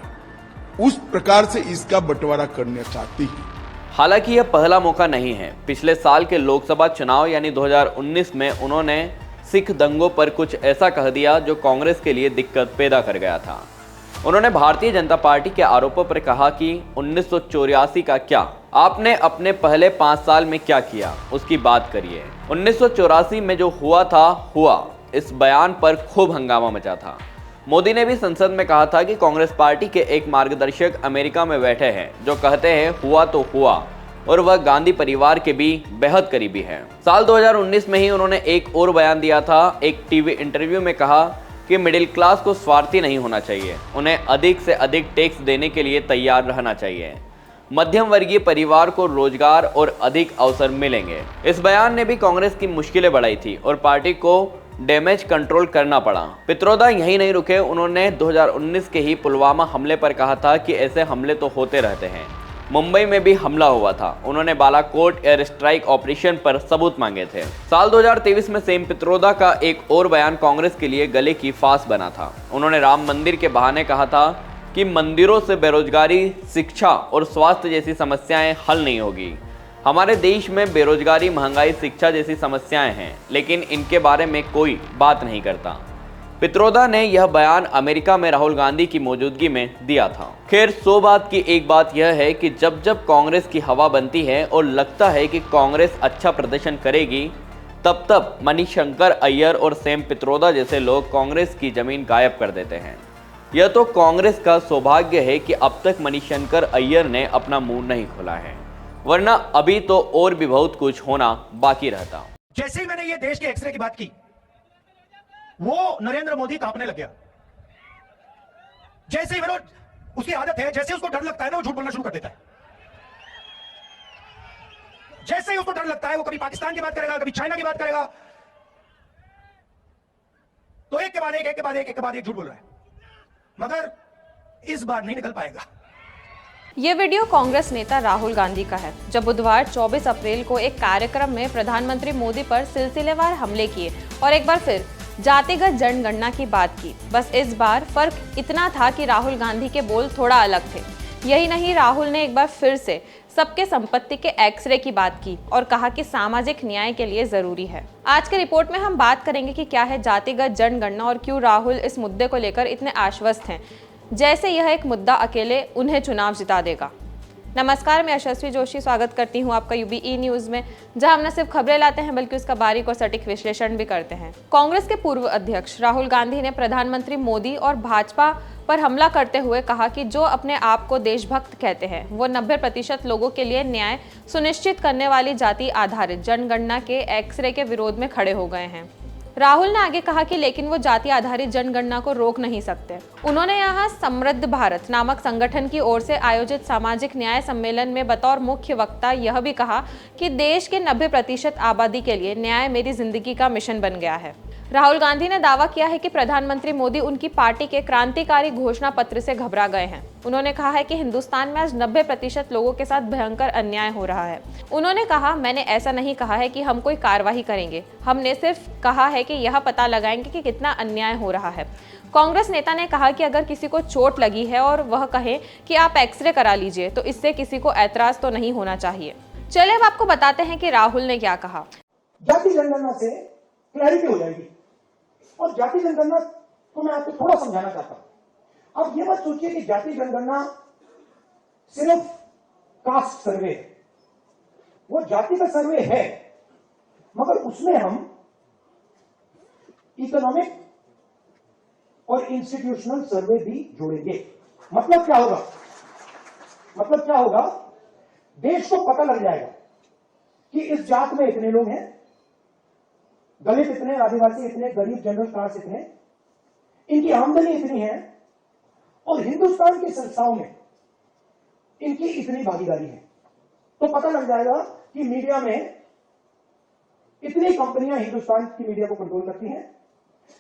उस प्रकार से इसका बंटवारा करना चाहती है। हालांकि यह पहला मौका नहीं है। पिछले साल के लोकसभा चुनाव यानी 2019 में उन्होंने सिख दंगों पर कुछ ऐसा कह दिया जो कांग्रेस के लिए दिक्कत पैदा कर गया था। उन्होंने भारतीय जनता पार्टी के आरोपों पर कहा कि 1984 का क्या, आपने अपने पहले 5 साल में क्या किया उसकी बात करिए। 1984 में जो हुआ था हुआ, इस बयान पर खूब हंगामा मचा था। मोदी ने भी संसद में कहा था कि कांग्रेस पार्टी के एक मार्गदर्शक अमेरिका में बैठे हैं जो कहते हैं हुआ तो हुआ, और वह गांधी परिवार के भी बेहद करीबी हैं। साल 2019 में ही उन्होंने एक और बयान दिया था। एक टीवी इंटरव्यू में कहा कि मिडिल क्लास को स्वार्थी नहीं होना चाहिए, उन्हें अधिक से अधिक टैक्स देने के लिए तैयार रहना चाहिए। मध्यम वर्गीय परिवार को रोजगार और अधिक अवसर मिलेंगे। इस बयान ने भी कांग्रेस की मुश्किलें बढ़ाई थी और पार्टी को डैमेज कंट्रोल करना पड़ा। पित्रोदा यहीं नहीं रुके। उन्होंने 2019 के ही पुलवामा हमले पर कहा था कि ऐसे हमले तो होते रहते हैं। मुंबई में भी हमला हुआ था। उन्होंने बालाकोट एयर स्ट्राइक ऑपरेशन पर सबूत मांगे थे। साल 2023 में सेम पित्रोदा का एक और बयान कांग्रेस के लिए गले की फांस बना था। उन्होंने राम मंदिर के बहाने कहा था कि मंदिरों से बेरोजगारी, शिक्षा और स्वास्थ्य जैसी समस्याएं हल नहीं होगी। हमारे देश में बेरोजगारी, महंगाई, शिक्षा जैसी समस्याएं हैं, लेकिन इनके बारे में कोई बात नहीं करता। पित्रोदा ने यह बयान अमेरिका में राहुल गांधी की मौजूदगी में दिया था। खैर, 100 बात की एक बात यह है कि जब जब कांग्रेस की हवा बनती है और लगता है कि कांग्रेस अच्छा प्रदर्शन करेगी, तब तब मणिशंकर अय्यर और सेम पित्रोदा जैसे लोग कांग्रेस की जमीन गायब कर देते हैं। यह तो कांग्रेस का सौभाग्य है कि अब तक मणिशंकर अय्यर ने अपना मुंह नहीं खोला है, वरना अभी तो और भी बहुत कुछ होना बाकी रहता। जैसे ही मैंने ये देश के एक्सरे की बात की, वो नरेंद्र मोदी कांपने लग गया। जैसे ही उसकी आदत है, जैसे उसको डर लगता है ना, वो झूठ बोलना शुरू कर देता है। जैसे ही उसको डर लगता है, वो कभी पाकिस्तान की बात करेगा, कभी चाइना की बात करेगा, तो एक के बाद एक झूठ बोल रहा है, मगर इस बार नहीं निकल पाएगा। ये वीडियो कांग्रेस नेता राहुल गांधी का है, जब बुधवार 24 अप्रैल को एक कार्यक्रम में प्रधानमंत्री मोदी पर सिलसिलेवार हमले किए और एक बार फिर जातिगत जनगणना की बात की। बस इस बार फर्क इतना था कि राहुल गांधी के बोल थोड़ा अलग थे। यही नहीं, राहुल ने एक बार फिर से सबके संपत्ति के एक्सरे की बात की और कहा कि सामाजिक न्याय के लिए जरूरी है। आज के रिपोर्ट में हम बात करेंगे कि क्या है जातिगत जनगणना और क्यों राहुल इस मुद्दे को लेकर इतने आश्वस्त हैं, जैसे यह एक मुद्दा अकेले उन्हें चुनाव जिता देगा। नमस्कार, मैं यशस्वी जोशी स्वागत करती हूं आपका यूबीई न्यूज़ में, जहां हम न सिर्फ खबरें लाते हैं बल्कि उसका बारीक और सटीक विश्लेषण भी करते हैं। कांग्रेस के पूर्व अध्यक्ष राहुल गांधी ने प्रधानमंत्री मोदी और भाजपा पर हमला करते हुए कहा कि जो अपने आप को देशभक्त कहते हैं, वो 90% लोगों के लिए न्याय सुनिश्चित करने वाली जाति आधारित जनगणना के एक्सरे के विरोध में खड़े हो गए हैं। राहुल ने आगे कहा कि लेकिन वो जाति आधारित जनगणना को रोक नहीं सकते। उन्होंने यहाँ समृद्ध भारत नामक संगठन की ओर से आयोजित सामाजिक न्याय सम्मेलन में बतौर मुख्य वक्ता यह भी कहा कि देश के 90% आबादी के लिए न्याय मेरी जिंदगी का मिशन बन गया है। राहुल गांधी ने दावा किया है कि प्रधानमंत्री मोदी उनकी पार्टी के क्रांतिकारी घोषणा पत्र से घबरा गए हैं। उन्होंने कहा है कि हिंदुस्तान में आज 90% लोगों के साथ भयंकर अन्याय हो रहा है। उन्होंने कहा, मैंने ऐसा नहीं कहा है कि हम कोई कार्रवाई करेंगे, हमने सिर्फ कहा है कि यह पता लगाएंगे कि कितना अन्याय हो रहा है। कांग्रेस नेता ने कहा कि अगर किसी को चोट लगी है और वह कहे कि आप एक्सरे करा लीजिए तो इससे किसी को ऐतराज तो नहीं होना चाहिए। चलिए अब आपको बताते हैं कि राहुल ने क्या कहा। जाति जनगणना से क्लैरिटी हो जाएगी, और जाति जनगणना को मैं आपको थोड़ा समझाना चाहता हूं। आप ये मत सोचिए कि जाति जनगणना सिर्फ कास्ट सर्वे है, वो जाति का सर्वे है, मगर उसमें हम इकोनॉमिक और इंस्टीट्यूशनल सर्वे भी जोड़ेंगे। मतलब क्या होगा? मतलब क्या होगा? देश को पता लग जाएगा कि इस जात में इतने लोग हैं, दलित इतने, आदिवासी इतने, गरीब जनरल क्लास इतने, इनकी आमदनी इतनी है और हिंदुस्तान की संस्थाओं में इनकी इतनी भागीदारी है। तो पता लग जाएगा कि मीडिया में इतनी कंपनियां हिंदुस्तान की मीडिया को कंट्रोल करती हैं,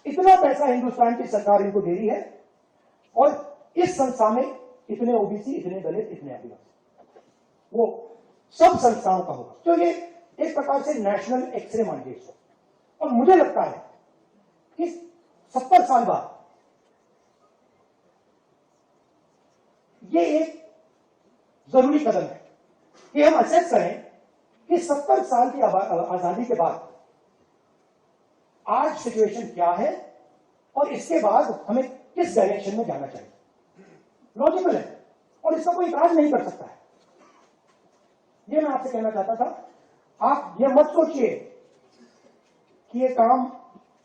इतना पैसा हिंदुस्तान की सरकार इनको दे रही है, और इस संस्था में इतने ओबीसी, इतने दलित, इतने आदिवासी, वो सब संस्थाओं का होगा। तो ये एक प्रकार से नेशनल एक्सरे मान लीजिए इसको। और मुझे लगता है कि 70 साल बाद ये एक जरूरी कदम है कि हम असेस करें कि 70 साल की आजादी के बाद आज सिचुएशन क्या है और इसके बाद हमें किस डायरेक्शन में जाना चाहिए। लॉजिकल है और इसका कोई इतराज नहीं कर सकता है। ये मैं आपसे कहना चाहता था। आप ये मत सोचिए कि ये काम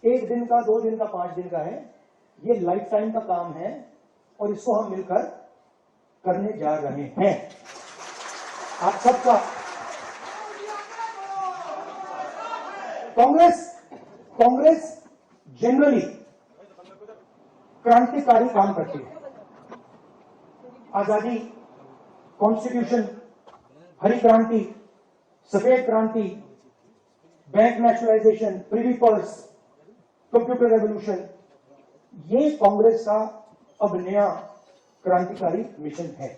1 दिन का, 2 दिन का, 5 दिन का है। ये लाइफ टाइम का काम है और इसको हम मिलकर करने जा रहे हैं। आप सबका कांग्रेस जनरली क्रांतिकारी काम करती है। आजादी, कॉन्स्टिट्यूशन, हरी क्रांति, सफेद क्रांति, bank nationalisation, privy purse, computer revolution, ये कांग्रेस का अब नया क्रांतिकारी मिशन है।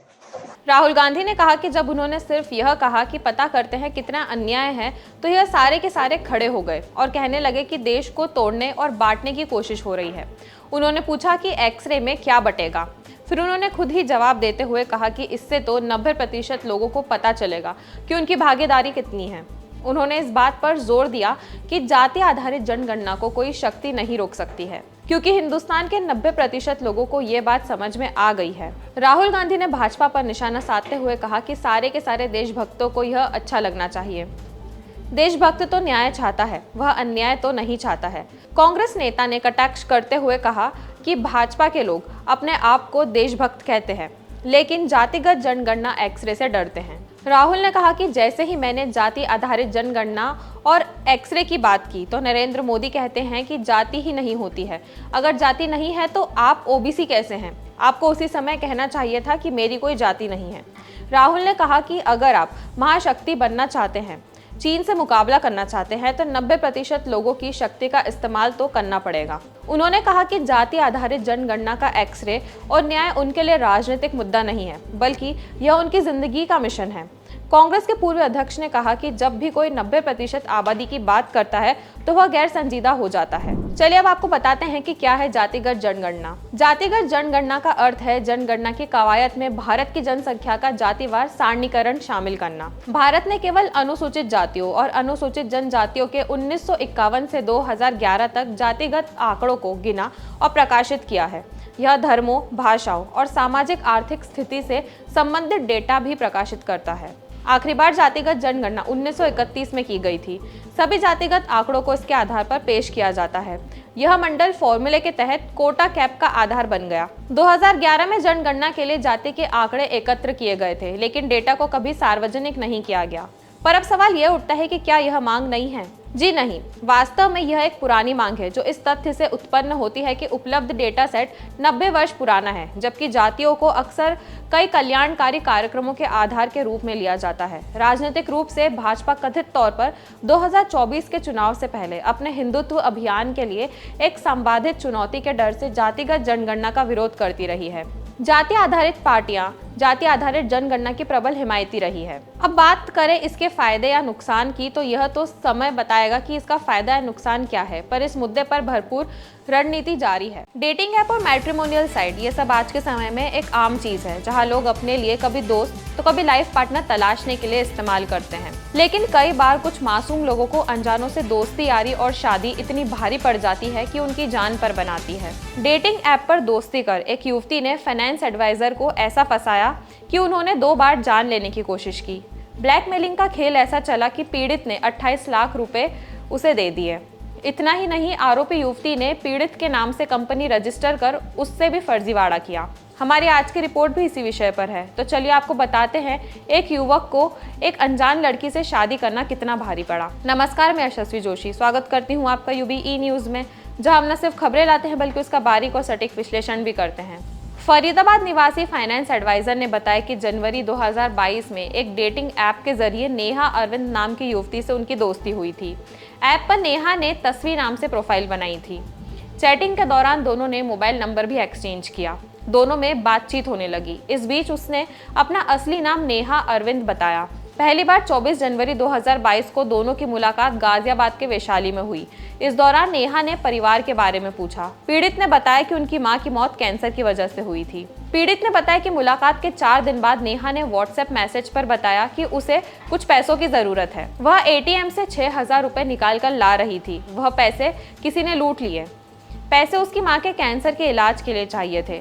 राहुल गांधी ने कहा कि जब उन्होंने सिर्फ यह कहा कि पता करते हैं कितना अन्याय है, तो यह सारे के सारे खड़े हो गए और कहने लगे कि देश को तोड़ने और बांटने की कोशिश हो रही है। उन्होंने पूछा कि एक्सरे में क्या बटेगा। फिर उन्होंने खुद ही जवाब देते हुए कहा कि इससे तो 90% लोगों को पता चलेगा कि उनकी भागीदारी कितनी है। उन्होंने इस बात पर जोर दिया कि जाति आधारित जनगणना को कोई शक्ति नहीं रोक सकती है, क्योंकि हिंदुस्तान के 90% लोगों को ये बात समझ में आ गई है। राहुल गांधी ने भाजपा पर निशाना साधते हुए कहा कि सारे के सारे देशभक्तों को यह अच्छा लगना चाहिए। देशभक्त तो न्याय चाहता है, वह अन्याय तो नहीं चाहता है। कांग्रेस नेता ने कटाक्ष करते हुए कहा कि भाजपा के लोग अपने आप को देशभक्त कहते हैं, लेकिन जातिगत जनगणना एक्सरे से डरते हैं। राहुल ने कहा कि जैसे ही मैंने जाति आधारित जनगणना और एक्सरे की बात की तो नरेंद्र मोदी कहते हैं कि जाति ही नहीं होती है। अगर जाति नहीं है तो आप ओबीसी कैसे हैं? आपको उसी समय कहना चाहिए था कि मेरी कोई जाति नहीं है। राहुल ने कहा कि अगर आप महाशक्ति बनना चाहते हैं, चीन से मुकाबला करना चाहते हैं, तो 90% लोगों की शक्ति का इस्तेमाल तो करना पड़ेगा। उन्होंने कहा कि जाति आधारित जनगणना का एक्सरे और न्याय उनके लिए राजनीतिक मुद्दा नहीं है, बल्कि यह उनकी जिंदगी का मिशन है। कांग्रेस के पूर्व अध्यक्ष ने कहा कि जब भी कोई 90% आबादी की बात करता है तो वह गैर संजीदा हो जाता है। चलिए अब आपको बताते हैं कि क्या है जातिगत जनगणना। जातिगत जनगणना का अर्थ है जनगणना की कवायद में भारत की जनसंख्या का जातिवार सारणीकरण शामिल करना। भारत ने केवल अनुसूचित जातियों और अनुसूचित जनजातियों के 1951 से 2011 तक जातिगत आंकड़ों को गिना और प्रकाशित किया है। यह धर्मों, भाषाओं और सामाजिक आर्थिक स्थिति से संबंधित डेटा भी प्रकाशित करता है। आखिरी बार जातिगत जनगणना 1931 में की गई थी। सभी जातिगत आंकड़ों को इसके आधार पर पेश किया जाता है। यह मंडल फॉर्मूले के तहत कोटा कैप का आधार बन गया। 2011 में जनगणना के लिए जाति के आंकड़े एकत्र किए गए थे, लेकिन डेटा को कभी सार्वजनिक नहीं किया गया। पर अब सवाल यह उठता है कि क्या यह मांग नहीं है? जी नहीं, वास्तव में यह एक पुरानी मांग है जो इस तथ्य से उत्पन्न होती है कि उपलब्ध डेटा सेट 90 वर्ष पुराना है, जबकि जातियों को अक्सर कई कल्याणकारी कार्यक्रमों के आधार के रूप में लिया जाता है। राजनीतिक रूप से भाजपा कथित तौर पर 2024 के चुनाव से पहले अपने हिंदुत्व अभियान के लिए एक संवादित चुनौती के डर से जातिगत जनगणना का विरोध करती रही है। जाति आधारित पार्टियां जाति आधारित जनगणना की प्रबल हिमायती रही है। अब बात करें इसके फायदे या नुकसान की, तो यह तो समय बताएगा कि इसका फायदा या नुकसान क्या है, पर इस मुद्दे पर भरपूर रणनीति जारी है। डेटिंग ऐप और मैट्रिमोनियल साइट ये सब आज के समय में एक आम चीज है, जहां लोग अपने लिए कभी दोस्त तो कभी लाइफ पार्टनर तलाशने के लिए इस्तेमाल करते हैं। लेकिन कई बार कुछ मासूम लोगों को अनजानों से दोस्ती यारी और शादी इतनी भारी पड़ जाती है कि उनकी जान पर बनाती है। डेटिंग ऐप पर दोस्ती कर एक युवती ने फाइनेंस एडवाइजर को ऐसा फंसाया कि उन्होंने 2 बार जान लेने की कोशिश की। ब्लैकमेलिंग का खेल ऐसा चला कि पीड़ित ने 28 लाख रुपए उसे दे दिए। इतना ही नहीं, आरोपी युवती ने पीड़ित के नाम से कंपनी रजिस्टर कर उससे भी फर्जीवाड़ा किया। हमारी आज की रिपोर्ट भी इसी विषय पर है, तो चलिए आपको बताते हैं एक युवक को एक अनजान लड़की से शादी करना कितना भारी पड़ा। नमस्कार, मैं यशस्वी जोशी स्वागत करती हूँ आपका यूबीई न्यूज़ में, जहाँ हम न सिर्फ खबरें लाते हैं बल्कि उसका बारीक और सटीक विश्लेषण भी करते हैं। फरीदाबाद निवासी फाइनेंस एडवाइजर ने बताया कि जनवरी 2022 में एक डेटिंग ऐप के जरिए नेहा अरविंद नाम की युवती से उनकी दोस्ती हुई थी। ऐप पर नेहा ने तस्वीर नाम से प्रोफाइल बनाई थी। चैटिंग के दौरान दोनों ने मोबाइल नंबर भी एक्सचेंज किया। दोनों में बातचीत होने लगी। इस बीच उसने अपना असली नाम नेहा अरविंद बताया। पहली बार 24 जनवरी 2022 को दोनों की मुलाकात गाजियाबाद के वैशाली में हुई। इस दौरान नेहा ने परिवार के बारे में पूछा। पीड़ित ने बताया कि उनकी मां की मौत कैंसर की वजह से हुई थी। पीड़ित ने बताया कि मुलाकात के 4 दिन बाद नेहा ने व्हाट्सएप मैसेज पर बताया कि उसे कुछ पैसों की जरूरत है। वह एटीएम से 6,000 रुपए निकाल कर ला रही थी। वह पैसे किसी ने लूट लिए। पैसे उसकी मां के कैंसर के इलाज के लिए चाहिए थे।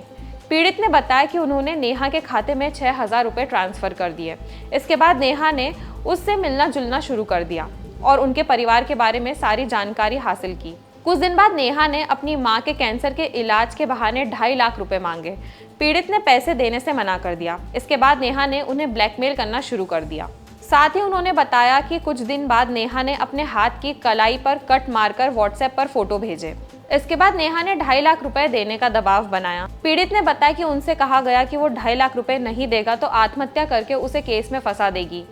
पीड़ित ने बताया कि उन्होंने नेहा के खाते में 6,000 रुपए ट्रांसफर कर दिए। इसके बाद नेहा ने उससे मिलना जुलना शुरू कर दिया और उनके परिवार के बारे में सारी जानकारी हासिल की। कुछ दिन बाद नेहा ने अपनी मां के कैंसर के इलाज के बहाने 2.5 लाख रुपए मांगे। पीड़ित ने पैसे देने से मना कर दिया। इसके बाद नेहा ने उन्हें ब्लैकमेल करना शुरू कर दिया। साथ ही उन्होंने बताया कि कुछ दिन बाद नेहा ने अपने हाथ की कलाई पर कट मारकर व्हाट्सएप पर फोटो भेजे। इसके बाद नेहा ने 2.5 लाख रुपए देने का दबाव बनाया। पीड़ित ने बताया कि उनसे कहा गया कि वो 2.5 लाख रुपए नहीं देगा तो आत्महत्या करके उसे केस में फंसा देगी।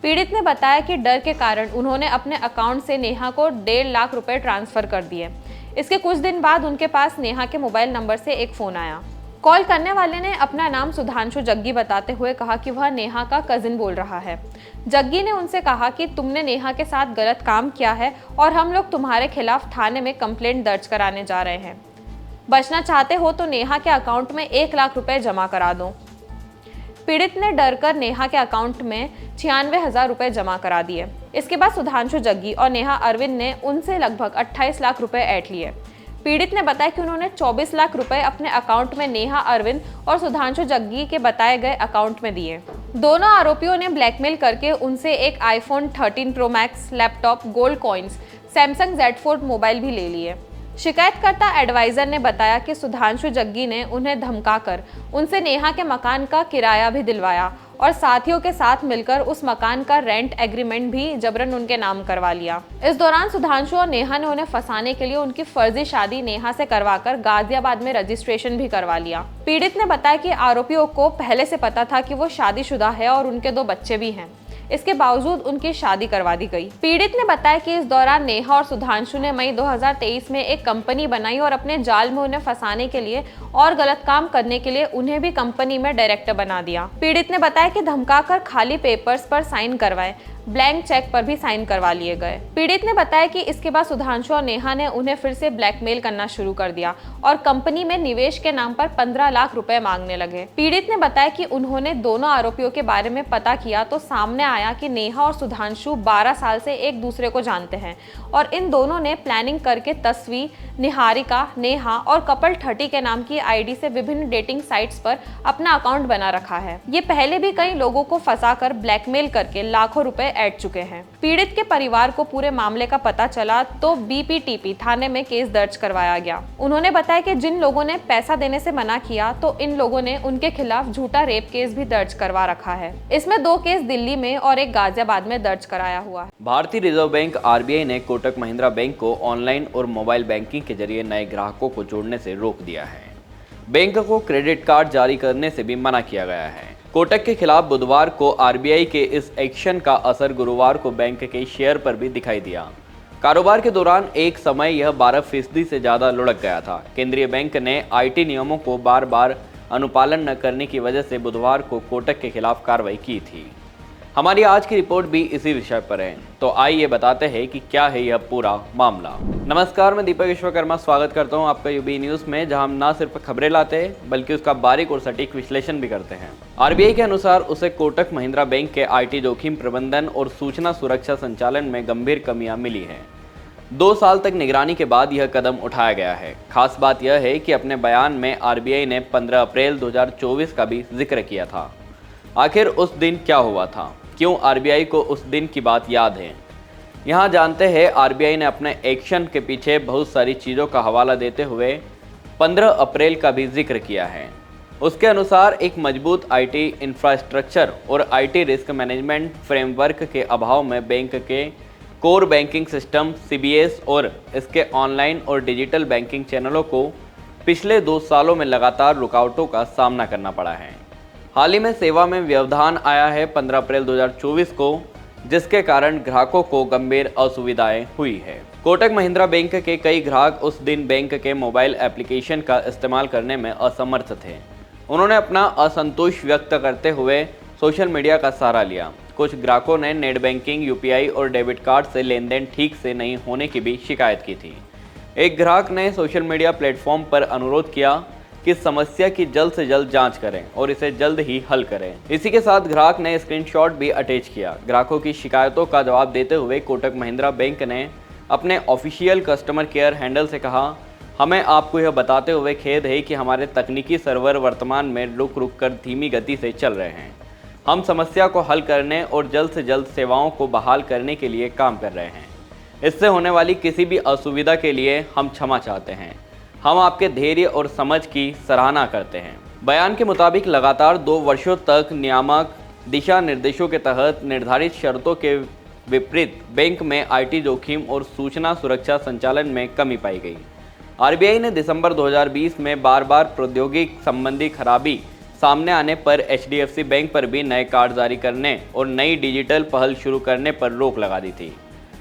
पीड़ित ने बताया कि डर के कारण उन्होंने अपने अकाउंट से नेहा को 1.5 लाख रुपए ट्रांसफर कर दिए। इसके कुछ दिन बाद उनके पास नेहा के मोबाइल नंबर से एक फोन आया। कॉल करने वाले ने अपना नाम सुधांशु जग्गी बताते हुए कहा कि वह नेहा का कजिन बोल रहा है। जग्गी ने उनसे कहा कि तुमने नेहा के साथ गलत काम किया है और हम लोग तुम्हारे खिलाफ थाने में कंप्लेंट दर्ज कराने जा रहे हैं। बचना चाहते हो तो नेहा के अकाउंट में 1 लाख रुपए जमा करा दो। पीड़ित ने डरकर नेहा के अकाउंट में 96,000 रुपए जमा करा दिए। इसके बाद सुधांशु जग्गी और नेहा अरविंद ने उनसे लगभग 28 लाख रुपए ऐंठ लिए। पीड़ित ने बताया कि उन्होंने 24 लाख रुपए अपने अकाउंट में नेहा अरविंद और सुधांशु जग्गी के बताए गए अकाउंट में दिए। दोनों आरोपियों ने ब्लैकमेल करके उनसे एक iPhone 13 pro max laptop, gold coins, Samsung Z Fold mobile भी ले लिए। शिकायतकर्ता एडवाइजर ने बताया कि सुधांशु जग्गी ने उन्हें धमकाकर उनसे नेहा के मकान का किराया भी दिलवाया और साथियों के साथ मिलकर उस मकान का रेंट एग्रीमेंट भी जबरन उनके नाम करवा लिया। इस दौरान सुधांशु और नेहा ने उन्हें फंसाने के लिए उनकी फर्जी शादी नेहा से करवाकर गाजियाबाद में रजिस्ट्रेशन भी करवा लिया। पीड़ित ने बताया कि आरोपियों को पहले से पता था कि वो शादीशुदा है और उनके 2 बच्चे भी हैं। इसके बावजूद उनकी शादी करवा दी गई। पीड़ित ने बताया कि इस दौरान नेहा और सुधांशु ने मई 2023 में एक कंपनी बनाई और अपने जाल में उन्हें फंसाने के लिए और गलत काम करने के लिए उन्हें भी कंपनी में डायरेक्टर बना दिया। पीड़ित ने बताया कि धमकाकर खाली पेपर्स पर साइन करवाए, ब्लैंक चेक पर भी साइन करवा लिए गए। पीड़ित ने बताया कि इसके बाद सुधांशु और नेहा ने उन्हें फिर से ब्लैकमेल करना शुरू कर दिया और कंपनी में निवेश के नाम पर 15 लाख रुपए मांगने लगे। पीड़ित ने बताया कि उन्होंने दोनों आरोपियों के बारे में पता किया तो सामने आया कि नेहा और सुधांशु 12 साल से एक दूसरे को जानते हैं और इन दोनों ने प्लानिंग करके तस्वी, निहारिका, नेहा और कपल 30 के नाम की आईडी से विभिन्न डेटिंग साइट्स पर अपना अकाउंट बना रखा है। ये पहले भी कई लोगों को फंसाकर ब्लैकमेल करके लाखों रुपए ऐंठ चुके हैं। पीड़ित के परिवार को पूरे मामले का पता चला तो BPTP थाने में केस दर्ज करवाया गया। उन्होंने बताया कि जिन लोगों ने पैसा देने से मना किया तो इन लोगों ने उनके खिलाफ झूठा रेप केस भी दर्ज करवा रखा है। इसमें 2 केस दिल्ली में और एक गाजियाबाद में दर्ज कराया हुआ है। भारतीय रिजर्व बैंक RBI ने कोटक महिंद्रा बैंक को ऑनलाइन और मोबाइल बैंकिंग के जरिए नए ग्राहकों को जोड़ने से रोक दिया है। बैंक को क्रेडिट कार्ड जारी करने से भी मना किया गया है। कोटक के खिलाफ बुधवार को RBI के इस एक्शन का असर गुरुवार को बैंक के शेयर पर भी दिखाई दिया। कारोबार के दौरान एक समय यह 12% से ज्यादा लुढ़क गया था। केंद्रीय बैंक ने IT नियमों को बार बार अनुपालन न करने की वजह से बुधवार को कोटक के खिलाफ कार्रवाई की थी। हमारी आज की रिपोर्ट भी इसी विषय पर है, तो आइए बताते हैं कि क्या है यह पूरा मामला। नमस्कार, मैं दीपक विश्वकर्मा स्वागत करता हूं आपका UB न्यूज़ में, जहां हम ना सिर्फ खबरें लाते हैं बल्कि उसका बारीक और सटीक विश्लेषण भी करते हैं। RBI के अनुसार उसे कोटक महिंद्रा बैंक के IT जोखिम प्रबंधन और सूचना सुरक्षा संचालन में गंभीर कमियां मिली हैं। 2 साल तक निगरानी के बाद यह कदम उठाया गया है। खास बात यह है कि अपने बयान में RBI ने 15 अप्रैल 2024 का भी जिक्र किया था। आखिर उस दिन क्या हुआ था? क्यों RBI को उस दिन की बात याद है? यहाँ जानते हैं। RBI ने अपने एक्शन के पीछे बहुत सारी चीज़ों का हवाला देते हुए 15 अप्रैल का भी जिक्र किया है। उसके अनुसार एक मजबूत IT इंफ्रास्ट्रक्चर और IT रिस्क मैनेजमेंट फ्रेमवर्क के अभाव में बैंक के कोर बैंकिंग सिस्टम CBS और इसके ऑनलाइन और डिजिटल बैंकिंग चैनलों को पिछले 2 सालों में लगातार रुकावटों का सामना करना पड़ा है। हाल ही में सेवा में व्यवधान आया है 15 अप्रैल 2024 को, जिसके कारण ग्राहकों को गंभीर असुविधाएं हुई है। कोटक महिंद्रा बैंक के कई ग्राहक उस दिन बैंक के मोबाइल एप्लीकेशन का इस्तेमाल करने में असमर्थ थे। उन्होंने अपना असंतोष व्यक्त करते हुए सोशल मीडिया का सहारा लिया। कुछ ग्राहकों ने नेट बैंकिंग, UPI और डेबिट कार्ड से लेन देन ठीक से नहीं होने की भी शिकायत की थी। एक ग्राहक ने सोशल मीडिया प्लेटफॉर्म पर अनुरोध किया कि समस्या की जल्द से जल्द जांच करें और इसे जल्द ही हल करें। इसी के साथ ग्राहक ने स्क्रीनशॉट भी अटैच किया। ग्राहकों की शिकायतों का जवाब देते हुए कोटक महिंद्रा बैंक ने अपने ऑफिशियल कस्टमर केयर हैंडल से कहा, हमें आपको यह बताते हुए खेद है कि हमारे तकनीकी सर्वर वर्तमान में रुक कर धीमी गति से चल रहे हैं। हम समस्या को हल करने और जल्द से जल्द सेवाओं को बहाल करने के लिए काम कर रहे हैं। इससे होने वाली किसी भी असुविधा के लिए हम क्षमा चाहते हैं। हम आपके धैर्य और समझ की सराहना करते हैं। बयान के मुताबिक लगातार 2 वर्षों तक नियामक दिशा निर्देशों के तहत निर्धारित शर्तों के विपरीत बैंक में IT जोखिम और सूचना सुरक्षा संचालन में कमी पाई गई। RBI ने दिसंबर 2020 में बार प्रौद्योगिकी संबंधी खराबी सामने आने पर HDFC बैंक पर भी नए कार्ड जारी करने और नई डिजिटल पहल शुरू करने पर रोक लगा दी थी।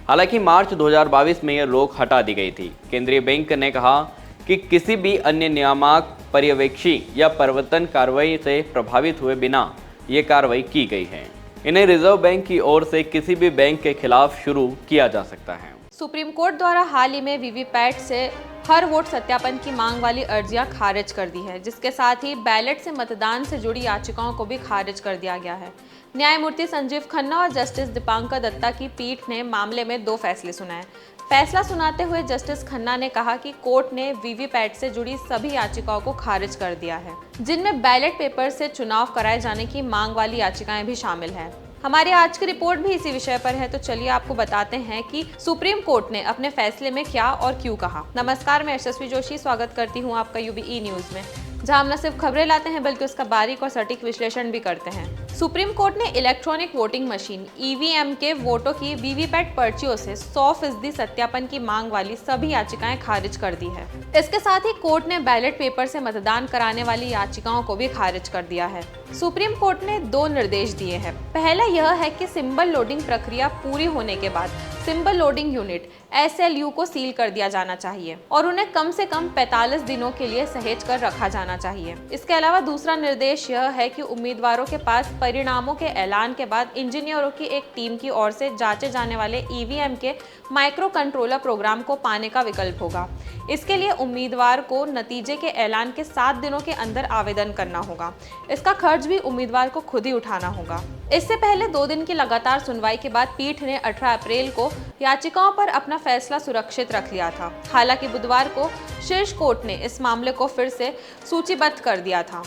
हालांकि मार्च 2022 में यह रोक हटा दी गई थी। केंद्रीय बैंक ने कहा कि किसी भी अन्य नियामक पर्यवेक्षी या प्रवर्तन कार्रवाई से प्रभावित हुए बिना ये कार्रवाई की गई है। इन्हें रिजर्व बैंक की ओर से किसी भी बैंक के खिलाफ शुरू किया जा सकता है। सुप्रीम कोर्ट द्वारा हाल ही में वीवीपैट से हर वोट सत्यापन की मांग वाली अर्जियां खारिज कर दी है, जिसके साथ ही बैलेट से मतदान से जुड़ी याचिकाओं को भी खारिज कर दिया गया है। न्यायमूर्ति संजीव खन्ना और जस्टिस दीपांकर दत्ता की पीठ ने मामले में 2 फैसले सुनाए। फैसला सुनाते हुए जस्टिस खन्ना ने कहा कि कोर्ट ने वीवीपैट से जुड़ी सभी याचिकाओं को खारिज कर दिया है, जिनमें बैलेट पेपर से चुनाव कराए जाने की मांग वाली याचिकाएं भी शामिल हैं। हमारी आज की रिपोर्ट भी इसी विषय पर है, तो चलिए आपको बताते हैं कि सुप्रीम कोर्ट ने अपने फैसले में क्या और क्यों कहा। नमस्कार, मैं यशस्वी जोशी स्वागत करती हूँ आपका UBE न्यूज में, जहां हम न सिर्फ खबरें लाते हैं बल्कि उसका बारीक और सटीक विश्लेषण भी करते हैं। सुप्रीम कोर्ट ने इलेक्ट्रॉनिक वोटिंग मशीन EVM के वोटों की वीवीपैट पर्चियों से 100% सत्यापन की मांग वाली सभी याचिकाएं खारिज कर दी है। इसके साथ ही कोर्ट ने बैलेट पेपर से मतदान कराने वाली याचिकाओं को भी खारिज कर दिया है। सुप्रीम कोर्ट ने 2 निर्देश दिए हैं। पहला यह है कि सिंबल लोडिंग प्रक्रिया पूरी होने के बाद सिंबल लोडिंग यूनिट SLU को सील कर दिया जाना चाहिए और उन्हें कम से कम 45 दिनों के लिए सहेज कर रखा जाना चाहिए। इसके अलावा दूसरा निर्देश यह है कि उम्मीदवारों के पास परिणामों के ऐलान के बाद इंजीनियरों की एक टीम की ओर से जांचे जाने वाले EVM के माइक्रो कंट्रोलर प्रोग्राम को पाने का विकल्प होगा। इसके लिए उम्मीदवार को नतीजे के ऐलान के 7 दिनों के अंदर आवेदन करना होगा। इसका खर्च भी उम्मीदवार को खुद ही उठाना होगा। इससे पहले 2 दिन की लगातार सुनवाई के बाद पीठ ने 18 अप्रैल को याचिकाओं पर अपना फैसला सुरक्षित रख लिया था। हालांकि बुधवार को शीर्ष कोर्ट ने इस मामले को फिर से सूचीबद्ध कर दिया था।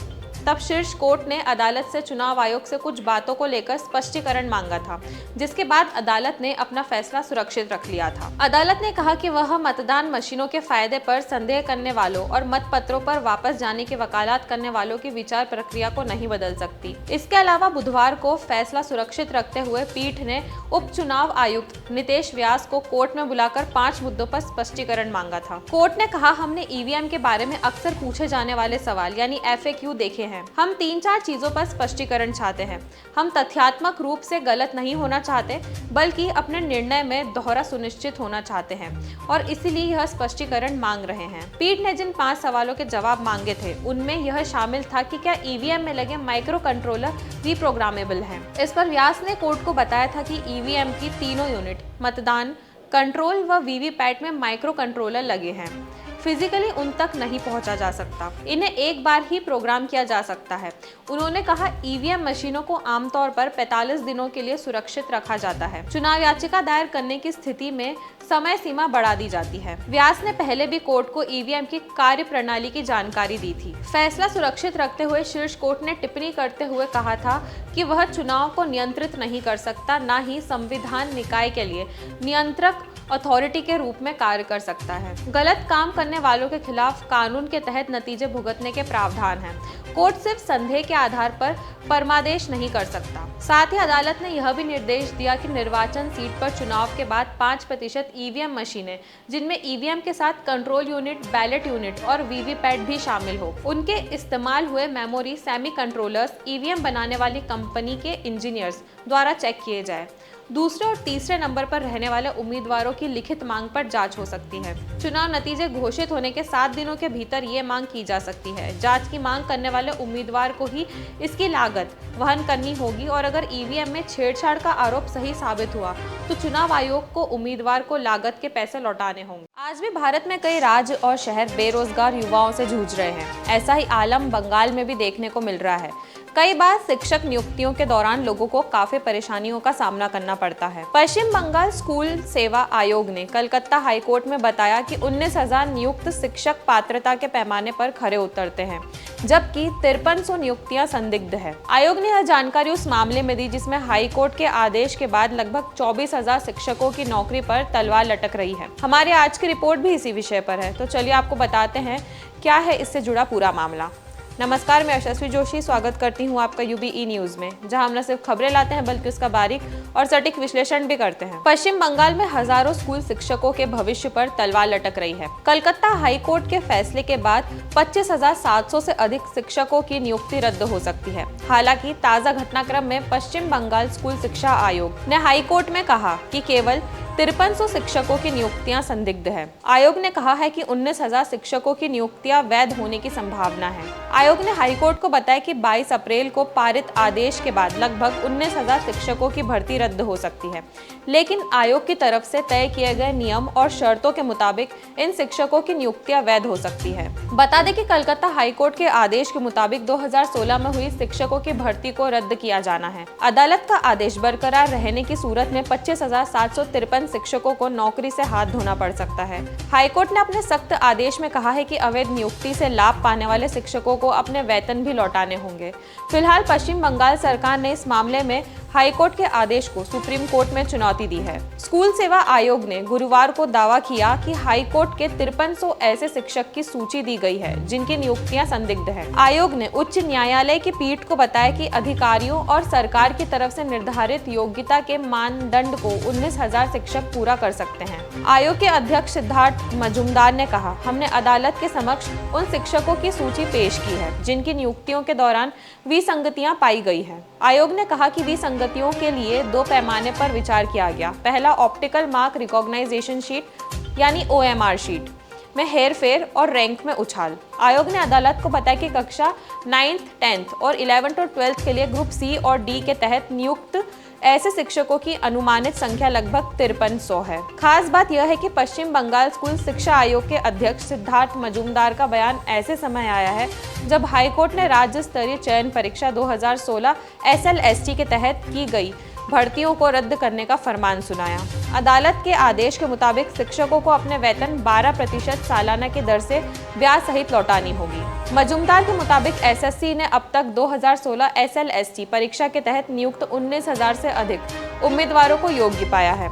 तब शीर्ष कोर्ट ने अदालत से चुनाव आयोग से कुछ बातों को लेकर स्पष्टीकरण मांगा था, जिसके बाद अदालत ने अपना फैसला सुरक्षित रख लिया था। अदालत ने कहा कि वह मतदान मशीनों के फायदे पर संदेह करने वालों और मतपत्रों पर वापस जाने की वकालत करने वालों की विचार प्रक्रिया को नहीं बदल सकती। इसके अलावा बुधवार को फैसला सुरक्षित रखते हुए पीठ ने उपचुनाव आयुक्त नितेश व्यास को कोर्ट में बुलाकर 5 मुद्दों पर स्पष्टीकरण मांगा था। कोर्ट ने कहा, हमने ईवीएम के बारे में अक्सर पूछे जाने वाले सवाल यानी FAQ देखे हैं। हम 3-4 चीजों पर स्पष्टीकरण चाहते हैं। हम तथ्यात्मक रूप से गलत नहीं होना चाहते, बल्कि अपने निर्णय में दोहरा सुनिश्चित होना चाहते हैं और इसीलिए यह स्पष्टीकरण मांग रहे हैं। पीठ ने जिन 5 सवालों के जवाब मांगे थे उनमें यह शामिल था कि क्या ईवीएम में लगे माइक्रो कंट्रोलर रीप्रोग्रामेबल हैं। इस पर व्यास ने कोर्ट को बताया था कि ईवीएम की तीनों यूनिट मतदान, कंट्रोल व वीवीपैट में माइक्रो कंट्रोलर लगे हैं। फिजिकली उन तक नहीं पहुंचा जा सकता, इन्हें एक बार ही प्रोग्राम किया जा सकता है। उन्होंने कहा, ईवीएम मशीनों को आमतौर पर 45 दिनों के लिए सुरक्षित रखा जाता है। चुनाव याचिका दायर करने की स्थिति में समय सीमा बढ़ा दी जाती है। व्यास ने पहले भी कोर्ट को ईवीएम की कार्य प्रणाली की जानकारी दी थी। फैसला सुरक्षित रखते हुए शीर्ष कोर्ट ने टिप्पणी करते हुए कहा था कि वह चुनाव को नियंत्रित नहीं कर सकता, न ही संविधान निकाय के लिए नियंत्रक अथॉरिटी के रूप में कार्य कर सकता है। गलत काम करने वालों के खिलाफ कानून के तहत नतीजे भुगतने के प्रावधान हैं। कोर्ट सिर्फ संदेह के आधार पर परमादेश नहीं कर सकता। साथ ही अदालत ने यह भी निर्देश दिया कि निर्वाचन सीट पर चुनाव के बाद 5% ईवीएम मशीनें, जिनमें ईवीएम के साथ कंट्रोल यूनिट, बैलेट यूनिट और वीवीपैट भी शामिल हो, उनके इस्तेमाल हुए मेमोरी सेमी कंट्रोलर्स ईवीएम बनाने वाली कंपनी के इंजीनियर्स द्वारा चेक किए जाए। दूसरे और तीसरे नंबर पर रहने वाले उम्मीदवारों की लिखित मांग पर जांच हो सकती है। चुनाव नतीजे घोषित होने के 7 दिनों के भीतर ये मांग की जा सकती है। जांच की मांग करने वाले उम्मीदवार को ही इसकी लागत वहन करनी होगी और अगर ईवीएम में छेड़छाड़ का आरोप सही साबित हुआ तो चुनाव आयोग को उम्मीदवार को लागत के पैसे लौटाने होंगे। आज भी भारत में कई राज्य और शहर बेरोजगार युवाओं से जूझ रहे हैं। ऐसा ही आलम बंगाल में भी देखने को मिल रहा है। कई बार शिक्षक नियुक्तियों के दौरान लोगों को काफी परेशानियों का सामना करना पड़ता है। पश्चिम बंगाल स्कूल सेवा आयोग ने कलकत्ता हाईकोर्ट में बताया कि 19,000 नियुक्त शिक्षक पात्रता के पैमाने पर खरे उतरते हैं, जबकि 5300 नियुक्तियां संदिग्ध है। आयोग ने यह जानकारी उस मामले में दी जिसमें हाईकोर्ट के आदेश के बाद लगभग 24,000 शिक्षकों की नौकरी पर तलवार लटक रही है। हमारी आज की रिपोर्ट भी इसी विषय पर है, तो चलिए आपको बताते हैं क्या है इससे जुड़ा पूरा मामला। नमस्कार, मैं यशस्वी जोशी स्वागत करती हूँ आपका यूबीई न्यूज में, जहां हम न सिर्फ खबरें लाते हैं बल्कि उसका बारीक और सटीक विश्लेषण भी करते हैं। पश्चिम बंगाल में हजारों स्कूल शिक्षकों के भविष्य पर तलवार लटक रही है। कलकत्ता हाई कोर्ट के फैसले के बाद 25,700 से अधिक शिक्षकों की नियुक्ति रद्द हो सकती है। हालांकि ताजा घटनाक्रम में पश्चिम बंगाल स्कूल शिक्षा आयोग ने हाई कोर्ट में कहा कि केवल 5300 शिक्षकों की नियुक्तियां संदिग्ध है। आयोग ने कहा है कि 19,000 शिक्षकों की नियुक्तियां वैध होने की संभावना है। आयोग ने हाईकोर्ट को बताया कि 22 अप्रैल को पारित आदेश के बाद लगभग 19,000 शिक्षकों की भर्ती रद्द हो सकती है, लेकिन आयोग की तरफ से तय किए गए नियम और शर्तों के मुताबिक इन शिक्षकों की नियुक्तियां वैध हो सकती है। बता दें कि कलकत्ता हाईकोर्ट के आदेश के मुताबिक 2016 में हुई शिक्षकों की भर्ती को रद्द किया जाना है। अदालत का आदेश बरकरार रहने की सूरत में 25,753 शिक्षकों को नौकरी से हाथ धोना पड़ सकता है। हाईकोर्ट ने अपने सख्त आदेश में कहा है कि अवैध नियुक्ति से लाभ पाने वाले शिक्षकों को अपने वेतन भी लौटाने होंगे। फिलहाल पश्चिम बंगाल सरकार ने इस मामले में हाईकोर्ट के आदेश को सुप्रीम कोर्ट में चुनौती दी है। स्कूल सेवा आयोग ने गुरुवार को दावा किया कि हाईकोर्ट के 5300 ऐसे शिक्षक की सूची दी गई है जिनकी नियुक्तियां संदिग्ध है। आयोग ने उच्च न्यायालय की पीठ को बताया कि अधिकारियों और सरकार की तरफ से निर्धारित योग्यता के मानदंड को 19,000 शिक्षक पूरा कर सकते हैं। आयोग के अध्यक्ष सिद्धार्थ मजूमदार ने कहा, हमने अदालत के समक्ष उन शिक्षकों की सूची पेश की है जिनकी नियुक्तियों के दौरान विसंगतियां पाई गई है। आयोग ने कहा कि विसंगतियों के लिए 2 पैमाने पर विचार किया गया। पहला, ऑप्टिकल मार्क रिकॉग्नाइजेशन शीट यानी OMR शीट में हेरफेर और रैंक में उछाल। आयोग ने अदालत को बताया कि कक्षा 9th, 10th और 11th और 12th के लिए ग्रुप C और D के तहत नियुक्त ऐसे शिक्षकों की अनुमानित संख्या लगभग 5300 है। खास बात यह है कि पश्चिम बंगाल स्कूल शिक्षा आयोग के अध्यक्ष सिद्धार्थ मजूमदार का बयान ऐसे समय आया है जब हाईकोर्ट ने राज्य स्तरीय चयन परीक्षा 2016 SLST के तहत की गई भर्तियों को रद्द करने का फरमान सुनाया। अदालत के आदेश के मुताबिक शिक्षकों को अपने वेतन 12% सालाना की दर से ब्याज सहित लौटानी होगी। मजूमदार के मुताबिक एसएससी ने अब तक 2016 एसएलएसटी परीक्षा के तहत नियुक्त 19,000 से अधिक उम्मीदवारों को योग्य पाया है।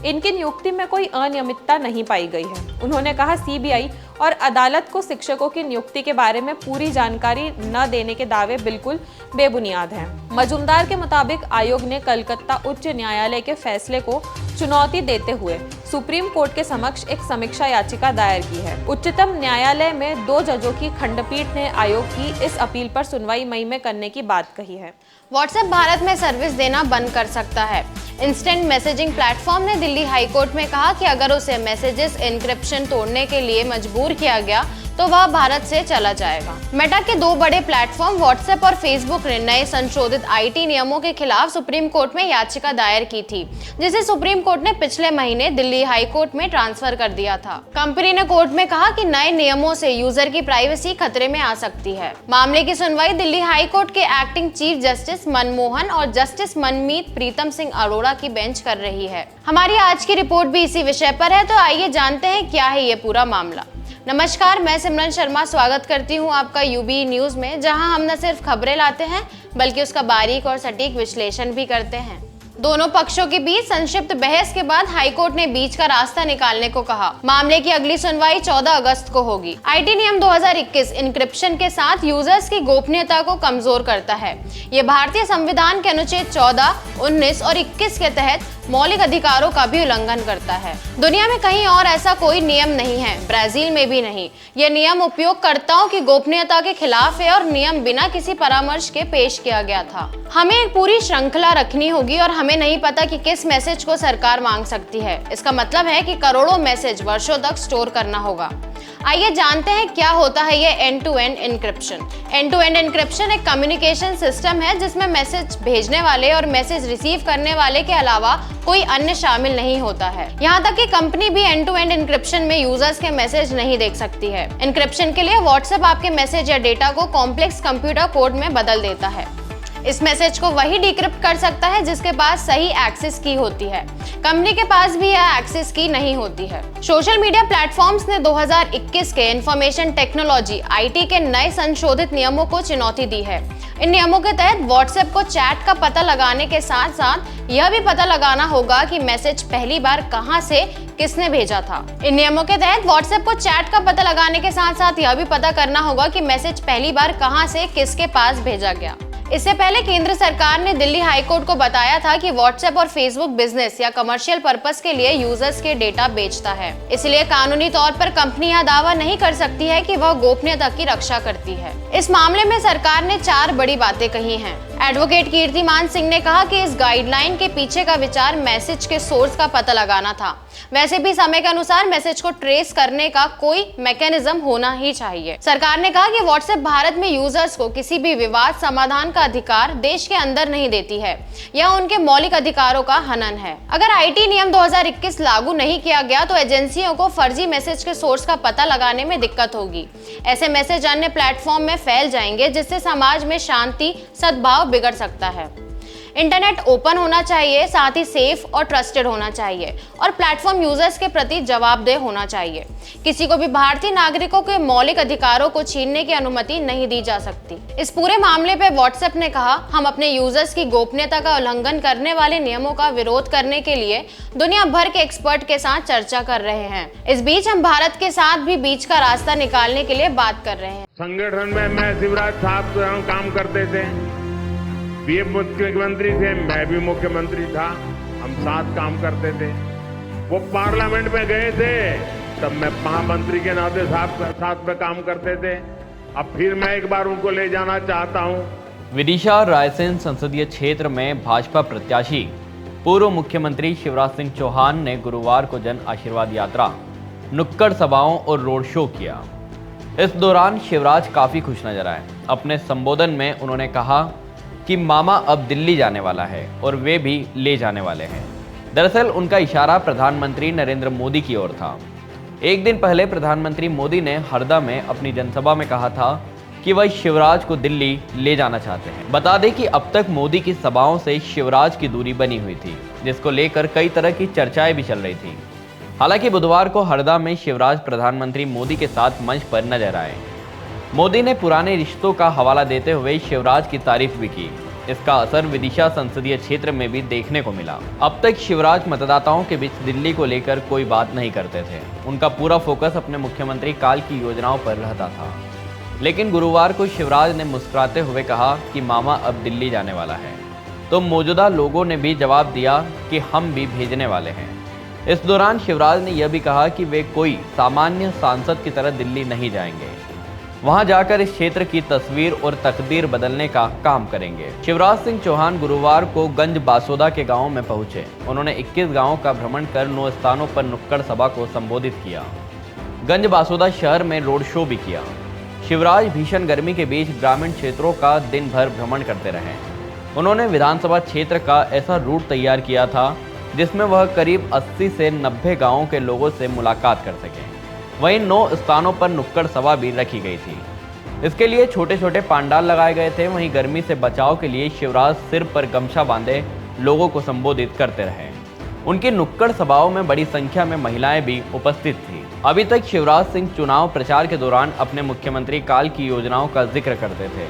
इनकी नियुक्ति में कोई अनियमितता नहीं पाई गई है। उन्होंने कहा, सीबीआई और अदालत को शिक्षकों की नियुक्ति के बारे में पूरी जानकारी न देने के दावे बिल्कुल बेबुनियाद हैं। मजूमदार के मुताबिक आयोग ने कलकत्ता उच्च न्यायालय के फैसले को चुनौती देते हुए सुप्रीम कोर्ट के समक्ष एक समीक्षा याचिका दायर की है। उच्चतम न्यायालय में 2 जजों की खंडपीठ ने आयोग की इस अपील पर सुनवाई मई में करने की बात कही है। व्हाट्सएप भारत में सर्विस देना बंद कर सकता है। इंस्टेंट मैसेजिंग प्लेटफॉर्म ने दिल्ली हाई कोर्ट में कहा कि अगर उसे मैसेजेस एन्क्रिप्शन तोड़ने के लिए मजबूर किया गया तो वह भारत से चला जाएगा। मेटा के 2 बड़े प्लेटफॉर्म व्हाट्सएप और फेसबुक ने नए संशोधित आईटी नियमों के खिलाफ सुप्रीम कोर्ट में याचिका दायर की थी, जिसे सुप्रीम कोर्ट ने पिछले महीने दिल्ली हाई कोर्ट में ट्रांसफर कर दिया था। कंपनी ने कोर्ट में कहा कि नए नियमों से यूजर की प्राइवेसी खतरे में आ सकती है। मामले की सुनवाई दिल्ली हाई कोर्ट के एक्टिंग चीफ जस्टिस मनमोहन और जस्टिस मनमीत प्रीतम सिंह अरोड़ा की बेंच कर रही है। हमारी आज की रिपोर्ट भी इसी विषय पर है, तो आइए जानते हैं क्या है ये पूरा मामला। नमस्कार, मैं सिमरन शर्मा स्वागत करती हूं आपका यूबी न्यूज में, जहां हम न सिर्फ खबरें लाते हैं बल्कि उसका बारीक और सटीक विश्लेषण भी करते हैं। दोनों पक्षों के बीच संक्षिप्त बहस के बाद हाईकोर्ट ने बीच का रास्ता निकालने को कहा। मामले की अगली सुनवाई 14 अगस्त को होगी। आईटी नियम 2021 इंक्रिप्शन के साथ यूजर्स की गोपनीयता को कमजोर करता है। ये भारतीय संविधान के अनुच्छेद 14, 19 और 21 के तहत मौलिक अधिकारों का भी उल्लंघन करता है। दुनिया में कहीं और ऐसा कोई नियम नहीं है, ब्राजील में भी नहीं। यह नियम उपयोगकर्ताओं की गोपनीयता के खिलाफ है और नियम बिना किसी परामर्श के पेश किया गया था। हमें एक पूरी श्रृंखला रखनी होगी और हमें नहीं पता कि किस मैसेज को सरकार मांग सकती है। इसका मतलब है कि करोड़ों मैसेज वर्षों तक स्टोर करना होगा। आइए जानते हैं क्या होता है ये end to end encryption. End to end encryption एक कम्युनिकेशन सिस्टम है जिसमें मैसेज भेजने वाले और मैसेज रिसीव करने वाले के अलावा कोई अन्य शामिल नहीं होता है। यहाँ तक कि कंपनी भी एंड टू एंड एन्क्रिप्शन में यूजर्स के मैसेज नहीं देख सकती है। एन्क्रिप्शन के लिए व्हाट्सएप आपके मैसेज या डेटा को कॉम्प्लेक्स कंप्यूटर कोड में बदल देता है। इस मैसेज को वही डिक्रिप्ट कर सकता है जिसके पास सही एक्सेस की होती है। कंपनी के पास भी यह एक्सेस की नहीं होती है। सोशल मीडिया प्लेटफॉर्म्स ने 2021 के इंफॉर्मेशन टेक्नोलॉजी आईटी के नए संशोधित नियमों को चुनौती दी है। इन नियमों के तहत व्हाट्सएप को चैट का पता लगाने के साथ साथ यह भी पता लगाना होगा कि मैसेज पहली बार कहां से किसने भेजा था। इन नियमों के तहत व्हाट्सएप को चैट का पता लगाने के साथ साथ यह भी पता करना होगा कि मैसेज पहली बार कहां से किसके पास भेजा गया। इससे पहले केंद्र सरकार ने दिल्ली हाईकोर्ट को बताया था कि व्हाट्सएप और फेसबुक बिजनेस या कमर्शियल पर्पस के लिए यूजर्स के डेटा बेचता है। इसलिए कानूनी तौर पर कंपनी यह दावा नहीं कर सकती है कि वह गोपनीयता की रक्षा करती है। इस मामले में सरकार ने 4 बड़ी बातें कही हैं। एडवोकेट कीर्तिमान सिंह ने कहा कि इस गाइडलाइन के पीछे का विचार मैसेज के सोर्स का पता लगाना था। वैसे भी समय के अनुसार मैसेज को ट्रेस करने का कोई मैकेनिज्म होना ही चाहिए। सरकार ने कहा कि व्हाट्सएप भारत में यूजर्स को किसी भी विवाद समाधान का अधिकार देश के अंदर नहीं देती है। यह उनके मौलिक अधिकारों का हनन है। अगर आईटी नियम 2021 लागू नहीं किया गया तो एजेंसियों को फर्जी मैसेज के सोर्स का पता लगाने में दिक्कत होगी। ऐसे मैसेज अन्य प्लेटफॉर्म में फैल जाएंगे जिससे समाज में शांति सद्भाव बिगड़ सकता है। इंटरनेट ओपन होना चाहिए, साथ ही सेफ और ट्रस्टेड होना चाहिए और प्लेटफॉर्म यूजर्स के प्रति जवाबदेह होना चाहिए। किसी को भी भारतीय नागरिकों के मौलिक अधिकारों को छीनने की अनुमति नहीं दी जा सकती। इस पूरे मामले पे व्हाट्सएप ने कहा, हम अपने यूजर्स की गोपनीयता का उल्लंघन करने वाले नियमों का विरोध करने के लिए दुनिया भर के एक्सपर्ट के साथ चर्चा कर रहे हैं। इस बीच हम भारत के साथ भी बीच का रास्ता निकालने के लिए बात कर रहे हैं। संगठन में मैं शिवराज साहब काम करते थे, ये मुख्यमंत्री थे, मैं भी मुख्यमंत्री था, हम साथ काम करते थे। वो पार्लियामेंट में गए थे तब मैं महामंत्री के नाते साथ में काम करते थे। अब फिर मैं एक बार उनको ले जाना चाहता हूं। विदिशा रायसेन संसदीय क्षेत्र में भाजपा प्रत्याशी पूर्व मुख्यमंत्री शिवराज सिंह चौहान ने गुरुवार को जन आशीर्वाद यात्रा, नुक्कड़ सभाओं और रोड शो किया। इस दौरान शिवराज काफी खुश नजर आए। अपने संबोधन में उन्होंने कहा कि मामा अब दिल्ली जाने वाला है और वे भी ले जाने वाले हैं। दरअसल उनका इशारा प्रधानमंत्री नरेंद्र मोदी की ओर था। एक दिन पहले प्रधानमंत्री मोदी ने हरदा में अपनी जनसभा में कहा था कि वह शिवराज को दिल्ली ले जाना चाहते हैं। बता दें कि अब तक मोदी की सभाओं से शिवराज की दूरी बनी हुई थी, जिसको लेकर कई तरह की चर्चाएं भी चल रही थी। हालांकि बुधवार को हरदा में शिवराज प्रधानमंत्री मोदी के साथ मंच पर नजर आए। मोदी ने पुराने रिश्तों का हवाला देते हुए शिवराज की तारीफ भी की। इसका असर विदिशा संसदीय क्षेत्र में भी देखने को मिला। अब तक शिवराज मतदाताओं के बीच दिल्ली को लेकर कोई बात नहीं करते थे। उनका पूरा फोकस अपने मुख्यमंत्री काल की योजनाओं पर रहता था। लेकिन गुरुवार को शिवराज ने मुस्कुराते हुए कहा कि मामा अब दिल्ली जाने वाला है। तो मौजूदा लोगों ने भी जवाब दिया कि हम भी भेजने वाले हैं। इस दौरान शिवराज ने यह भी कहा कि वे कोई सामान्य सांसद की तरह दिल्ली नहीं जाएंगे, वहां जाकर इस क्षेत्र की तस्वीर और तकदीर बदलने का काम करेंगे। शिवराज सिंह चौहान गुरुवार को गंज बासोदा के गांवों में पहुंचे। उन्होंने 21 गांवों का भ्रमण कर 9 स्थानों पर नुक्कड़ सभा को संबोधित किया। गंज बासोदा शहर में रोड शो भी किया। शिवराज भीषण गर्मी के बीच ग्रामीण क्षेत्रों का दिन भर भ्रमण करते रहे। उन्होंने विधानसभा क्षेत्र का ऐसा रूट तैयार किया था जिसमें वह करीब 80 से 90 गांवों के लोगों से मुलाकात कर सकें। वहीं 9 स्थानों पर नुक्कड़ सभा भी रखी गई थी। इसके लिए छोटे छोटे पांडाल लगाए गए थे। वहीं गर्मी से बचाव के लिए शिवराज सिर पर गमछा बांधे लोगों को संबोधित करते रहे। उनकी नुक्कड़ सभाओं में बड़ी संख्या में महिलाएं भी उपस्थित थी। अभी तक शिवराज सिंह चुनाव प्रचार के दौरान अपने मुख्यमंत्री काल की योजनाओं का जिक्र करते थे।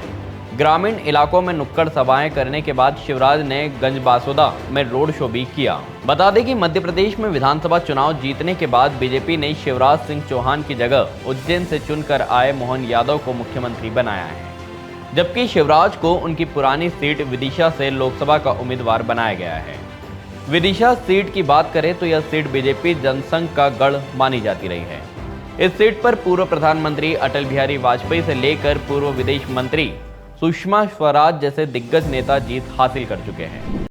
ग्रामीण इलाकों में नुक्कड़ सभाएं करने के बाद शिवराज ने गंजबासोदा में रोड शो भी किया। बता दें कि मध्य प्रदेश में विधानसभा चुनाव जीतने के बाद बीजेपी ने शिवराज सिंह चौहान की जगह उज्जैन से चुनकर आए मोहन यादव को मुख्यमंत्री बनाया है, जबकि शिवराज को उनकी पुरानी सीट विदिशा से लोकसभा का उम्मीदवार बनाया गया है। विदिशा सीट की बात करें तो यह सीट बीजेपी जनसंघ का गढ़ मानी जाती रही है। इस सीट पर पूर्व प्रधानमंत्री अटल बिहारी वाजपेयी से लेकर पूर्व विदेश मंत्री सुषमा स्वराज जैसे दिग्गज नेता जीत हासिल कर चुके हैं।